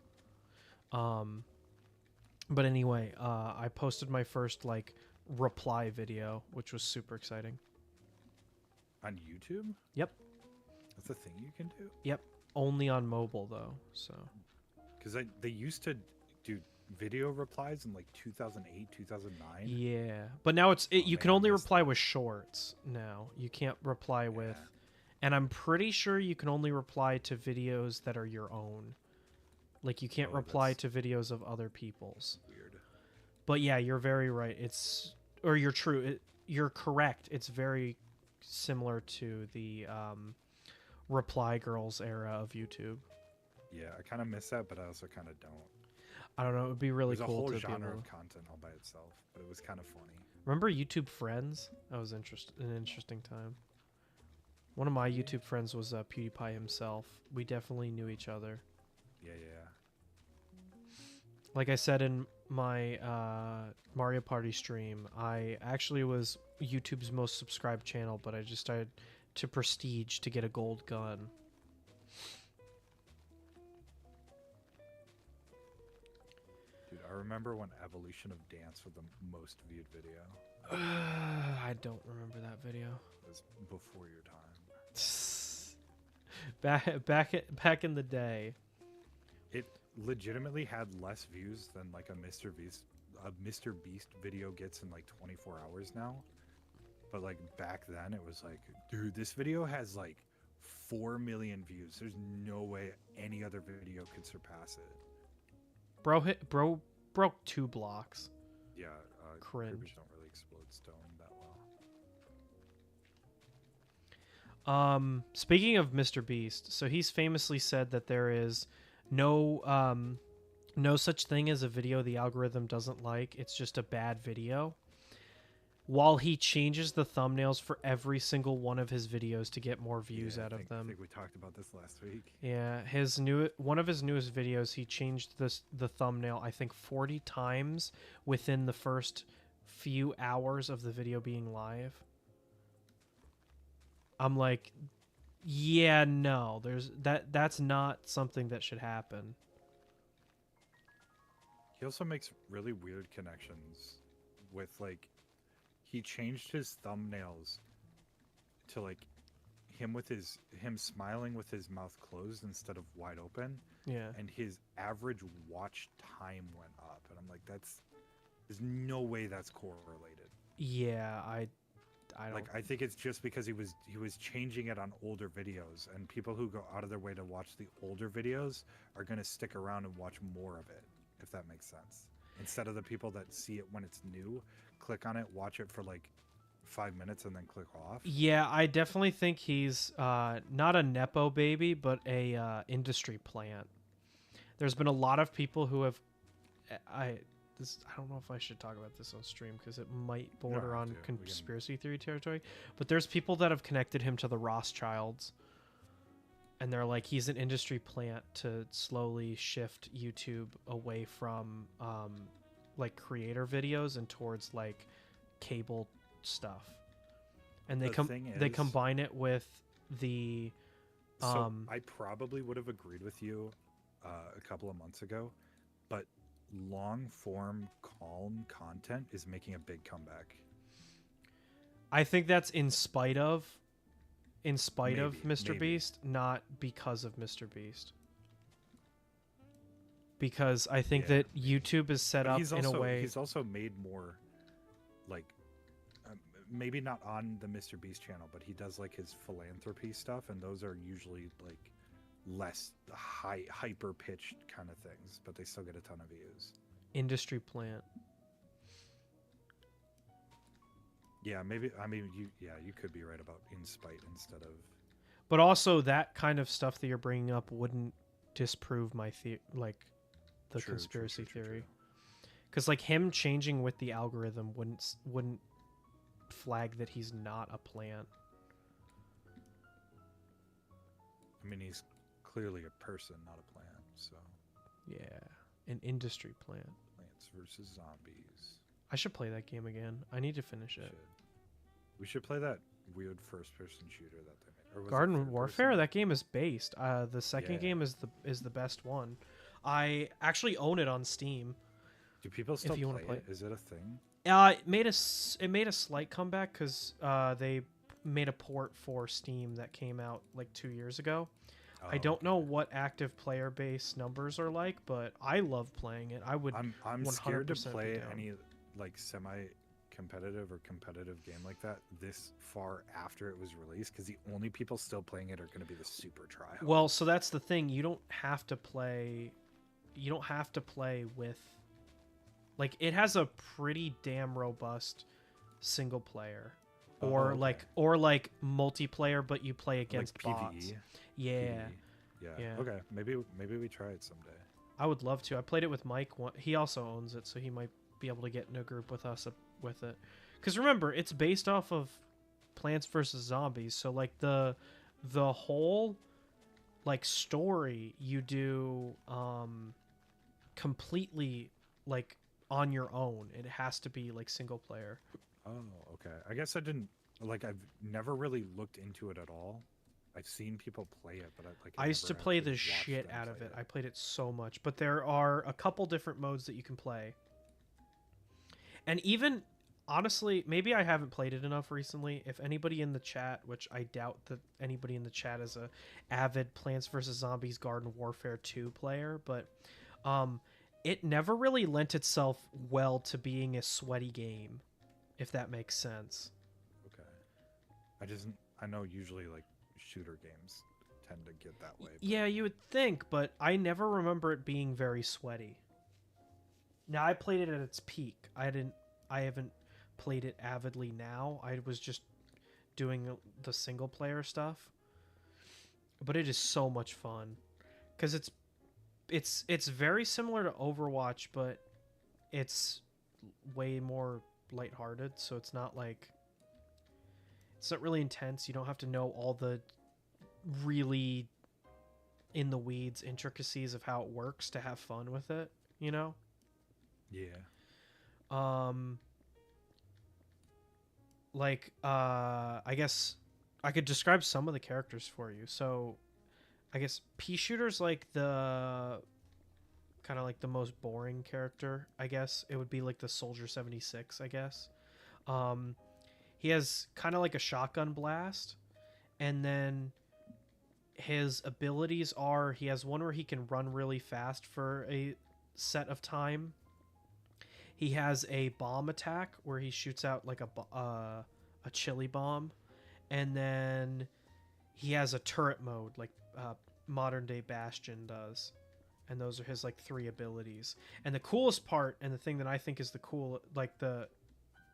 But anyway, I posted my first like reply video, which was super exciting. On YouTube? Yep. That's a thing you can do. Yep, only on mobile though. So Because they used to do video replies in like 2008, 2009. yeah, but now you Man, can I only missed reply that. with shorts now. You can't reply with, Yeah, and I'm pretty sure you can only reply to videos that are your own. Like you can't oh, reply that's to videos of other people's. weird. But yeah, you're very right. Or you're true. You're correct. It's very similar to the reply girls era of YouTube. Yeah, I kind of miss that, but I also kind of don't. I don't know. It would be really There's a cool whole to be genre able of to... content all by itself, but it was kind of funny. Remember YouTube Friends? That was an interesting time. One of my Yeah. YouTube friends was PewDiePie himself. We definitely knew each other. Yeah, yeah. Like I said in my Mario Party stream, I actually was YouTube's most subscribed channel, but I just started to prestige to get a gold gun. Dude, I remember when Evolution of Dance was the most viewed video. I don't remember that video. It was before your time. Back in the day. It legitimately had less views than like a Mr. Beast video gets in like 24 hours now. But like back then it was like, dude, this video has like 4 million views. There's no way any other video could surpass it. Bro broke 2 blocks. Yeah, Cringe. Kirby's don't really explode stone that well. Speaking of Mr. Beast, so he's famously said that there is no such thing as a video the algorithm doesn't like. It's just a bad video. While he changes the thumbnails for every single one of his videos to get more views out of them. I think we talked about this last week. Yeah, one of his newest videos, he changed the thumbnail I think 40 times within the first few hours of the video being live. I'm like, yeah, no, that's not something that should happen. He also makes really weird connections with like he changed his thumbnails to like him smiling with his mouth closed instead of wide open. Yeah. And his average watch time went up. And I'm like, there's no way that's correlated. Yeah, I don't like I think it's just because he was changing it on older videos, and people who go out of their way to watch the older videos are going to stick around and watch more of it, if that makes sense. Instead of the people that see it when it's new, click on it, watch it for like 5 minutes and then click off. Yeah, I definitely think he's not a nepo baby, but a industry plant. There's been a lot of people who have I don't know if I should talk about this on stream because it might border on conspiracy theory territory, but there's people that have connected him to the Rothschilds, and they're like, he's an industry plant to slowly shift YouTube away from like creator videos and towards like cable stuff, and they combine it with the so I probably would have agreed with you a couple of months ago, but long form calm content is making a big comeback. I think that's in spite of Mr. Beast, not because of Mr. Beast. Because I think that YouTube is set up in a way. He's also made more, like, maybe not on the Mr. Beast channel, but he does like his philanthropy stuff, and those are usually like less hyper pitched kind of things, but they still get a ton of views. Industry plant. Yeah, maybe. I mean, you could be right about in spite instead of. But also, that kind of stuff that you're bringing up wouldn't disprove my conspiracy theory. Because like him changing with the algorithm wouldn't flag that he's not a plant. I mean, he's clearly a person, not a plant. So. Yeah, an industry plant. Plants versus Zombies. I should play that game again. I need to finish it. We should play that weird first-person shooter that they made. Garden Warfare. That game is based. The second game is the best one. I actually own it on Steam. Do people still play it? Is it a thing? It made a slight comeback because they made a port for Steam that came out like 2 years ago. I Oh, don't okay. know what active player base numbers are like, but I love playing it. I would I'm scared to 100% be play down. any like semi competitive or competitive game like that this far after it was released, because the only people still playing it are going to be the super Well, tryhards. so that's the thing. You don't have to play. You don't have to play with. Like, it has a pretty damn robust single player, Oh, okay. or like multiplayer, but you play Like against bots. PVE, Yeah, PVE. Yeah. yeah. Okay. Maybe we try it someday. I would love to. I played it with Mike. He also owns it, so he might be able to get in a group with us with it. Because remember, it's based off of Plants vs Zombies, so like the whole like story you do completely like on your own. It has to be like single player. Oh, okay. I guess I didn't like. I've never really looked into it at all. I've seen people play it, but I I used to never play actually the watched shit them out play of it. it. I played it so much, but there are a couple different modes that you can play. And even honestly, maybe I haven't played it enough recently. If anybody in the chat, which I doubt that anybody in the chat is a avid Plants vs Zombies Garden Warfare 2 player, but um it never really lent itself well to being a sweaty game, if that makes sense. Okay. I just I know usually like shooter games tend to get that way, but Yeah, you would think, but I never remember it being very sweaty. Now I played it at its peak. I haven't played it avidly now. I was just doing the single player stuff. But it is so much fun cuz it's very similar to Overwatch, but it's way more lighthearted, so it's not really intense. You don't have to know all the really in the weeds intricacies of how it works to have fun with it, you know? yeah. Um I guess I could describe some of the characters for you. So I guess Pea Shooter's like the kind of like the most boring character. I guess it would be like the Soldier 76, I guess. Um he has kind of like a shotgun blast, and then his abilities are he has one where he can run really fast for a set of time. He has a bomb attack where he shoots out like a chili bomb, and then he has a turret mode like modern day Bastion does, and those are his like three abilities. And the coolest part, and the thing that I think is the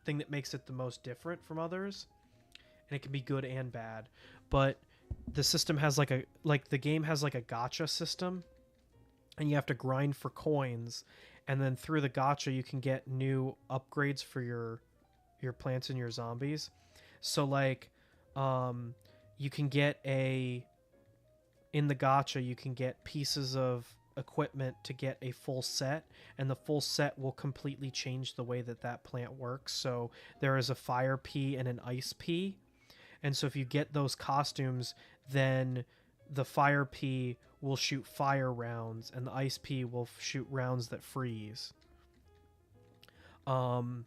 thing that makes it the most different from others, and it can be good and bad, but the system has the game has like a gotcha system, and you have to grind for coins, and then through the gotcha you can get new upgrades for your plants and your zombies. So like you can get a in the gotcha you can get pieces of equipment to get a full set, and the full set will completely change the way that that plant works. So there is a fire pea and an ice pea, and so if you get those costumes, then the fire pea will shoot fire rounds and the ice pea will shoot rounds that freeze. um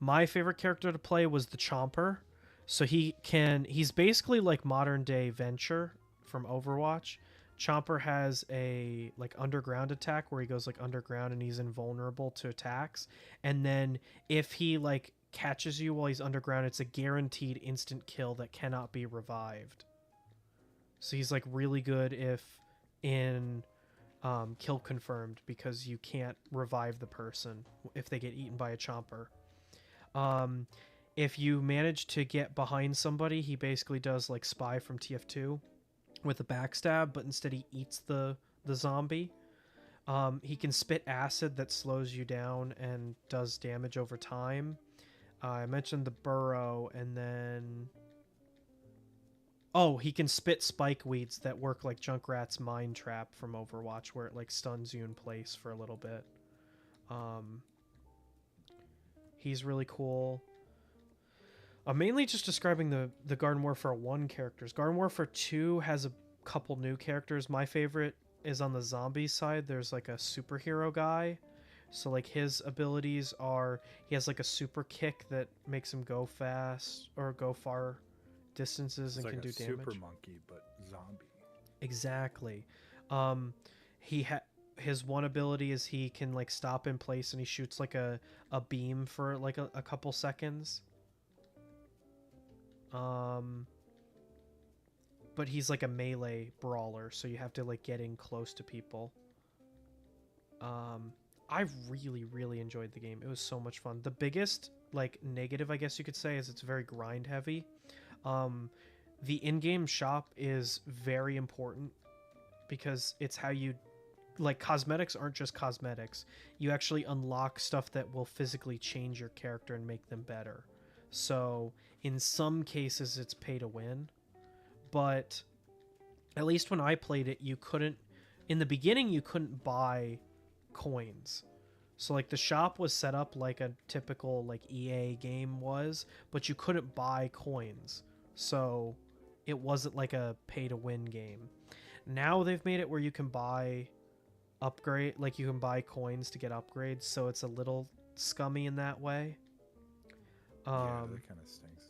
my favorite character to play was the Chomper. So he's basically like modern day Venture from Overwatch. Chomper has a like underground attack where he goes like underground and he's invulnerable to attacks. And then if he like catches you while he's underground, it's a guaranteed instant kill that cannot be revived. So he's like really good if in kill confirmed, because you can't revive the person if they get eaten by a Chomper. Um, if you manage to get behind somebody, he basically does like Spy from TF2 with a backstab, but instead he eats the zombie. He can spit acid that slows you down and does damage over time. I mentioned the burrow, and then he can spit spike weeds that work like Junkrat's mine trap from Overwatch, where it like stuns you in place for a little bit. Um, he's really cool. I'm mainly just describing the Garden Warfare 1 characters. Garden Warfare 2 has a couple new characters. My favorite is on the zombie side. There's like a superhero guy. So like his abilities are he has like a super kick that makes him go fast or go far distances and It's like can a do damage. super monkey, but zombie. Exactly. He his one ability is he can like stop in place and he shoots like a beam for like a couple seconds. But he's like a melee brawler, so you have to like get in close to people. I really enjoyed the game. It was so much fun. The biggest like negative, I guess you could say, is it's very grind heavy. The in-game shop is very important because it's how you like cosmetics aren't just cosmetics. You actually unlock stuff that will physically change your character and make them better. So in some cases it's pay to win, but at least when I played it, you couldn't in the beginning you couldn't buy coins. So like the shop was set up like a typical like EA game was, but you couldn't buy coins. So it wasn't like a pay to win game. Now they've made it where you can buy upgrade, like you can buy coins to get upgrades, so it's a little scummy in that way. Yeah, that kind of stinks.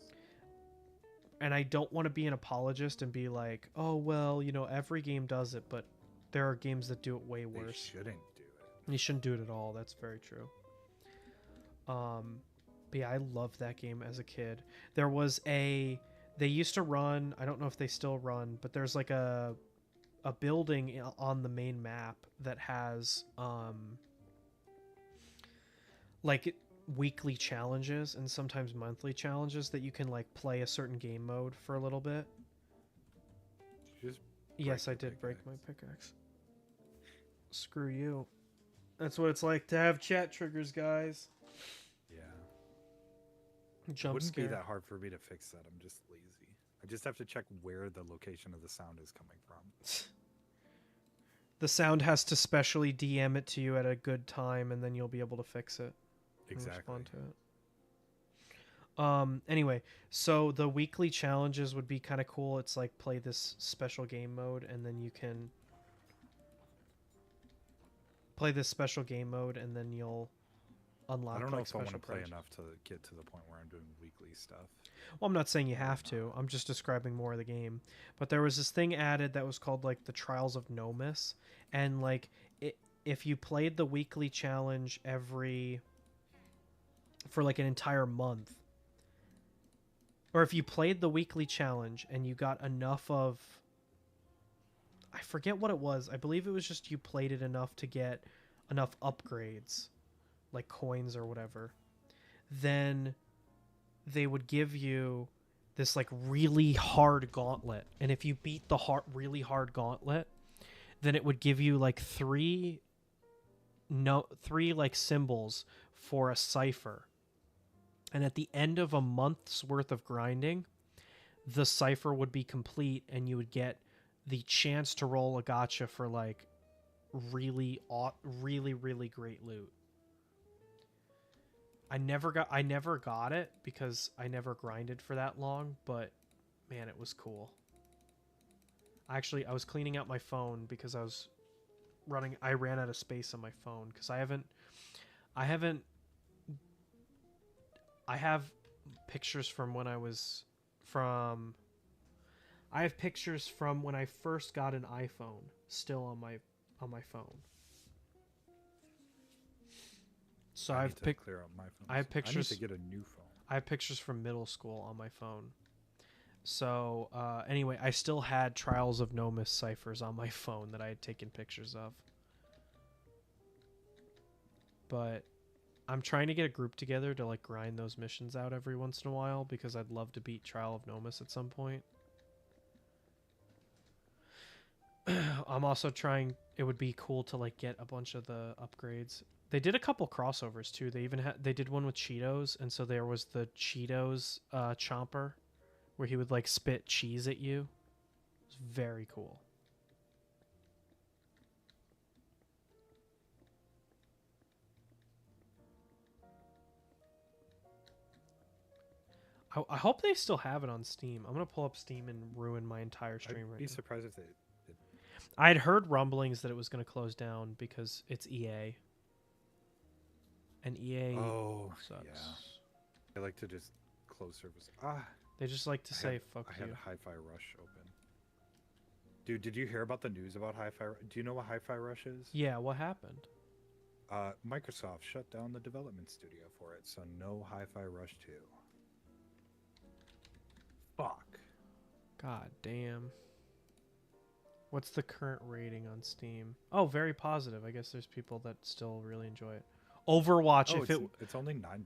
And I don't want to be an apologist and be like, oh well, you know, every game does it, but there are games that do it way worse. They shouldn't do it. You shouldn't do it at all. That's very true. But yeah, I loved that game as a kid. There was they used to run, I don't know if they still run, but there's like a building on the main map that has like weekly challenges and sometimes monthly challenges that you can like play a certain game mode for a little bit. Did you just Yes, I break your did break my pickaxe? pickaxe. Screw you. That's what it's like to have chat triggers, guys. Yeah. Jump It wouldn't scare. be that hard for me to fix that. I'm just lazy. I just have to check where the location of the sound is coming from. The sound has to specially DM it to you at a good time, and then you'll be able to fix it. And Exactly. respond to it. Anyway, so the weekly challenges would be kind of cool. It's like play this special game mode, and then you can play this special game mode, and then you'll unlock. I don't know like if I want to special play pledges. enough to get to the point where I'm doing weekly stuff. Well, I'm not saying you have to. I'm just describing more of the game. But there was this thing added that was called like the Trials of Nomus, and like if you played the weekly challenge for like an entire month, or if you played the weekly challenge and you got enough of, I forget what it was. I believe it was just you played it enough to get enough upgrades, like coins or whatever, then they would give you this like really hard gauntlet. And if you beat the really hard gauntlet, then it would give you like three like symbols for a cipher. And at the end of a month's worth of grinding, the cipher would be complete and you would get the chance to roll a gacha for like really great loot. I never got it because I never grinded for that long, but man, it was cool. Actually, I was cleaning out my phone because I ran out of space on my phone because I have pictures from when I have pictures from when I first got an iPhone still on my phone. So I need to clear out my phone. I have pictures. I need to get a new phone. I have pictures from middle school on my phone. So anyway, I still had Trials of Nomus ciphers on my phone that I had taken pictures of. But I'm trying to get a group together to like grind those missions out every once in a while because I'd love to beat Trial of Nomus at some point. I'm also trying. It would be cool to like get a bunch of the upgrades. They did a couple crossovers too. They even they did one with Cheetos, and so there was the Cheetos chomper, where he would like spit cheese at you. It was very cool. I hope they still have it on Steam. I'm gonna pull up Steam and ruin my entire stream I'd right be now. surprised if they. I had heard rumblings that it was gonna close down because it's EA. And EA Oh, sucks. yeah. I like to just close service. They just like to say "fuck I you." had Hi-Fi Rush open. Dude, did you hear about the news about Hi-Fi? Do you know what Hi-Fi Rush is? Yeah, what happened? Microsoft shut down the development studio for it, so no Hi-Fi Rush 2. Fuck. God damn. What's the current rating on Steam? Oh, very positive. I guess there's people that still really enjoy it. Overwatch, Oh, if it it's only $9.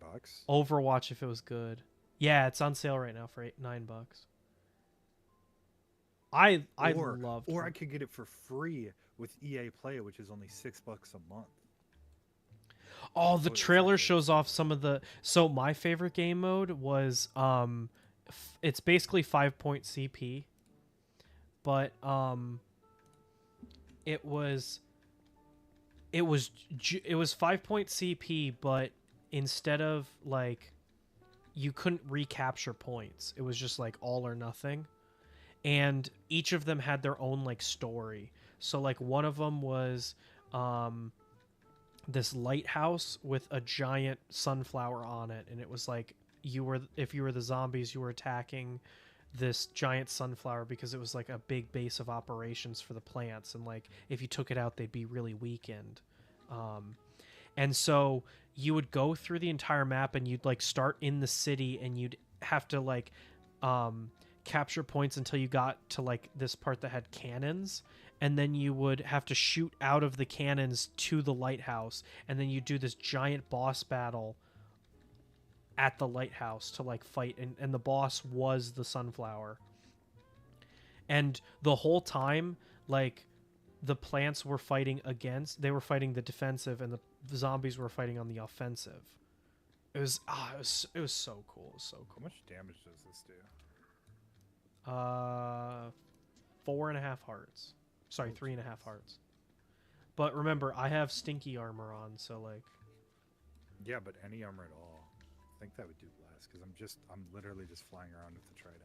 Overwatch, if it was good. Yeah, it's on sale right now for $9. I loved. Or I could get it for free with EA Play, which is only $6 a month. Oh, the Oh, it's trailer actually shows off some of the. So my favorite game mode was it's basically 5-point CP, but it was it was 5-point CP, but instead of like you couldn't recapture points. It was just like all or nothing. And each of them had their own like story. So like one of them was this lighthouse with a giant sunflower on it, and it was like if you were the zombies, you were attacking this giant sunflower because it was like a big base of operations for the plants, and like if you took it out they'd be really weakened. And so you would go through the entire map and you'd like start in the city and you'd have to like capture points until you got to like this part that had cannons, and then you would have to shoot out of the cannons to the lighthouse, and then you do this giant boss battle at the lighthouse to like fight, and the boss was the sunflower. And the whole time, like, the plants were fighting they were fighting the defensive, and the zombies were fighting on the offensive. It was it was so cool. It was so How cool. much damage does this do? 4.5 hearts. Sorry, Oh, 3.5 Jesus. hearts. But remember, I have stinky armor on, so like. Yeah, but any armor at all. I think that would do less because I'm literally just flying around with the trident.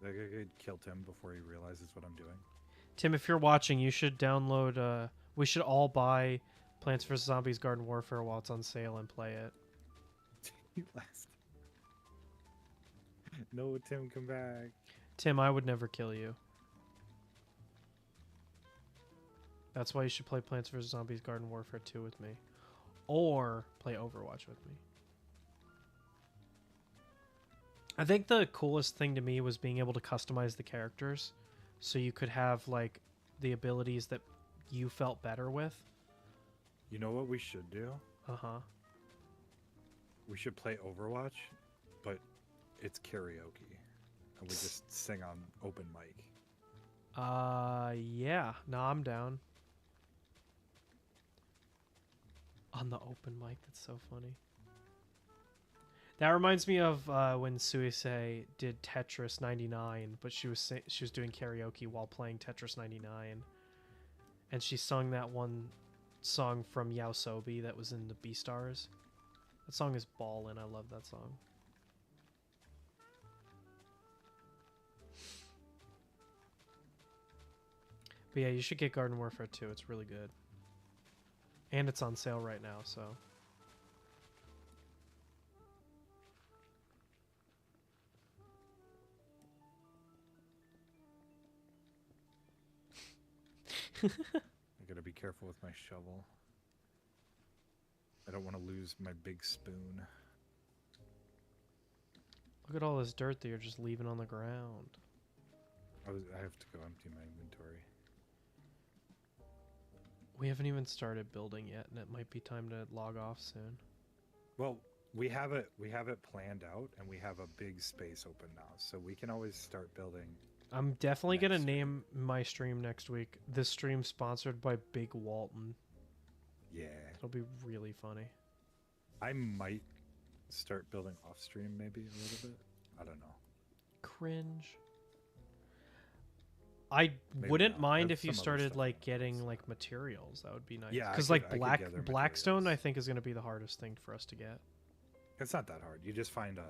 Like I could kill Tim before he realizes what I'm doing. Tim, if you're watching, you should download. We should all buy Plants vs Zombies Garden Warfare while it's on sale and play it. You last. No, Tim, come back. Tim, I would never kill you. That's why you should play Plants vs Zombies Garden Warfare 2 with me, or play Overwatch with me. I think the coolest thing to me was being able to customize the characters, so you could have like the abilities that you felt better with. You know what we should do? We should play Overwatch, but it's karaoke, and we just sing on open mic. Yeah. No, I'm down. On the open mic, that's so funny. That reminds me of when Suisei did Tetris 99, but she was doing karaoke while playing Tetris 99, and she sung that one song from Yaosobi that was in the Beastars. That song is ballin'. I love that song. But yeah, you should get Garden Warfare 2. It's really good. And it's on sale right now, so. I gotta be careful with my shovel. I don't want to lose my big spoon. Look at all this dirt that you're just leaving on the ground. I have to go empty my inventory. We haven't even started building yet, and it might be time to log off soon. Well, we have it planned out, and we have a big space open now, so we can always start building. I'm definitely gonna Next name my stream next week. This stream sponsored by Big Walton. Yeah. It'll be really funny. I might start building off stream maybe a little bit. I don't know. Cringe. I Maybe wouldn't not. mind There's if you some other started stuff like on it, getting so. like materials. That would be nice. Yeah, I because could- like I could gather Blackstone, I materials. think is gonna be the hardest thing for us to get. It's not that hard. You just find a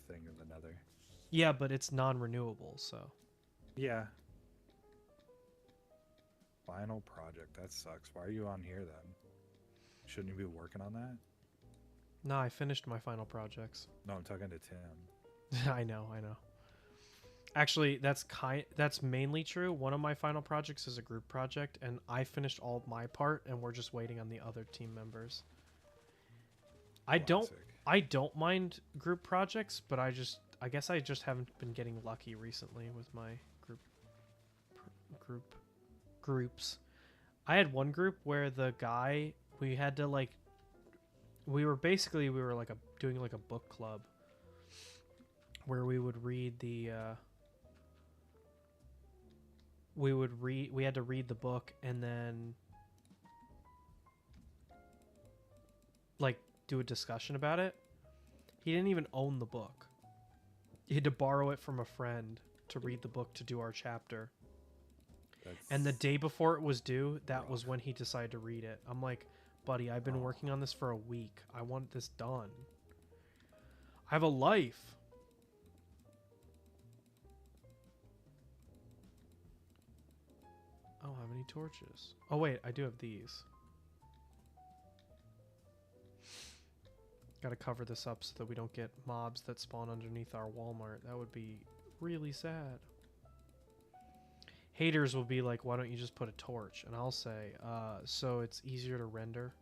thing in the nether. Yeah, but it's non-renewable, so. Yeah. Final project. That sucks. Why are you on here then? Shouldn't you be working on that? No, I finished my final projects. No, I'm talking to Tim. I know. Actually, that's mainly true. One of my final projects is a group project, and I finished all of my part, and we're just waiting on the other team members. I don't Classic. I don't mind group projects, but I guess I just haven't been getting lucky recently with my group groups. I had one group where the guy we had to like we were like doing like a book club where we would read the we had to read the book and then like do a discussion about it. He didn't even own the book. He had to borrow it from a friend to read the book to do our chapter. And the day before it was due, that was when he decided to read it. I'm like, buddy, I've been working on this for a week. I want this done. I have a life. I don't have any torches. Oh, wait, I do have these. Gotta cover this up so that we don't get mobs that spawn underneath our Walmart. That would be really sad. Haters will be like, why don't you just put a torch? And I'll say, so it's easier to render.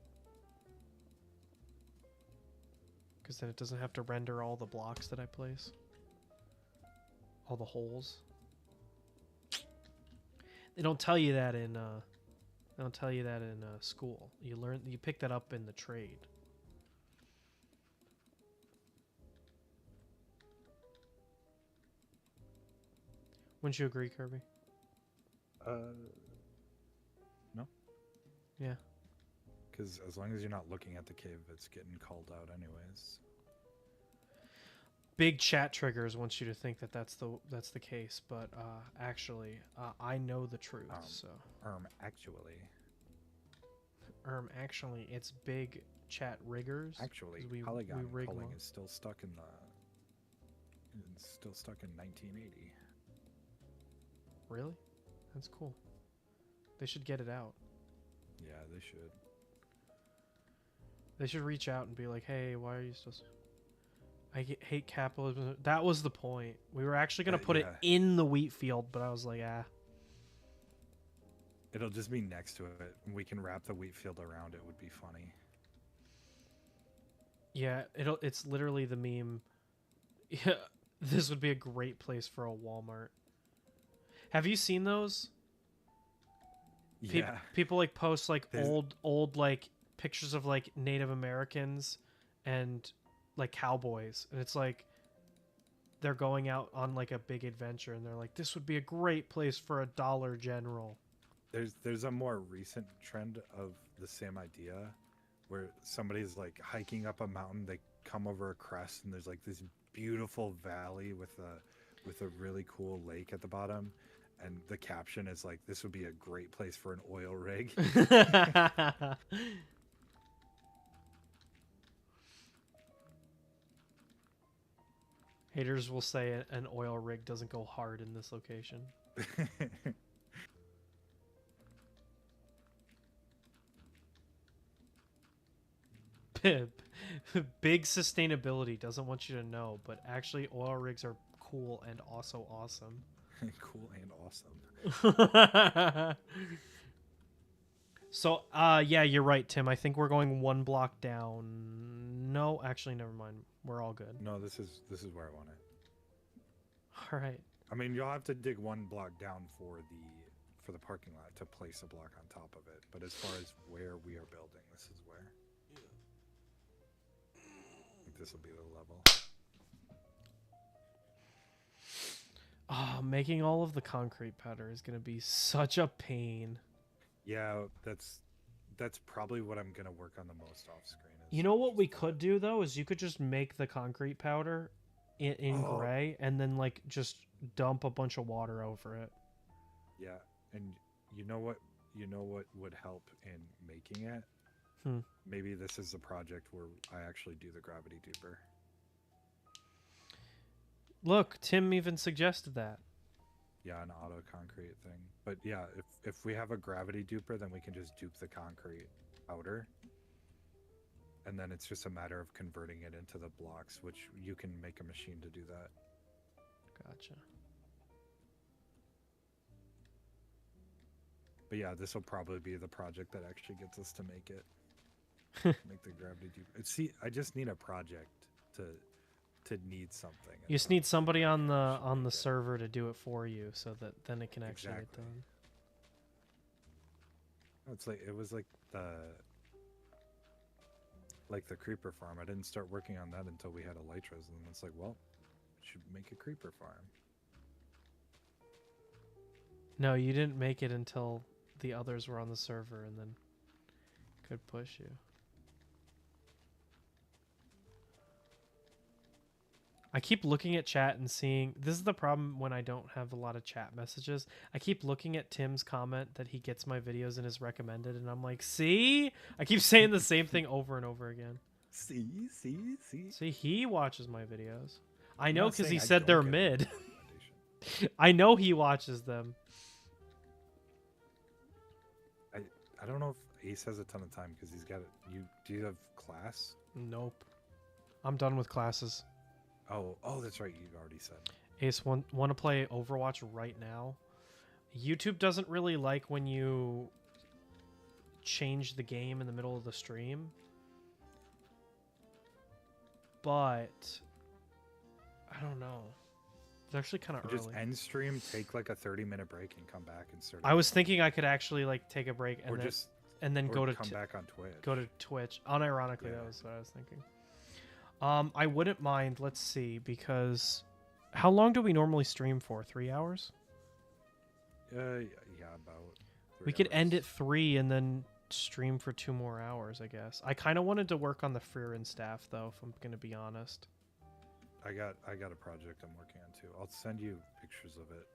Because then it doesn't have to render all the blocks that I place. All the holes. They don't tell you that in school. You pick that up in the trade. Wouldn't you agree, Kirby? No. Yeah. Because as long as you're not looking at the cave, it's getting called out anyways. Big chat triggers wants you to think that that's the case, but actually, I know the truth. Actually, it's big chat riggers. Actually, Polygon polling is still stuck in 1980. Really? That's cool. They should get it out. Yeah, they should. They should reach out and be like, "Hey, why are you still?" Hate capitalism. That was the point. We were actually gonna put it in the wheat field, but I was like, ah. It'll just be next to it. We can wrap the wheat field around it. Would be funny. Yeah, it's literally the meme. Yeah, this would be a great place for a Walmart. Have you seen those? Yeah. People like post like old like pictures of like Native Americans and like cowboys, and it's like they're going out on like a big adventure, and they're like, this would be a great place for a Dollar General. There's a more recent trend of the same idea where somebody's like hiking up a mountain, they come over a crest, and there's like this beautiful valley with a really cool lake at the bottom, and the caption is like, this would be a great place for an oil rig. Haters will say an oil rig doesn't go hard in this location. Big sustainability doesn't want you to know, but actually oil rigs are cool and also awesome. Cool and awesome. So, yeah, you're right, Tim. I think we're going one block down. No, actually, never mind. We're all good. No, this is where I want it. All right. I mean, you'll have to dig one block down for the parking lot to place a block on top of it. But as far as where we are building, this is where. I think this will be the level. Oh, making all of the concrete powder is going to be such a pain. Yeah, that's probably what I'm going to work on the most off screen. You know what we could do, though, is you could just make the concrete powder in gray and then, like, just dump a bunch of water over it. Yeah, and you know what would help in making it? Maybe this is a project where I actually do the gravity duper. Look, Tim even suggested that. Yeah, an auto concrete thing. But yeah, if we have a gravity duper, then we can just dupe the concrete powder. and then it's just a matter of converting it into the blocks, which you can make a machine to do that. Gotcha. But yeah, this will probably be the project that actually gets us to make it. Make the gravity deep. See, I just need a project to need something. You just need somebody on the server to do it for you, so that then it can actually get done. It's like it was like the creeper farm. I didn't start working on that until we had elytras, and it's like, well, we should make a creeper farm. No, you didn't make it until the others were on the server, and then could push you. I keep looking at chat and seeing... This is the problem when I don't have a lot of chat messages. I keep looking at Tim's comment that he gets my videos and is recommended, and I'm like, see? I keep saying the same thing over and over again. See? See, he watches my videos. I know because he I said they're don't mid. I know he watches them. I don't know if Ace has a ton of time because he's got it. Do you have class? Nope. I'm done with classes. Oh, that's right. You already said. Ace, want to play Overwatch right now? YouTube doesn't really like when you change the game in the middle of the stream. But I don't know. It's actually kind of early. Just end stream, take like a 30-minute break, and come back and start. I was thinking I could actually like take a break and then go to come back on Twitch. Go to Twitch. Unironically, that was what I was thinking. I wouldn't mind. Let's see, because how long do we normally stream for? 3 hours? Yeah, about. We could end at 3 and then stream for 2 more hours, I guess. I kind of wanted to work on the Freerin staff, though, if I'm gonna be honest. I got a project I'm working on too. I'll send you pictures of it.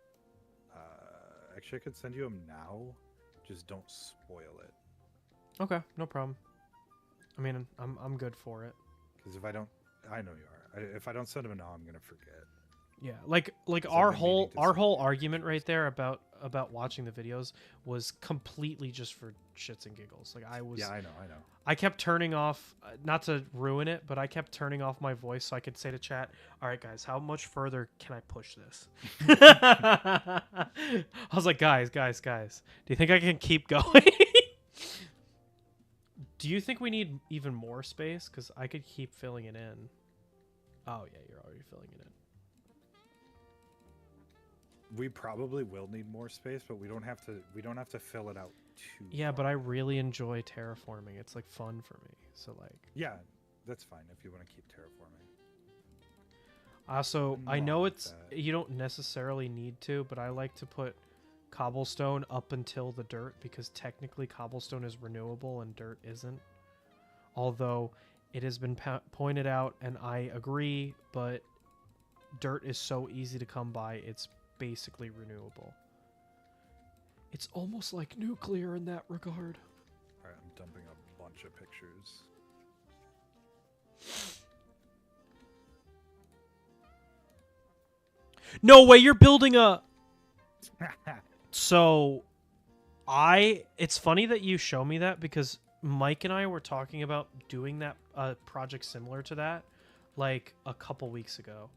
Actually, I could send you them now. Just don't spoil it. Okay, no problem. I mean, I'm good for it. Because if I don't, I know you are. If I don't send them now, I'm gonna forget. Yeah, like our whole argument right there about watching the videos was completely just for shits and giggles. Like I was. Yeah, I know. I kept turning off, not to ruin it, but I kept turning off my voice so I could say to chat, "All right, guys, how much further can I push this?" I was like, guys, do you think I can keep going? Do you think we need even more space? Because I could keep filling it in. Oh, yeah, you're already filling it in. We probably will need more space, but we don't have to fill it out too. Yeah, but I really enjoy terraforming. It's like fun for me. So like. Yeah, that's fine if you want to keep terraforming. Also, I know you don't necessarily need to, but I like to put cobblestone up until the dirt because technically cobblestone is renewable and dirt isn't. Although it has been pointed out, and I agree, but dirt is so easy to come by, it's basically renewable. It's almost like nuclear in that regard. Alright, I'm dumping a bunch of pictures. No way, you're building a... So, it's funny that you show me that because Mike and I were talking about doing that project similar to that like a couple weeks ago.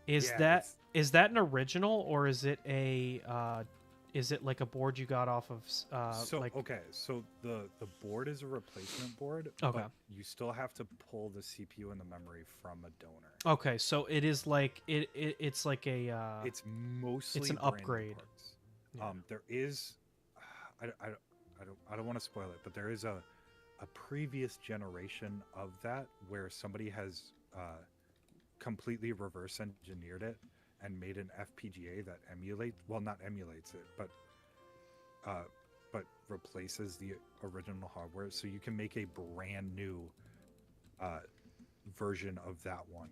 Is that an original or is it like a board you got off of so the board is a replacement board, okay, but you still have to pull the CPU and the memory from a donor. Okay, so it is like it's like a it's mostly it's an upgrade. Yeah. There is I don't want to spoil it, but there is a previous generation of that where somebody has completely reverse engineered it and made an FPGA that not emulates it, but replaces the original hardware, so you can make a brand new version of that one.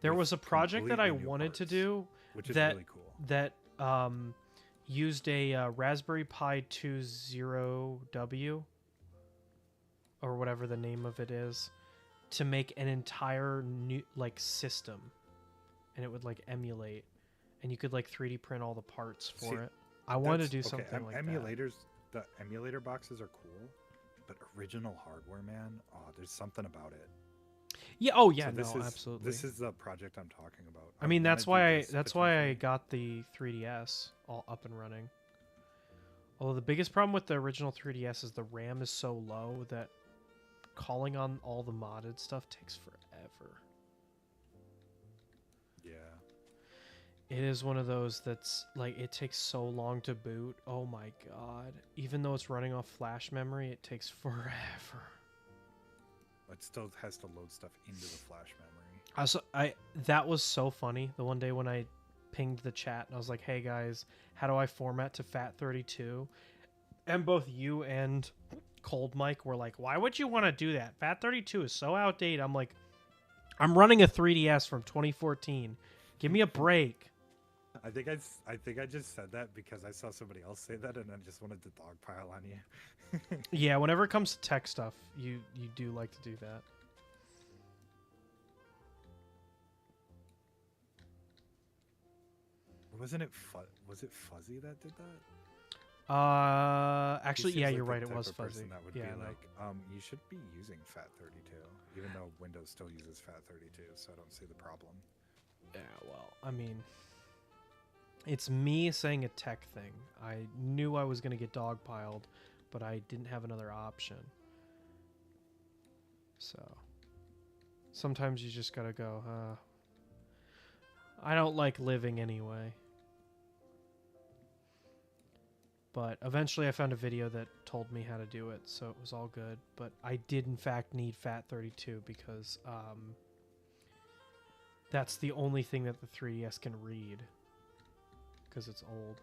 There was a project that I wanted to do, which is really cool. That used a Raspberry Pi 20W or whatever the name of it is to make an entire new like system, and it would like emulate, and you could like 3D print all the parts for it. I wanted to do something like emulators. The emulator boxes are cool, But original hardware, man, oh, there's something about it. Yeah. Oh yeah. So No. Absolutely. this is the project I'm talking about. I mean, wanna that's do why this that's why I potentially. got the 3DS all up and running. Although the biggest problem with the original 3DS is the RAM is so low that calling on all the modded stuff takes forever. Yeah. It is one of those that's like it takes so long to boot. Oh my god. Even though it's running off flash memory, it takes forever. It still has to load stuff into the flash memory. Also, that was so funny. The one day when I pinged the chat and I was like, "Hey guys, how do I format to FAT32?" And both you and Cold Mike were like, "Why would you want to do that? FAT32 is so outdated." I'm like, "I'm running a 3DS from 2014. Give me a break." I think I just said that because I saw somebody else say that, and I just wanted to dogpile on you. Yeah, whenever it comes to tech stuff, you do like to do that. Wasn't it was it Fuzzy that did that? Actually, He yeah, seems you're like right. the It type was of fuzzy. person that would Yeah, be no. like, you should be using FAT32, even though Windows still uses FAT32, so I don't see the problem. Yeah, well, I mean, it's me saying a tech thing. I knew I was gonna get dogpiled, but I didn't have another option. So sometimes you just gotta go, I don't like living anyway. But eventually I found a video that told me how to do it, so it was all good. But I did in fact need FAT32 because that's the only thing that the 3DS can read because it's old.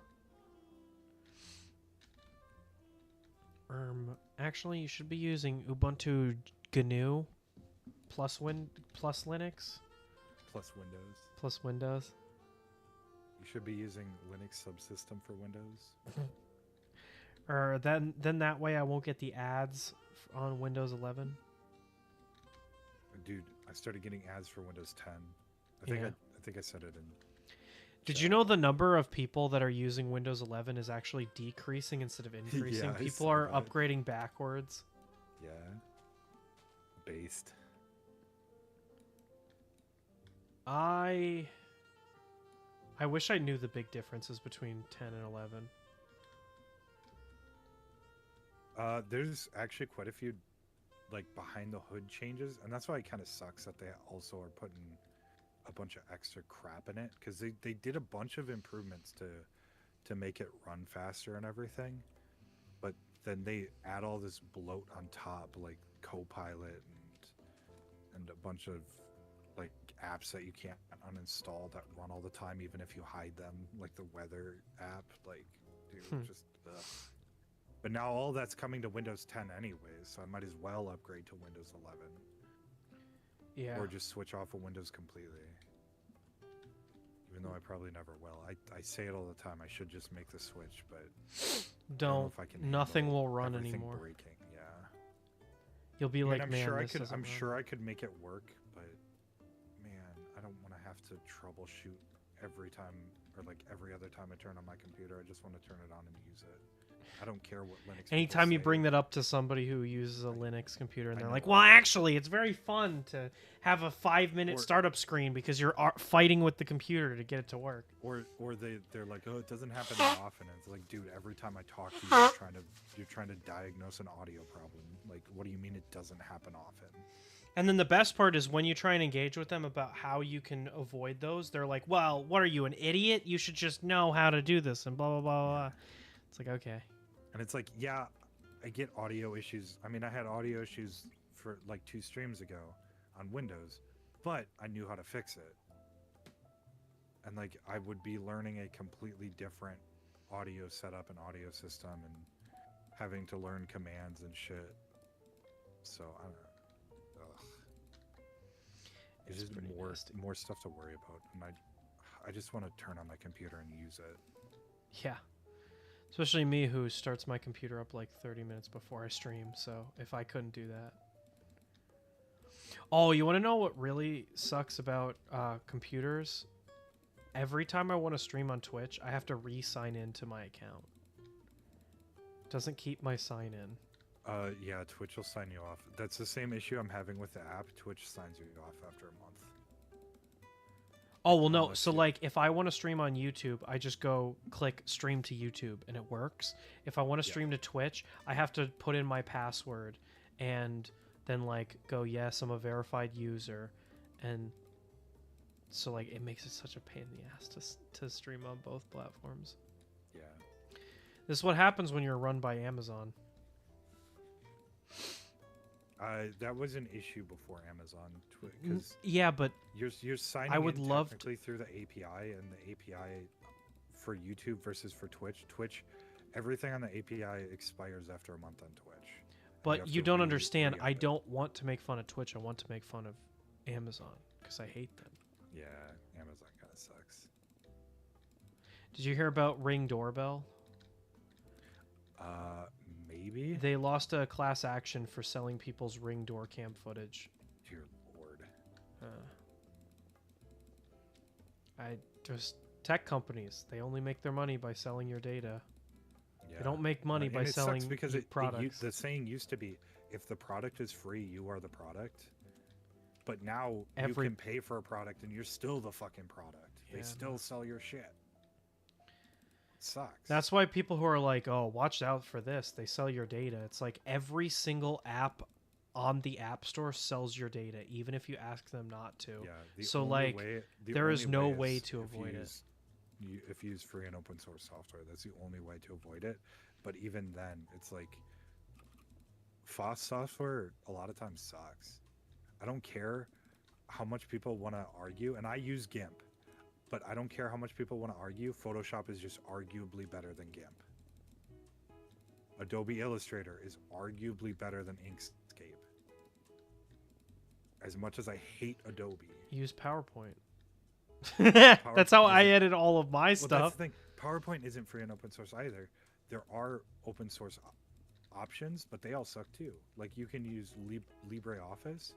Actually, you should be using Ubuntu GNU plus Linux Plus Windows. plus Windows. You should be using Linux subsystem for Windows. Or then that way I won't get the ads on Windows 11. Dude, I started getting ads for Windows 10. Yeah. I think I said it in. Did you know the number of people that are using Windows 11 is actually decreasing instead of increasing? Yeah, I People saw are that. upgrading backwards. Yeah. Based. I wish I knew the big differences between 10 and 11. There's actually quite a few like behind the hood changes, and that's why it kind of sucks that they also are putting a bunch of extra crap in it, because they did a bunch of improvements to make it run faster and everything, but then they add all this bloat on top, like Copilot and a bunch of like apps that you can't uninstall that run all the time even if you hide them, like the weather app. Like, dude, just ugh. But now all that's coming to Windows 10 anyways, so I might as well upgrade to Windows 11. Yeah. Or just switch off of Windows completely. Even though I probably never will. I say it all the time, I should just make the switch, but I don't know Don't. if I can Nothing handle will run everything anymore. breaking. Yeah. You'll be I mean, like, I'm man, sure this doesn't I'm run." sure I could make it work, but man, I don't want to have to troubleshoot every time, or like every other time I turn on my computer. I just want to turn it on and use it. I don't care what Linux. people Anytime you say. bring that up to somebody who uses a Linux computer and I they're know. like, well, actually, it's very fun to have a 5-minute Or- startup screen because you're fighting with the computer to get it to work. Or they're like, oh, it doesn't happen that often. And it's like, dude, every time I talk to you, you're trying to diagnose an audio problem. Like, what do you mean it doesn't happen often? And then the best part is when you try and engage with them about how you can avoid those, they're like, well, what are you, an idiot? You should just know how to do this and blah, blah, blah, blah. It's like, okay. And it's like, yeah, I get audio issues. I mean, I had audio issues for like 2 streams ago on Windows, but I knew how to fix it. And like, I would be learning a completely different audio setup and audio system and having to learn commands and shit. So I don't know. Ugh. It's just pretty nasty. more stuff to worry about, and I just want to turn on my computer and use it. Yeah. Especially me who starts my computer up like 30 minutes before I stream, so if I couldn't do that. Oh, you want to know what really sucks about computers? Every time I want to stream on Twitch, I have to re-sign in to my account. It doesn't keep my sign in. Yeah, Twitch will sign you off. That's the same issue I'm having with the app. Twitch signs you off after a month. Oh, well, no. Unless So, you... like, if I want to stream on YouTube, I just go click stream to YouTube and it works. If I want to Yeah. stream to Twitch, I have to put in my password and then, like, go, yes, I'm a verified user. And so, like, it makes it such a pain in the ass to stream on both platforms. Yeah. This is what happens when you're run by Amazon. That was an issue before Amazon, because Yeah, but you're signing I would in love technically through the API, and the API for YouTube versus for Twitch, everything on the API expires after a month on Twitch. But you don't understand. I don't want to make fun of Twitch. I want to make fun of Amazon because I hate them. Yeah, Amazon kind of sucks. Did you hear about Ring Doorbell? Maybe. They lost a class action for selling people's Ring door cam footage. Dear Lord. I just tech companies. They only make their money by selling your data. Yeah. They don't make money And by it selling sucks because products. the saying used to be, if the product is free, you are the product. But now you can pay for a product and you're still the fucking product. They still sell your shit. Sucks. That's why people who are like, oh, watch out for this, they sell your data. It's like every single app on the App Store sells your data, even if you ask them not to. Yeah, so like there is no way to avoid it. If you use free and open source software, that's the only way to avoid it. But even then, it's like FOSS software a lot of times sucks. I don't care how much people want to argue, and I use GIMP. But I don't care how much people want to argue. Photoshop is just arguably better than GIMP. Adobe Illustrator is arguably better than Inkscape. As much as I hate Adobe. Use PowerPoint. That's how I edit all of my stuff. That's the thing. PowerPoint isn't free and open source either. There are open source options, but they all suck too. Like you can use LibreOffice.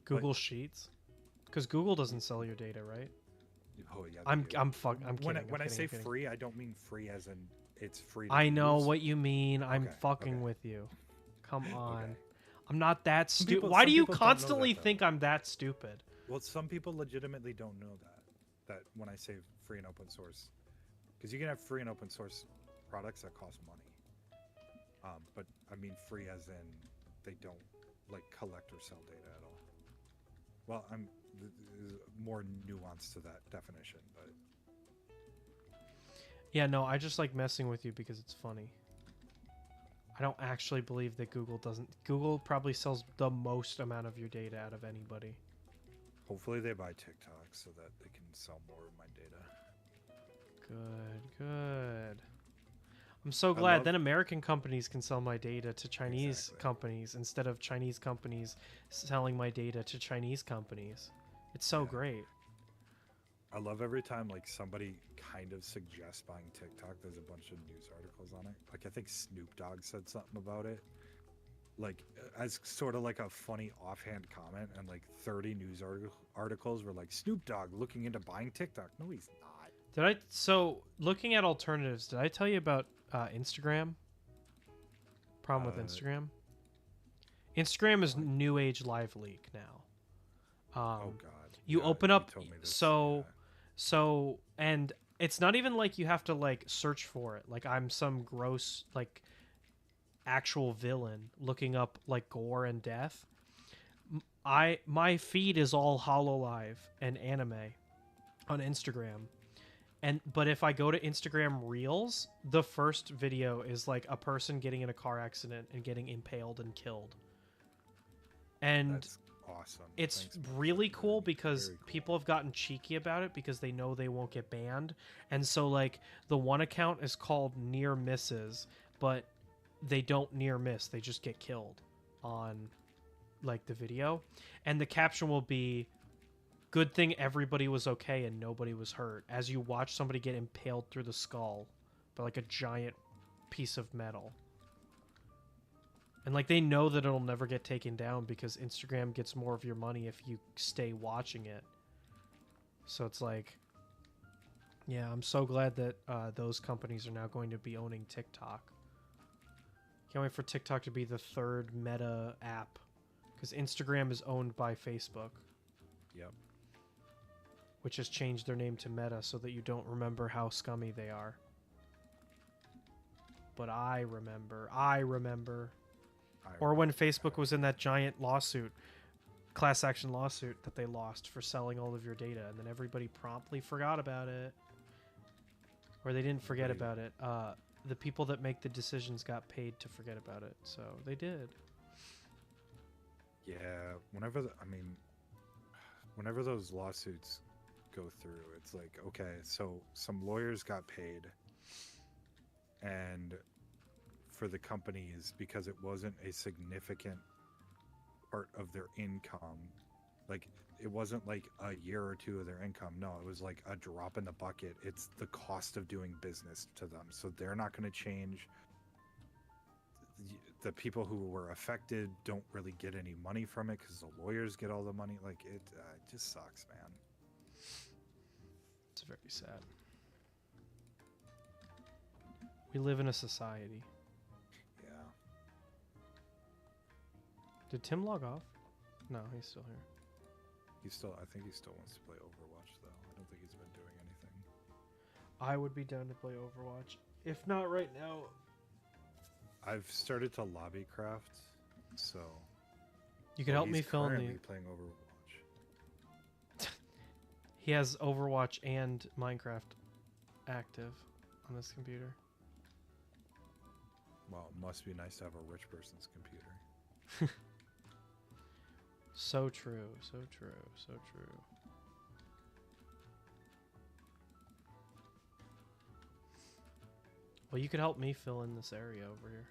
Google Sheets. Because Google doesn't sell your data, right? Oh yeah. I'm kidding. When I say free, I don't mean free as in it's free. I know what you mean. I'm fucking with you. Come on. Okay. I'm not that stupid. Why do you constantly think I'm that stupid? Well, some people legitimately don't know that when I say free and open source, because you can have free and open source products that cost money. But I mean free as in they don't like collect or sell data at all. Well, there's more nuance to that definition, but yeah, no, I just like messing with you because it's funny. I don't actually believe that Google doesn't. Google probably sells the most amount of your data out of anybody. Hopefully they buy TikTok so that they can sell more of my data. Good. I'm so glad. Then American companies can sell my data to Chinese companies instead of Chinese companies selling my data to Chinese companies. It's so great. I love every time like somebody kind of suggests buying TikTok. There's a bunch of news articles on it. Like I think Snoop Dogg said something about it. Like as sort of like a funny offhand comment, and like 30 news articles were like Snoop Dogg looking into buying TikTok. No, he's not. So looking at alternatives, did I tell you about Instagram? Problem with Instagram? Instagram is new age live leak now. Oh God. You open up so and it's not even like you have to like search for it. Like I'm some gross like actual villain looking up like gore and death. My feed is all HoloLive and anime on Instagram. But if I go to Instagram Reels, the first video is like a person getting in a car accident and getting impaled and killed. And that's awesome. It's really cool because people have gotten cheeky about it because they know they won't get banned. And so like the one account is called Near Misses, but they don't near miss. They just get killed on like the video. And the caption will be, "Good thing everybody was okay and nobody was hurt," as you watch somebody get impaled through the skull by like a giant piece of metal. And like they know that it'll never get taken down because Instagram gets more of your money if you stay watching it. So it's like, yeah, I'm so glad that those companies are now going to be owning TikTok. Can't wait for TikTok to be the third meta app, because Instagram is owned by Facebook, Yep. which has changed their name to Meta so that you don't remember how scummy they are. But I remember. Or when Facebook was in that giant lawsuit, class action lawsuit that they lost for selling all of your data, and then everybody promptly forgot about it. Or they didn't forget about it. The people that make the decisions got paid to forget about it, so they did. Yeah, whenever those lawsuits go through, it's like, okay, so some lawyers got paid, and for the companies, because it wasn't a significant part of their income, like it wasn't like a year or two of their income. No, it was like a drop in the bucket. It's the cost of doing business to them, so they're not going to change. The people who were affected don't really get any money from it because the lawyers get all the money. Like it just sucks, man. It's very sad. We live in a society. Yeah. Did Tim log off? No, he's still here. I think he still wants to play Overwatch, though. I don't think he's been doing anything. I would be down to play Overwatch. If not right now. I've started to lobby craft, so You could help me fill in currently playing Overwatch. He has Overwatch and Minecraft active on this computer. Well, it must be nice to have a rich person's computer. So true, so true, so true. Well, you could help me fill in this area over here.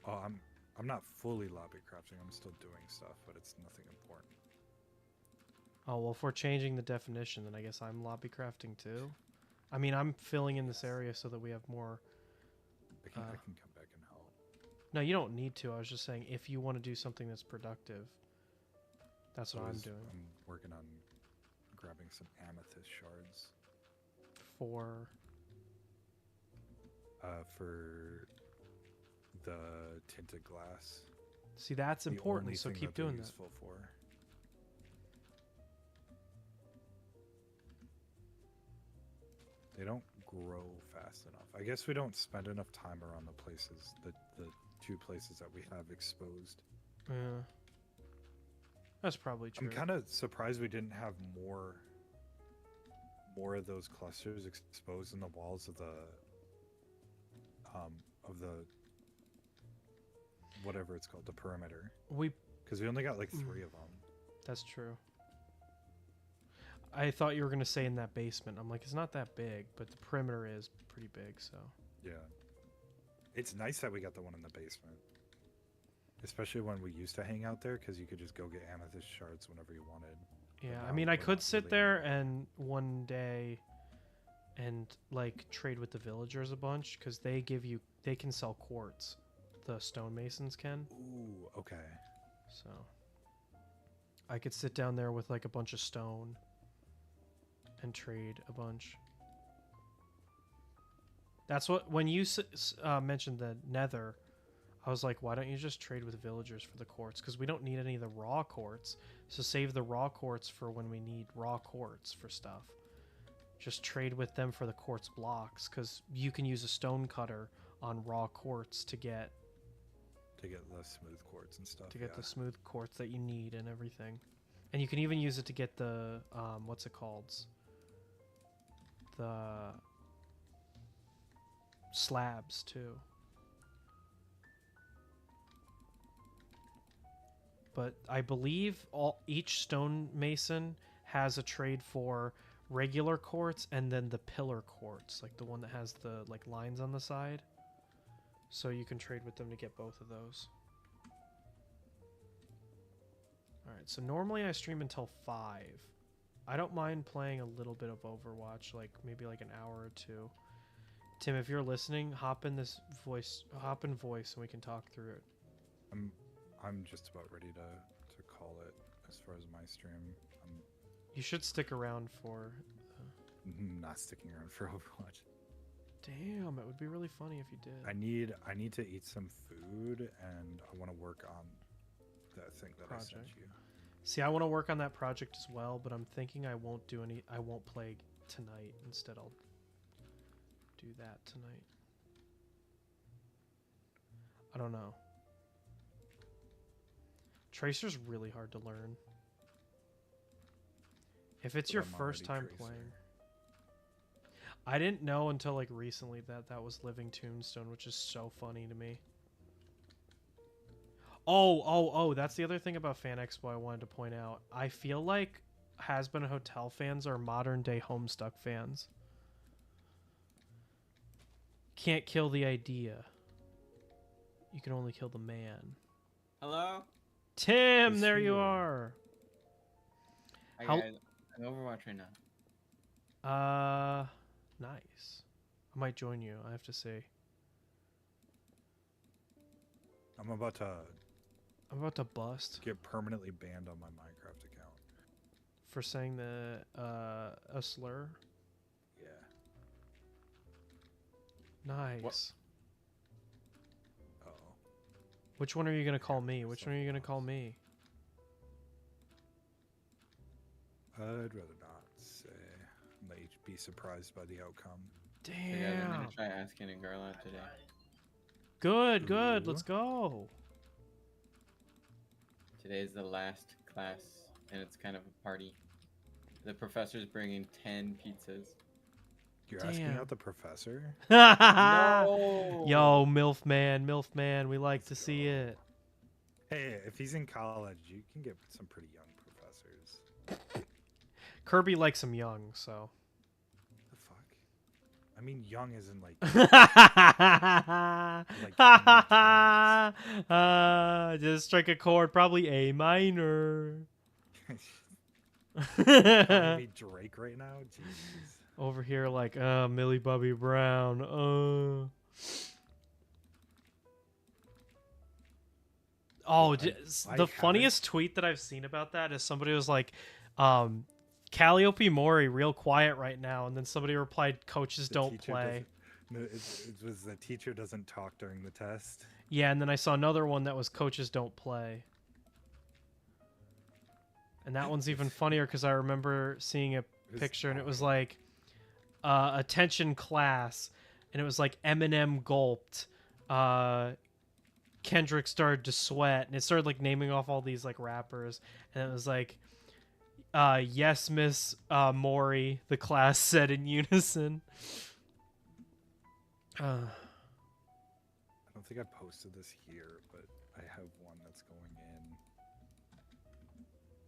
Oh, I'm not fully lobby crafting. I'm still doing stuff, but it's nothing important. Oh, well, if we're changing the definition, then I guess I'm lobby crafting too. I mean, I'm filling in this area so that we have more... I can come back and help. No, you don't need to. I was just saying, if you want to do something that's productive, that's what I'm doing. I'm working on grabbing some amethyst shards. For the tinted glass. See, that's The important, only so thing keep they're doing that. useful for. They don't grow fast enough. I guess we don't spend enough time around the places, the two places that we have exposed. Yeah. That's probably true. I'm kind of surprised we didn't have more of those clusters exposed in the walls of the whatever it's called, the perimeter. Because we only got like 3 of them. That's true. I thought you were going to say in that basement. I'm like, it's not that big, but the perimeter is pretty big, so. Yeah. It's nice that we got the one in the basement. Especially when we used to hang out there, because you could just go get amethyst shards whenever you wanted. Yeah, I mean, I could sit there and one day and, like, trade with the villagers a bunch, because they can sell quartz. The stonemasons can. Ooh, okay. So. I could sit down there with, like, a bunch of stone and trade a bunch. That's what, when you mentioned the nether, I was like, why don't you just trade with villagers for the quartz? Because we don't need any of the raw quartz. So save the raw quartz for when we need raw quartz for stuff. Just trade with them for the quartz blocks, because you can use a stone cutter on raw quartz to get the smooth quartz and stuff. To get the smooth quartz that you need and everything. And you can even use it to get the, what's it called? The slabs, too. But I believe each stonemason has a trade for regular quartz and then the pillar quartz, like the one that has the like lines on the side. So you can trade with them to get both of those. Alright, so normally I stream until 5. I don't mind playing a little bit of Overwatch, like maybe like an hour or 2. Tim, if you're listening, hop in voice and we can talk through it. I'm just about ready to call it as far as my stream. You should stick around for... Not sticking around for Overwatch. Damn, it would be really funny if you did. I need to eat some food, and I want to work on that thing that I sent you. See, I want to work on that project as well, but I'm thinking I won't play tonight. Instead, I'll do that tonight. I don't know. Tracer's really hard to learn. If it's your first time playing. I didn't know until like recently that was Living Tombstone, which is so funny to me. Oh, that's the other thing about Fan Expo I wanted to point out. I feel like Has-Been Hotel fans are modern day Homestuck fans. Can't kill the idea. You can only kill the man. Hello? Tim, there you are. I'm Overwatch right now. Nice. I might join you, I have to say. I'm about to bust. Get permanently banned on my Minecraft account. For saying a slur? Yeah. Nice. What? Uh-oh. Which one are you going to call me? Which one are you going to call me? I'd rather not say. May be surprised by the outcome. Damn. So guys, I'm gonna try asking a girl out today. Good. Ooh. Let's go. Today is the last class, and it's kind of a party. The professor's bringing 10 pizzas. You're asking out the professor? No! Yo, MILF man, we like to see it. Hey, if he's in college, you can get some pretty young professors. Kirby likes him young, so. The fuck? I mean, young isn't like. Just strike a chord, probably A minor. Be Drake right now? Jeez. Over here, like, Millie Bobby Brown. Oh, the funniest tweet that I've seen about that is somebody was like, Calliope Mori real quiet right now, and then somebody replied, coaches don't play. No, it was the teacher doesn't talk during the test. Yeah, and then I saw another one that was coaches don't play. And that one's even funnier because I remember seeing a picture and it was like, attention class, and it was like Eminem gulped, Kendrick started to sweat, and it started like naming off all these like rappers, and it was like, yes, Miss Mori, the class said in unison. I don't think I posted this here, but I have one that's going in.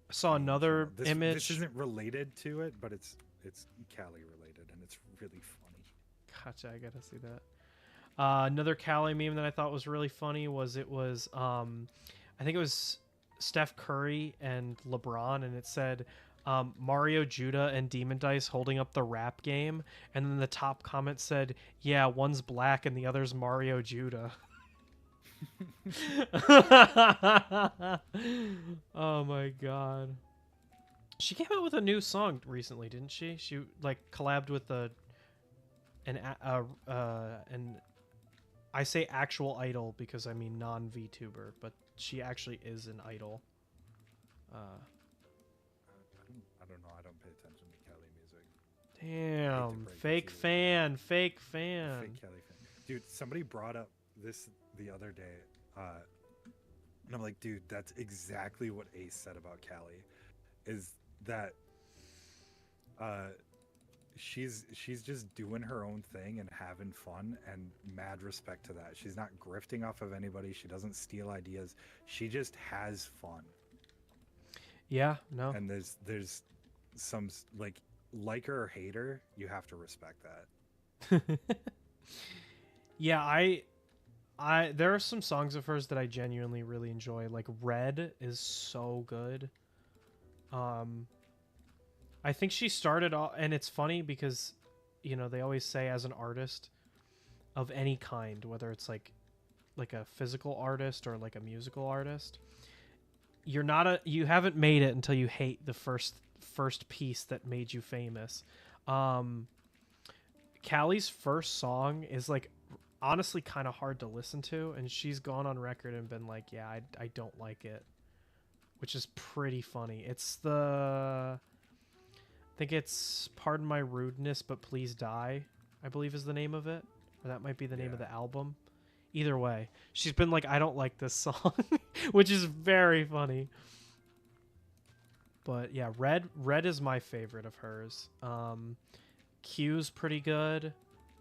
I saw another image. This isn't related to it, but it's Cali related, and it's really funny. Gotcha, I gotta see that. Another Cali meme that I thought was really funny was I think it was Steph Curry and LeBron, and it said Mario Judah and Demon Dice holding up the rap game, and then the top comment said, yeah, one's black and the other's Mario Judah. Oh my god. She came out with a new song recently, didn't she? She like collabed with an I say actual idol because I mean non-VTuber, but she actually is an idol. I don't know. I don't pay attention to Cali music. Damn, fake fan. Fake Cali fan. Dude, somebody brought up this the other day, and I'm like, dude, that's exactly what Ace said about Cali, is that she's just doing her own thing and having fun, and mad respect to that. She's not grifting off of anybody. She doesn't steal ideas. She just has fun. Yeah, no. And there's some like her or hate her, you have to respect that. Yeah, I there are some songs of hers that I genuinely really enjoy. Like Red is so good. I think she started off, and it's funny because, you know, they always say as an artist of any kind, whether it's like a physical artist or like a musical artist, you haven't made it until you hate the first piece that made you famous. Callie's first song is like honestly kind of hard to listen to, and she's gone on record and been like, yeah, I don't like it, which is pretty funny. It's I think it's Pardon My Rudeness but Please Die, I believe is the name of it, or that might be the name of Yeah. the album. Either way, she's been like, I don't like this song, which is very funny. But yeah, Red is my favorite of hers. Q's pretty good,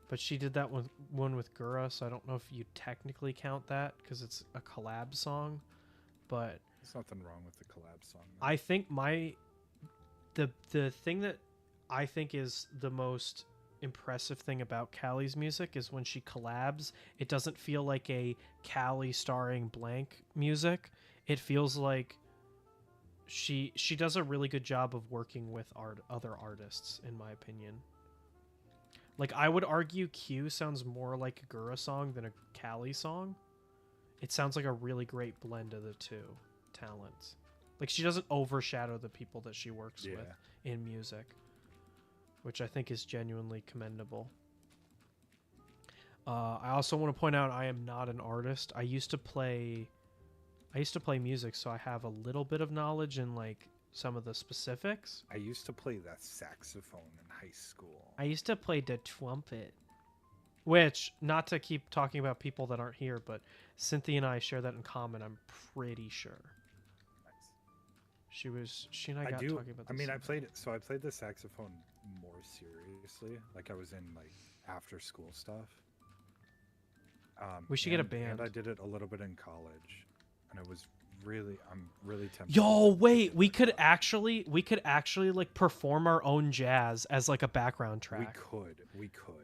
but she did that one with Gura, so I don't know if you technically count that because it's a collab song. But There's nothing wrong with the collab song. though. I think the thing that I think is the most impressive thing about Callie's music is when she collabs, it doesn't feel like a Callie starring blank music. It feels like she does a really good job of working with other artists, in my opinion. Like, I would argue Q sounds more like a Gura song than a Callie song. It sounds like a really great blend of the two talents. Like, she doesn't overshadow the people that she works with in music, which I think is genuinely commendable. I also want to point out I am not an artist. I used to play music, so I have a little bit of knowledge in like some of the specifics. I used to play that saxophone in high school. I used to play the trumpet, which, not to keep talking about people that aren't here, but Cynthia and I share that in common, I'm pretty sure. Nice. She and I got talking about this. I mean, I played the saxophone more seriously. Like I was in like after school stuff. We should get a band. And I did it a little bit in college, and I'm really tempted. Yo, to, like, wait, pick it we back could up. actually like perform our own jazz as like a background track. We could.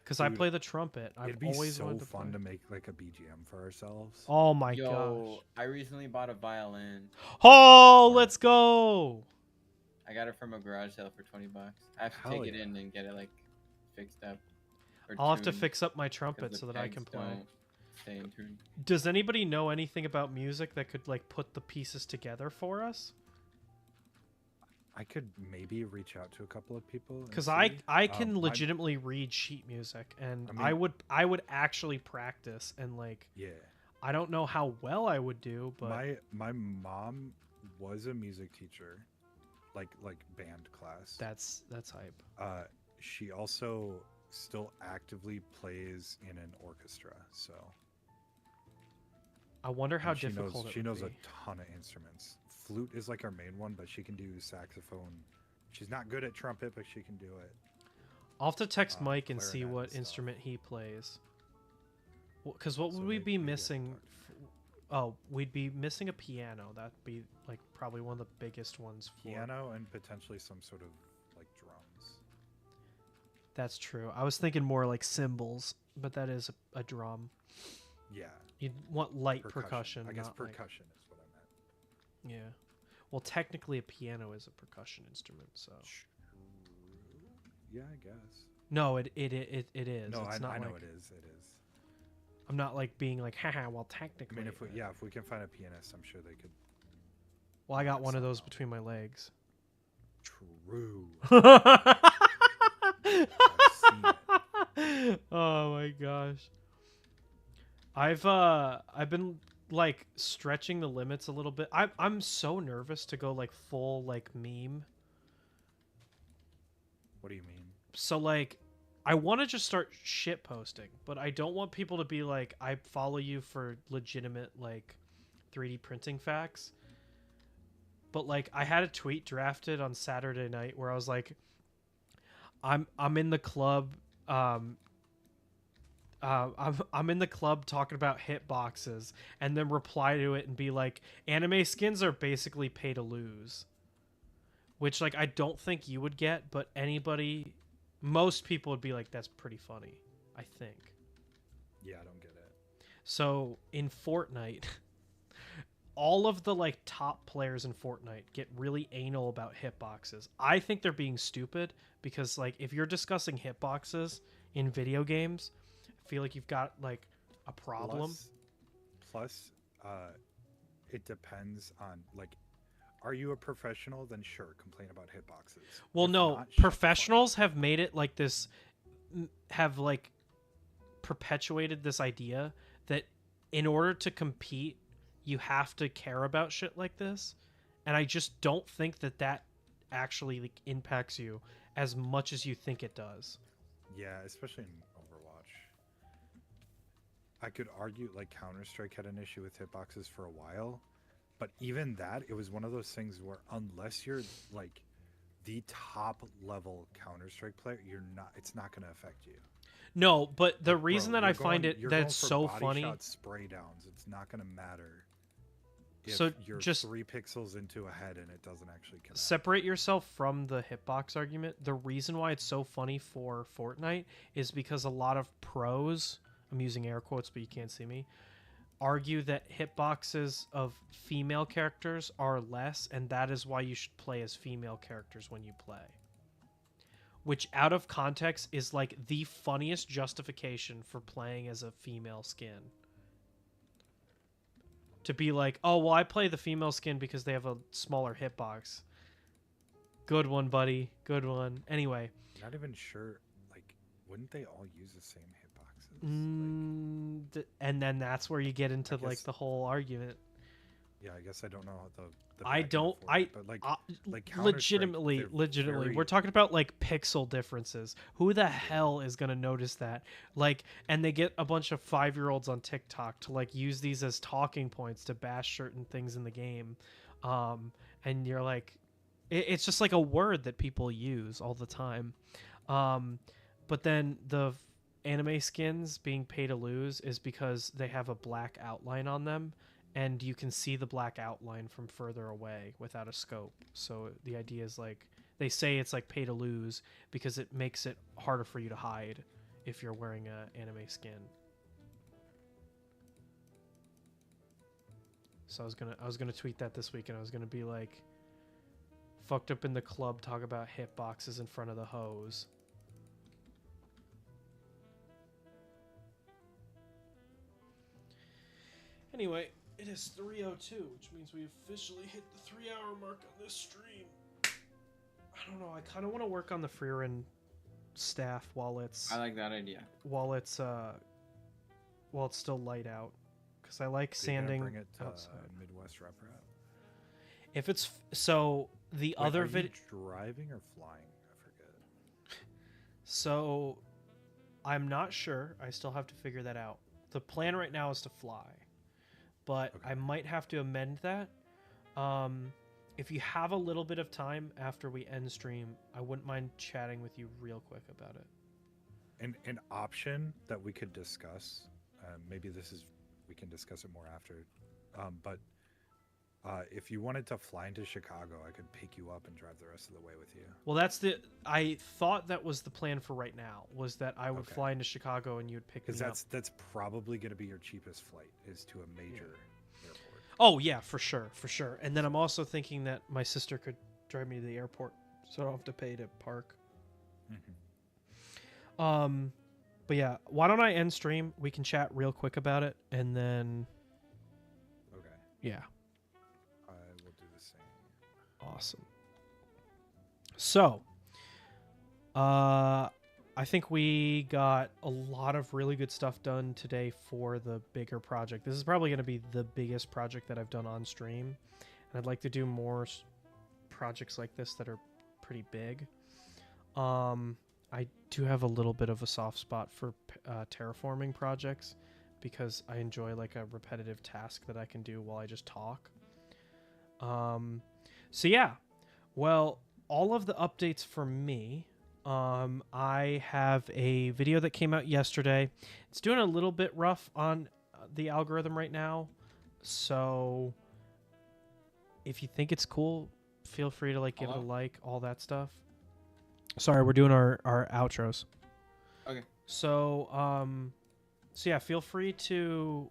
Because I Dude, play the trumpet. I've It'd be always so wanted to fun play. to make like a BGM for ourselves. Oh my Yo, gosh. I recently bought a violin. Oh, let's go. I got it from a garage sale for $20. I have to Hell take it yeah. in and get it like fixed up. or I'll have to tuned, fix up my 'cause trumpet the so that I pegs can play. don't stay in tune. Does anybody know anything about music that could like put the pieces together for us? I could maybe reach out to a couple of people. and Because see. I can I'm- legitimately read sheet music, and I mean- I would actually practice, and like Yeah. I don't know how well I would do, but My mom was a music teacher, like band class. that's hype. She also still actively plays in an orchestra, so I wonder how and difficult she it knows would a be. ton of instruments. Flute is like our main one, but she can do saxophone. She's not good at trumpet, but she can do it. I'll have to text Mike and see clarinet what and stuff. instrument he plays. Because what So would we maybe be I have to missing? talk to her. Oh, we'd be missing a piano. That'd be like probably one of the biggest ones. Piano and potentially some sort of like drums. That's true. I was thinking more like cymbals, but that is a drum. Yeah, You'd want light percussion. I guess not like- percussion is what I meant. yeah. Well, technically, a piano is a percussion instrument, so. Yeah, I guess. No, it is. No, it's I not know like, it is. It is. I'm not like being like, haha. Well, I technically. mean, if we can find a pianist, I'm sure they could. Well, I got one of those somehow. between my legs. True. Oh seen it. my gosh. I've been like stretching the limits a little bit. I'm so nervous to go like full like meme. What do you mean? So like I want to just start shit posting, but I don't want people to be like, I follow you for legitimate like 3D printing facts. But like I had a tweet drafted on Saturday night where I was like, I'm in the club I'm in the club talking about hitboxes, and then reply to it and be like, anime skins are basically pay to lose. Which like I don't think you would get, but most people would be like, that's pretty funny, I think. Yeah, I don't get it. So in Fortnite, all of the like top players in Fortnite get really anal about hitboxes. I think they're being stupid because like if you're discussing hitboxes in video games, I feel like you've got like a problem. Plus, it depends on like, are you a professional? Then sure, complain about hitboxes. Well, If no, not, shut the fuck professionals have made it like this. have like perpetuated this idea that in order to compete, you have to care about shit like this, and I just don't think that that actually like impacts you as much as you think it does. Yeah, especially in Overwatch. I could argue like Counter-Strike had an issue with hitboxes for a while, but even that, it was one of those things where unless you're like the top level Counter-Strike player, it's not going to affect you. No, but the Like, reason bro, that I find you're it that going it's for so body funny. shot spray downs. It's not going to matter if So you're just 3 pixels into a head and it doesn't actually connect. separate yourself from the hitbox argument. The reason why it's so funny for Fortnite is because a lot of pros, I'm using air quotes, but you can't see me, argue that hitboxes of female characters are less, and that is why you should play as female characters when you play. Which, out of context, is like the funniest justification for playing as a female skin. To be like, oh, well, I play the female skin because they have a smaller hitbox. Good one, buddy. Good one. Anyway. Not even sure, like, wouldn't they all use the same hitboxes? And then that's where you get into like guess- the whole argument. Yeah, I guess I don't know the I back end don't. for it, but like Counter-Strike, Legitimately, they're very- we're talking about like pixel differences. Who the hell is gonna notice that? Like, and they get a bunch of 5-year-olds on TikTok to like use these as talking points to bash certain things in the game, and you're like, it's just like a word that people use all the time. But then the anime skins being pay to lose is because they have a black outline on them, and you can see the black outline from further away without a scope. So the idea is like, they say it's like pay to lose because it makes it harder for you to hide if you're wearing a anime skin. So I was gonna tweet that this week, and I was gonna be like, fucked up in the club, talk about hitboxes in front of the hose. Anyway, it is 3:02, which means we officially hit the 3-hour mark on this stream. I don't know. I kind of want to work on the Freerin staff while it's I like that idea. while it's still light out, because I like Are you gonna sanding bring it to outside. Midwest Rep Rap? If it's so the Wait, other are you video. driving or flying? I forget. So I'm not sure. I still have to figure that out. The plan right now is to fly, but Okay. I might have to amend that. If you have a little bit of time after we end stream, I wouldn't mind chatting with you real quick about it. An option that we could discuss, maybe we can discuss it more after, but if you wanted to fly into Chicago, I could pick you up and drive the rest of the way with you. Well, I thought that was the plan for right now, was that I would Okay. fly into Chicago and you would pick me Because up. that's probably going to be your cheapest flight, is to a major airport. Oh yeah, for sure. And then I'm also thinking that my sister could drive me to the airport, so I don't have to pay to park. Mm-hmm. But yeah, why don't I end stream? We can chat real quick about it, and then Okay, yeah, I will do the same. awesome. So, I think we got a lot of really good stuff done today for the bigger project. This is probably going to be the biggest project that I've done on stream, and I'd like to do more projects like this that are pretty big. I do have a little bit of a soft spot for terraforming projects because I enjoy like a repetitive task that I can do while I just talk. So yeah, well, all of the updates for me. I have a video that came out yesterday. It's doing a little bit rough on the algorithm right now, so if you think it's cool, feel free to like give it a like, all that stuff. Sorry, we're doing our outros. Okay. So so yeah, feel free to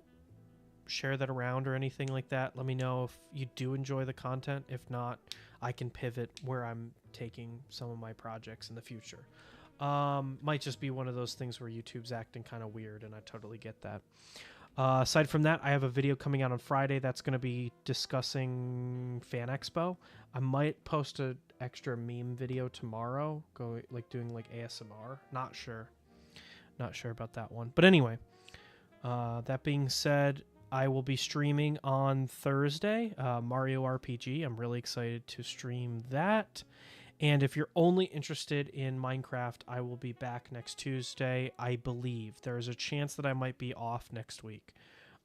share that around or anything like that. Let me know if you do enjoy the content. If not, I can pivot where I'm taking some of my projects in the future. Might just be one of those things where YouTube's acting kind of weird, and I totally get that. Aside from that, I have a video coming out on Friday that's going to be discussing Fan Expo. I might post an extra meme video tomorrow, doing like ASMR. Not sure. Not sure about that one. But anyway, that being said, I will be streaming on Thursday, Mario RPG. I'm really excited to stream that. And if you're only interested in Minecraft, I will be back next Tuesday, I believe. There is a chance that I might be off next week.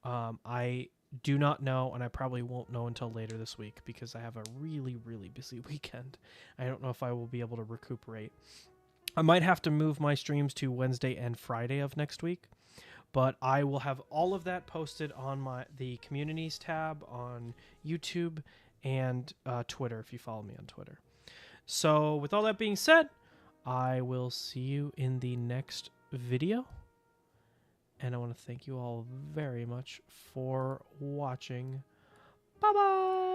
I do not know, and I probably won't know until later this week because I have a really, really busy weekend. I don't know if I will be able to recuperate. I might have to move my streams to Wednesday and Friday of next week, but I will have all of that posted on the communities tab on YouTube and Twitter if you follow me on Twitter. So with all that being said, I will see you in the next video. And I want to thank you all very much for watching. Bye-bye!